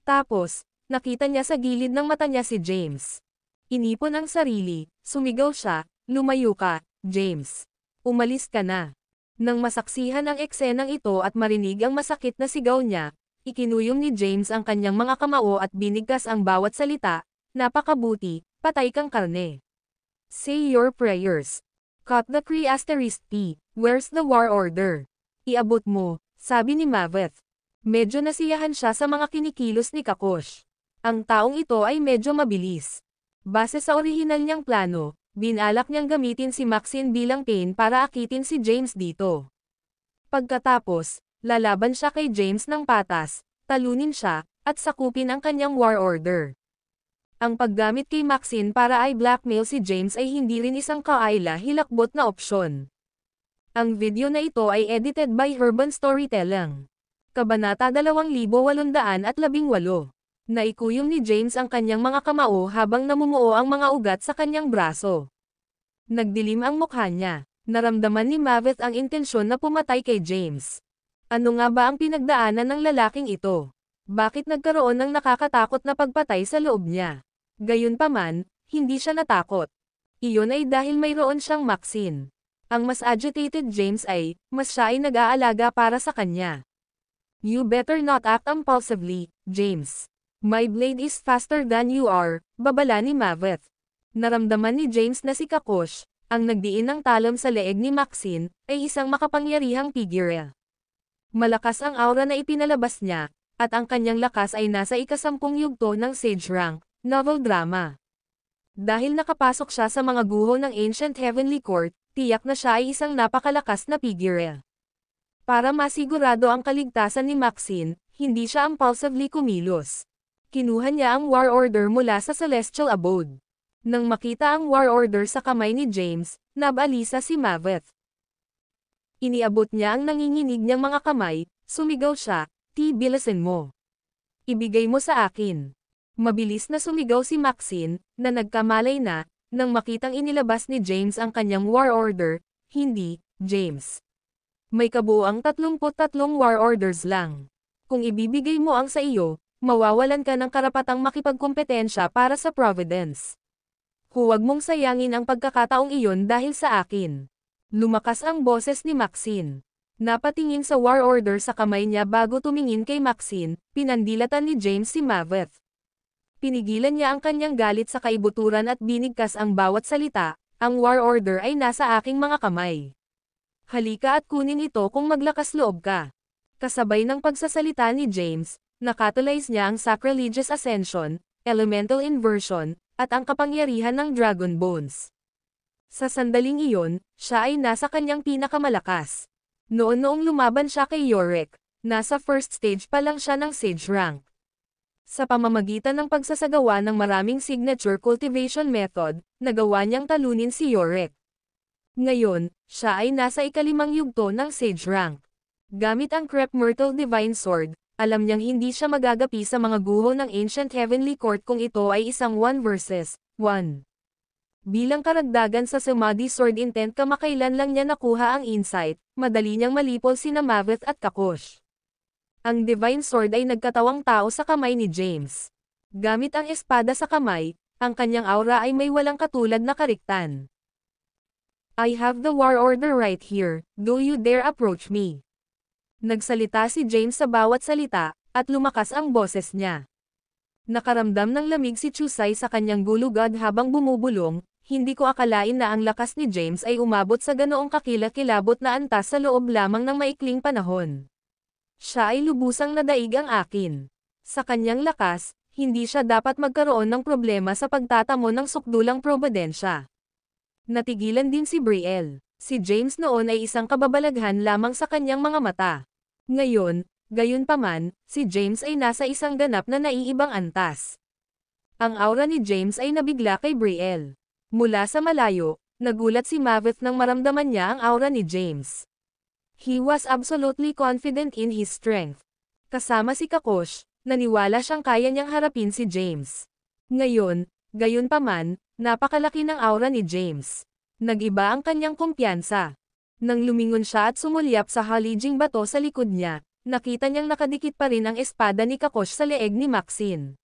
Tapos, nakita niya sa gilid ng mata niya si James. Inipon ang sarili, sumigaw siya, "Lumayo ka, James. Umalis ka na." Nang masaksihan ang eksenang ito at marinig ang masakit na sigaw niya, ikinuyom ni James ang kanyang mga kamao at binigkas ang bawat salita, "Napakabuti, patay kang karne. Say your prayers. Cut the Kree *P. Where's the war order?" "Iabot mo," sabi ni Maveth. Medyo nasiyahan siya sa mga kinikilos ni Kakosh. Ang taong ito ay medyo mabilis. Base sa orihinal niyang plano, binalak niyang gamitin si Maxine bilang pain para akitin si James dito. Pagkatapos, lalaban siya kay James ng patas, talunin siya, at sakupin ang kanyang war order. Ang paggamit kay Maxine para ay blackmail si James ay hindi rin isang kaila-hilakbot na opsyon. Ang video na ito ay edited by Urban Storytelling. Kabanata 2818. Naikuyom ni James ang kanyang mga kamao habang namumuo ang mga ugat sa kanyang braso. Nagdilim ang mukha niya. Naramdaman ni Maveth ang intensyon na pumatay kay James. Ano nga ba ang pinagdaanan ng lalaking ito? Bakit nagkaroon ng nakakatakot na pagpatay sa loob niya? Gayunpaman, hindi siya natakot. Iyon ay dahil mayroon siyang Maxine. Ang mas agitated James ay, mas siya ay nag-aalaga para sa kanya. You better not act impulsively, James. My blade is faster than you are, babala ni Maveth. Naramdaman ni James na si Kakosh, ang nagdiin ng talon sa leeg ni Maxine, ay isang makapangyarihang figure. Malakas ang aura na ipinalabas niya, at ang kanyang lakas ay nasa ika-10 yugto ng Sage Rank, novel drama. Dahil nakapasok siya sa mga guho ng Ancient Heavenly Court, tiyak na siya ay isang napakalakas na figure. Para masigurado ang kaligtasan ni Maxine, hindi siya impulsively kumilos. Kinuha niya ang war order mula sa Celestial Abode. Nang makita ang war order sa kamay ni James, nabalisa si Maveth. Iniabot niya ang nanginginig niyang mga kamay, sumigaw siya, "Bilisan mo. Ibigay mo sa akin." Mabilis na sumigaw si Maxine, na nagkamalay na, nang makitang inilabas ni James ang kanyang war order. "Hindi, James. May kabuuang 33 war orders lang. Kung ibibigay mo ang sa iyo, mawawalan ka ng karapatang makipagkompetensya para sa Providence. Huwag mong sayangin ang pagkakataong iyon dahil sa akin." Lumakas ang boses ni Maxine. Napatingin sa war order sa kamay niya bago tumingin kay Maxine, pinandilatan ni James si Maveth. Pinigilan niya ang kanyang galit sa kaibuturan at binigkas ang bawat salita, "Ang war order ay nasa aking mga kamay. Halika at kunin ito kung maglakas loob ka." Kasabay ng pagsasalita ni James, nakatulize niya ang Sacrilegious Ascension, Elemental Inversion, at ang kapangyarihan ng Dragon Bones. Sa sandaling iyon, siya ay nasa kanyang pinakamalakas. Noong lumaban siya kay Yorick, nasa first stage pa lang siya ng Sage Rank. Sa pamamagitan ng pagsasagawa ng maraming signature cultivation method, nagawa niyang talunin si Yorick. Ngayon, siya ay nasa ika-5 yugto ng Sage Rank. Gamit ang Crep Myrtle Divine Sword, alam niyang hindi siya magagapi sa mga guho ng Ancient Heavenly Court kung ito ay isang 1 versus 1. Bilang karagdagan sa Samadhi Sword Intent kamakailan lang niya nakuha ang insight, madali niyang malipol sina Maveth at Kakosh. Ang Divine Sword ay nagkatawang tao sa kamay ni James. Gamit ang espada sa kamay, ang kanyang aura ay may walang katulad na kariktan. "I have the war order right here, do you dare approach me?" Nagsalita si James sa bawat salita, at lumakas ang boses niya. Nakaramdam ng lamig si Chusay sa kanyang gulugad habang bumubulong, "Hindi ko akalain na ang lakas ni James ay umabot sa ganoong kakilakilabot na antas sa loob lamang ng maikling panahon. Siya ay lubusang nadaig ang akin. Sa kanyang lakas, hindi siya dapat magkaroon ng problema sa pagtatamo ng sukdulang probidensya." Natigilan din si Brielle. Si James noon ay isang kababalaghan lamang sa kanyang mga mata. Ngayon, gayunpaman, si James ay nasa isang ganap na naiibang antas. Ang aura ni James ay nabigla kay Brielle. Mula sa malayo, nagulat si Maveth nang maramdaman niya ang aura ni James. He was absolutely confident in his strength. Kasama si Kakosh, naniwala siyang kaya niyang harapin si James. Ngayon, gayunpaman, napakalaki ng aura ni James. Nag-iba ang kanyang kumpiyansa. Nang lumingon siya at sumulyap sa halijing bato sa likod niya, nakita niyang nakadikit pa rin ang espada ni Kakosh sa leeg ni Maxine.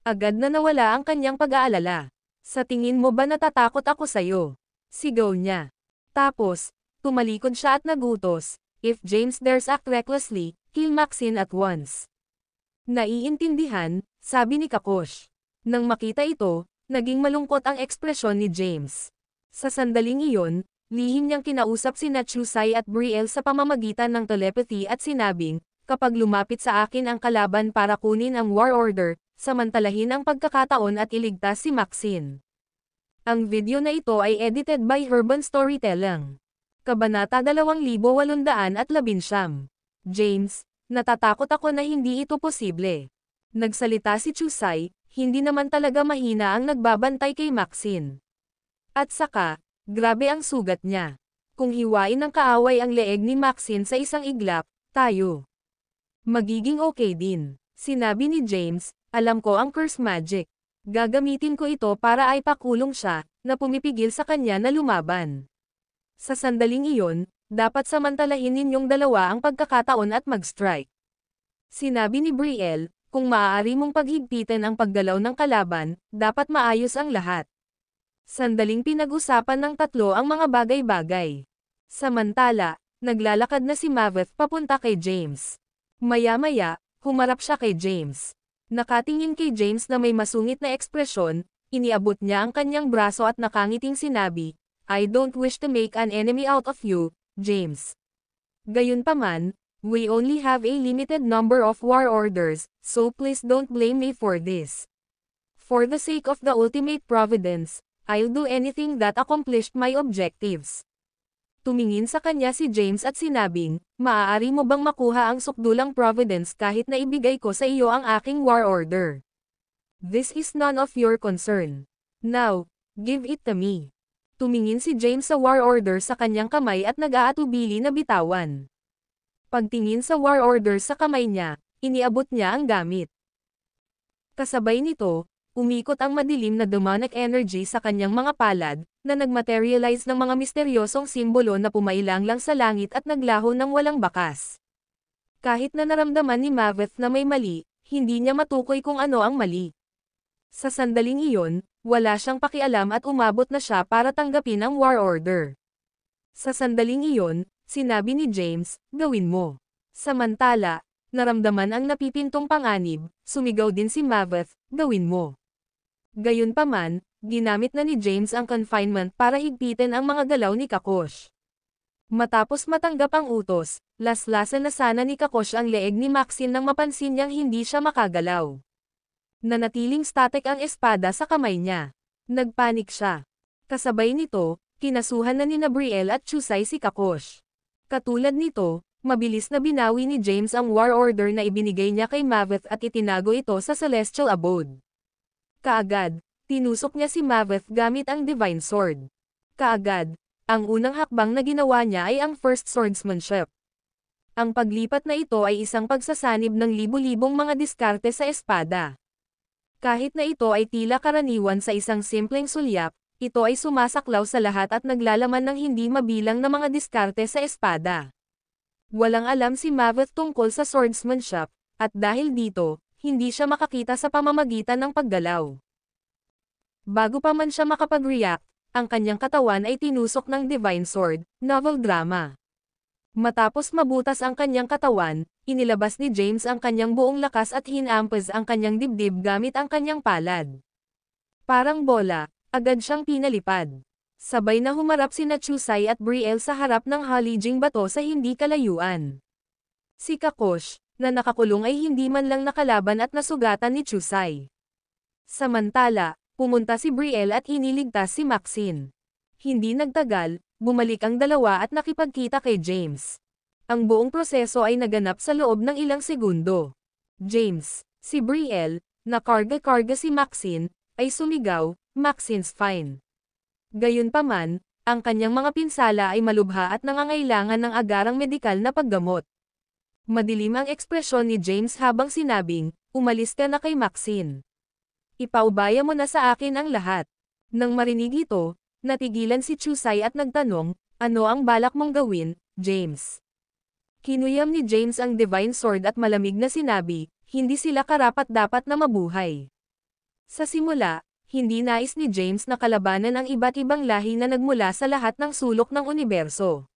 Agad na nawala ang kanyang pag-aalala. "Sa tingin mo ba natatakot ako sa'yo?" sigaw niya. Tapos, Tumalikod siya at nagutos, "If James dares act recklessly, kill Maxine at once." "Naiintindihan," sabi ni Kakosh. Nang makita ito, naging malungkot ang ekspresyon ni James. Sa sandaling iyon, lihim niyang kinausap sina Chusai at Brielle sa pamamagitan ng telepathy at sinabing, "Kapag lumapit sa akin ang kalaban para kunin ang War Order, samantalahin ang pagkakataon at iligtas si Maxine." Ang video na ito ay edited by Urban Storytelling. Kabanata 2819. James, natatakot ako na hindi ito posible. Nagsalita si Chusai, hindi naman talaga mahina ang nagbabantay kay Maxine. At saka, grabe ang sugat niya. Kung hiwain ng kaaway ang leeg ni Maxine sa isang iglap, tayo magiging okay din. Sinabi ni James, "Alam ko ang curse magic. Gagamitin ko ito para ay pakulong siya, na pumipigil sa kanya na lumaban." Sa sandaling iyon, dapat samantalahin ninyong dalawa ang pagkakataon at mag-strike. Sinabi ni Brielle, "Kung maaari mong paghigpitan ang paggalaw ng kalaban, dapat maayos ang lahat." Sandaling pinag-usapan ng tatlo ang mga bagay-bagay. Samantala, naglalakad na si Maveth papunta kay James. Maya-maya, humarap siya kay James. Nakatingin kay James na may masungit na ekspresyon, iniabot niya ang kanyang braso at nakangiting sinabi, "I don't wish to make an enemy out of you, James. Gayunpaman, we only have a limited number of war orders, so please don't blame me for this. For the sake of the ultimate providence, I'll do anything that accomplished my objectives." Tumingin sa kanya si James at sinabing, "Maaari mo bang makuha ang sukdulang providence kahit na ibigay ko sa iyo ang aking war order? This is none of your concern. Now, give it to me." Tumingin si James sa war order sa kanyang kamay at nag-aatubili na bitawan. Pagtingin sa war order sa kamay niya, iniabot niya ang gamit. Kasabay nito, umikot ang madilim na demonic energy sa kanyang mga palad, na nagmaterialize ng mga misteryosong simbolo na pumailanglang sa langit at naglaho ng walang bakas. Kahit na naramdaman ni Maveth na may mali, hindi niya matukoy kung ano ang mali. Sa sandaling iyon, wala siyang pakialam at umabot na siya para tanggapin ang war order. Sa sandaling iyon, sinabi ni James, "Gawin mo." Samantala, naramdaman ang napipintong panganib, sumigaw din si Maveth, "Gawin mo." Gayunpaman, ginamit na ni James ang confinement para higpitin ang mga galaw ni Kakosh. Matapos matanggap ang utos, laslasan na sana ni Kakosh ang leeg ni Maxine nang mapansin niyang hindi siya makagalaw. Nanatiling static ang espada sa kamay niya. Nagpanik siya. Kasabay nito, kinasuhan na ni Brielle at Chusai si Kakosh. Katulad nito, mabilis na binawi ni James ang war order na ibinigay niya kay Maveth at itinago ito sa Celestial Abode. Kaagad, tinusok niya si Maveth gamit ang Divine Sword. Kaagad, ang unang hakbang na ginawa niya ay ang First Swordsmanship. Ang paglipat na ito ay isang pagsasanib ng libu-libong mga diskarte sa espada. Kahit na ito ay tila karaniwan sa isang simpleng sulyap, ito ay sumasaklaw sa lahat at naglalaman ng hindi mabilang na mga diskarte sa espada. Walang alam si Maveth tungkol sa swordsmanship, at dahil dito, hindi siya makakita sa pamamagitan ng paggalaw. Bago pa man siya makapag-react, ang kanyang katawan ay tinusok ng Divine Sword, novel drama. Matapos mabutas ang kanyang katawan, inilabas ni James ang kanyang buong lakas at hinampas ang kanyang dibdib gamit ang kanyang palad. Parang bola, agad siyang pinalipad. Sabay na humarap sina Chusai at Brielle sa harap ng halijing bato sa hindi kalayuan. Si Kakosh, na nakakulong ay hindi man lang nakalaban at nasugatan ni Chusai. Samantala, pumunta si Brielle at iniligtas si Maxine. Hindi nagtagal, bumalik ang dalawa at nakipagkita kay James. Ang buong proseso ay naganap sa loob ng ilang segundo. James, si Brielle, na karga-karga si Maxine, ay sumigaw, "Maxine's fine." Gayunpaman, ang kanyang mga pinsala ay malubha at nangangailangan ng agarang medikal na paggamot. Madilim ang ekspresyon ni James habang sinabing, "Umalis ka na kay Maxine. Ipaubaya mo na sa akin ang lahat." Nang marinig ito, natigilan si Chusai at nagtanong, "Ano ang balak mong gawin, James?" Kinuyam ni James ang Divine Sword at malamig na sinabi, "Hindi sila karapat-dapat na mabuhay." Sa simula, hindi nais ni James na kalabanan ang iba't ibang lahi na nagmula sa lahat ng sulok ng universo.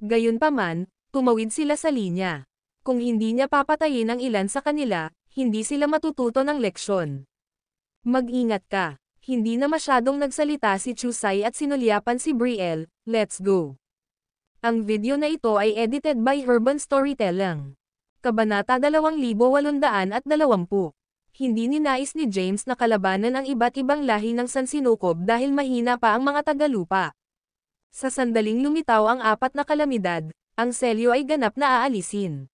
Gayunpaman, tumawid sila sa linya. Kung hindi niya papatayin ang ilan sa kanila, hindi sila matututo ng leksyon. Mag-ingat ka. Hindi na masyadong nagsalita si Chusai at sinulyapan si Brielle. Let's go. Ang video na ito ay edited by Urban Storytelling. Kabanata 2820. Hindi ninais ni James na kalabanan ang iba't ibang lahi ng Sansinukob dahil mahina pa ang mga tagalupa. Sa sandaling lumitaw ang apat na kalamidad, ang selyo ay ganap na aalisin.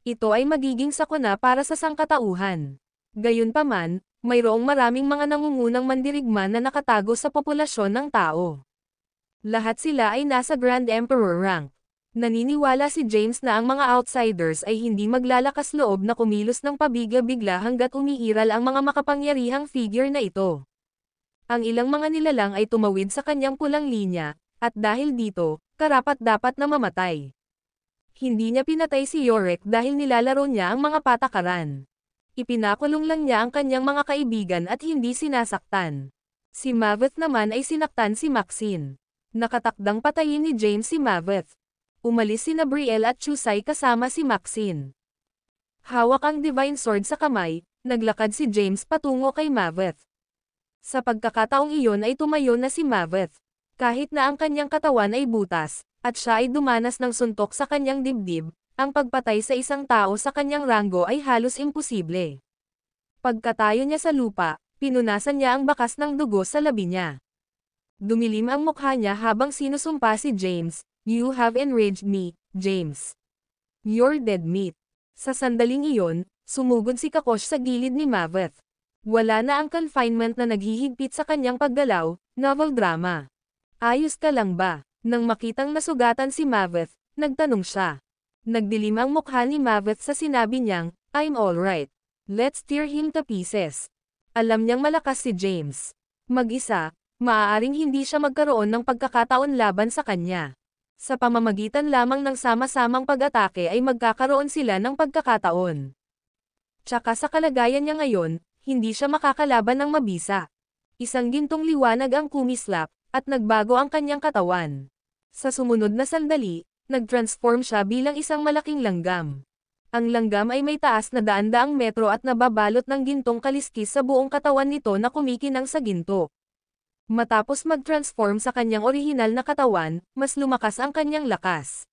Ito ay magiging sakuna para sa sangkatauhan. Gayunpaman, mayroong maraming mga nangungunang mandirigma na nakatago sa populasyon ng tao. Lahat sila ay nasa Grand Emperor rank. Naniniwala si James na ang mga outsiders ay hindi maglalakas loob na kumilos ng pabigla-bigla hanggat umiiral ang mga makapangyarihang figure na ito. Ang ilang mga nilalang ay tumawid sa kanyang pulang linya, at dahil dito, karapat-dapat na mamatay. Hindi niya pinatay si Yorick dahil nilalaro niya ang mga patakaran. Ipinakulong lang niya ang kanyang mga kaibigan at hindi sinasaktan. Si Maveth naman ay sinaktan si Maxine. Nakatakdang patayin ni James si Maveth. Umalis sina Brielle at Chusai kasama si Maxine. Hawak ang Divine Sword sa kamay, naglakad si James patungo kay Maveth. Sa pagkakataong iyon ay tumayo na si Maveth. Kahit na ang kanyang katawan ay butas, at siya ay dumanas ng suntok sa kanyang dibdib, ang pagpatay sa isang tao sa kanyang ranggo ay halos imposible. Pagkatayo niya sa lupa, pinunasan niya ang bakas ng dugo sa labi niya. Dumilim ang mukha niya habang sinusumpa si James, "You have enraged me, James. You're dead meat." Sa sandaling iyon, sumugod si Kakosh sa gilid ni Maveth. Wala na ang confinement na naghihigpit sa kanyang paggalaw, novel drama. "Ayos ka lang ba?" Nang makitang nasugatan si Maveth, nagtanong siya. Nagdilim ang mukha ni Maveth sa sinabi niyang, "I'm alright. Let's tear him to pieces." Alam niyang malakas si James. Mag-isa, maaaring hindi siya magkaroon ng pagkakataon laban sa kanya. Sa pamamagitan lamang ng sama-samang pag-atake ay magkakaroon sila ng pagkakataon. Tsaka sa kalagayan niya ngayon, hindi siya makakalaban ng mabisa. Isang gintong liwanag ang kumislap, at nagbago ang kanyang katawan. Sa sumunod na sandali, nag-transform siya bilang isang malaking langgam. Ang langgam ay may taas na daan-daang metro at nababalot ng gintong kaliskis sa buong katawan nito na kumikinang sa ginto. Matapos mag-transform sa kanyang orihinal na katawan, mas lumakas ang kanyang lakas.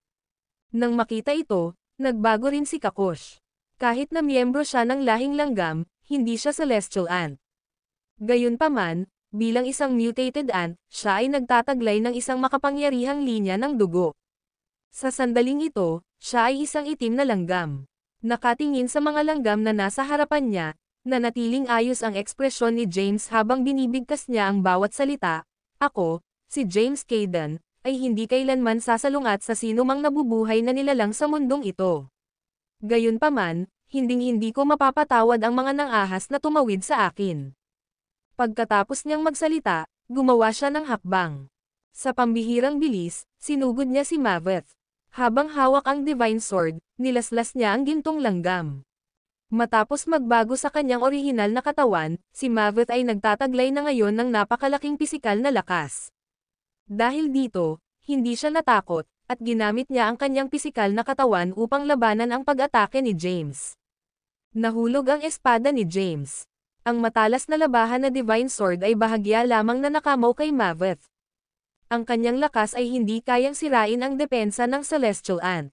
Nang makita ito, nagbago rin si Kakosh. Kahit na miyembro siya ng lahing langgam, hindi siya celestial ant. Gayunpaman, bilang isang mutated ant, siya ay nagtataglay ng isang makapangyarihang linya ng dugo. Sa sandaling ito, siya ay isang itim na langgam. Nakatingin sa mga langgam na nasa harapan niya, nanatiling ayos ang ekspresyon ni James habang binibigkas niya ang bawat salita. "Ako, si James Caden, ay hindi kailanman sasalungat sa sinumang nabubuhay na nilalang sa mundong ito. Gayunpaman, hinding-hindi ko mapapatawad ang mga nang-ahas na tumawid sa akin." Pagkatapos niyang magsalita, gumawa siya ng hakbang. Sa pambihirang bilis, sinugod niya si Maveth. Habang hawak ang Divine Sword, nilaslas niya ang gintong langgam. Matapos magbago sa kanyang orihinal na katawan, si Maveth ay nagtataglay na ngayon ng napakalaking pisikal na lakas. Dahil dito, hindi siya natakot, at ginamit niya ang kanyang pisikal na katawan upang labanan ang pag-atake ni James. Nahulog ang espada ni James. Ang matalas na labahan na Divine Sword ay bahagya lamang na nakamaw kay Maveth. Ang kanyang lakas ay hindi kayang sirain ang depensa ng Celestial Ant.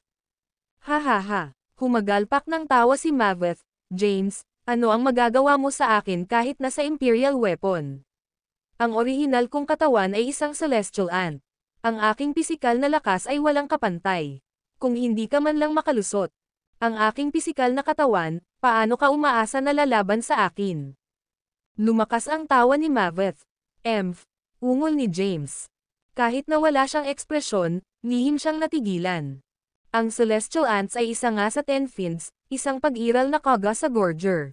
"Ha. Humagalpak ng tawa si Maveth. "James, ano ang magagawa mo sa akin kahit nasa Imperial Weapon? Ang orihinal kong katawan ay isang Celestial Ant. Ang aking pisikal na lakas ay walang kapantay. Kung hindi ka man lang makalusot ang aking pisikal na katawan, paano ka umaasa na lalaban sa akin?" Lumakas ang tawa ni Maveth. Ungol ni James. Kahit na wala siyang ekspresyon, lihim siyang natigilan. Ang Celestial Ants ay isa nga sa 10 fins, isang pag-iral na kaga sa Gorger.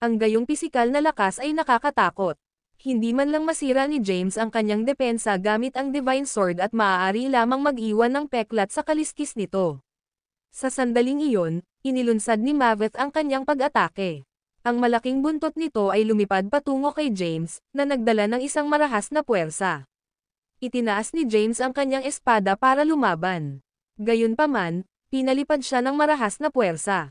Ang gayong pisikal na lakas ay nakakatakot. Hindi man lang masira ni James ang kanyang depensa gamit ang Divine Sword at maaari lamang mag-iwan ng peklat sa kaliskis nito. Sa sandaling iyon, inilunsad ni Maveth ang kanyang pag-atake. Ang malaking buntot nito ay lumipad patungo kay James, na nagdala ng isang marahas na puwersa. Itinaas ni James ang kanyang espada para lumaban. Gayunpaman, pinalipad siya ng marahas na puwersa.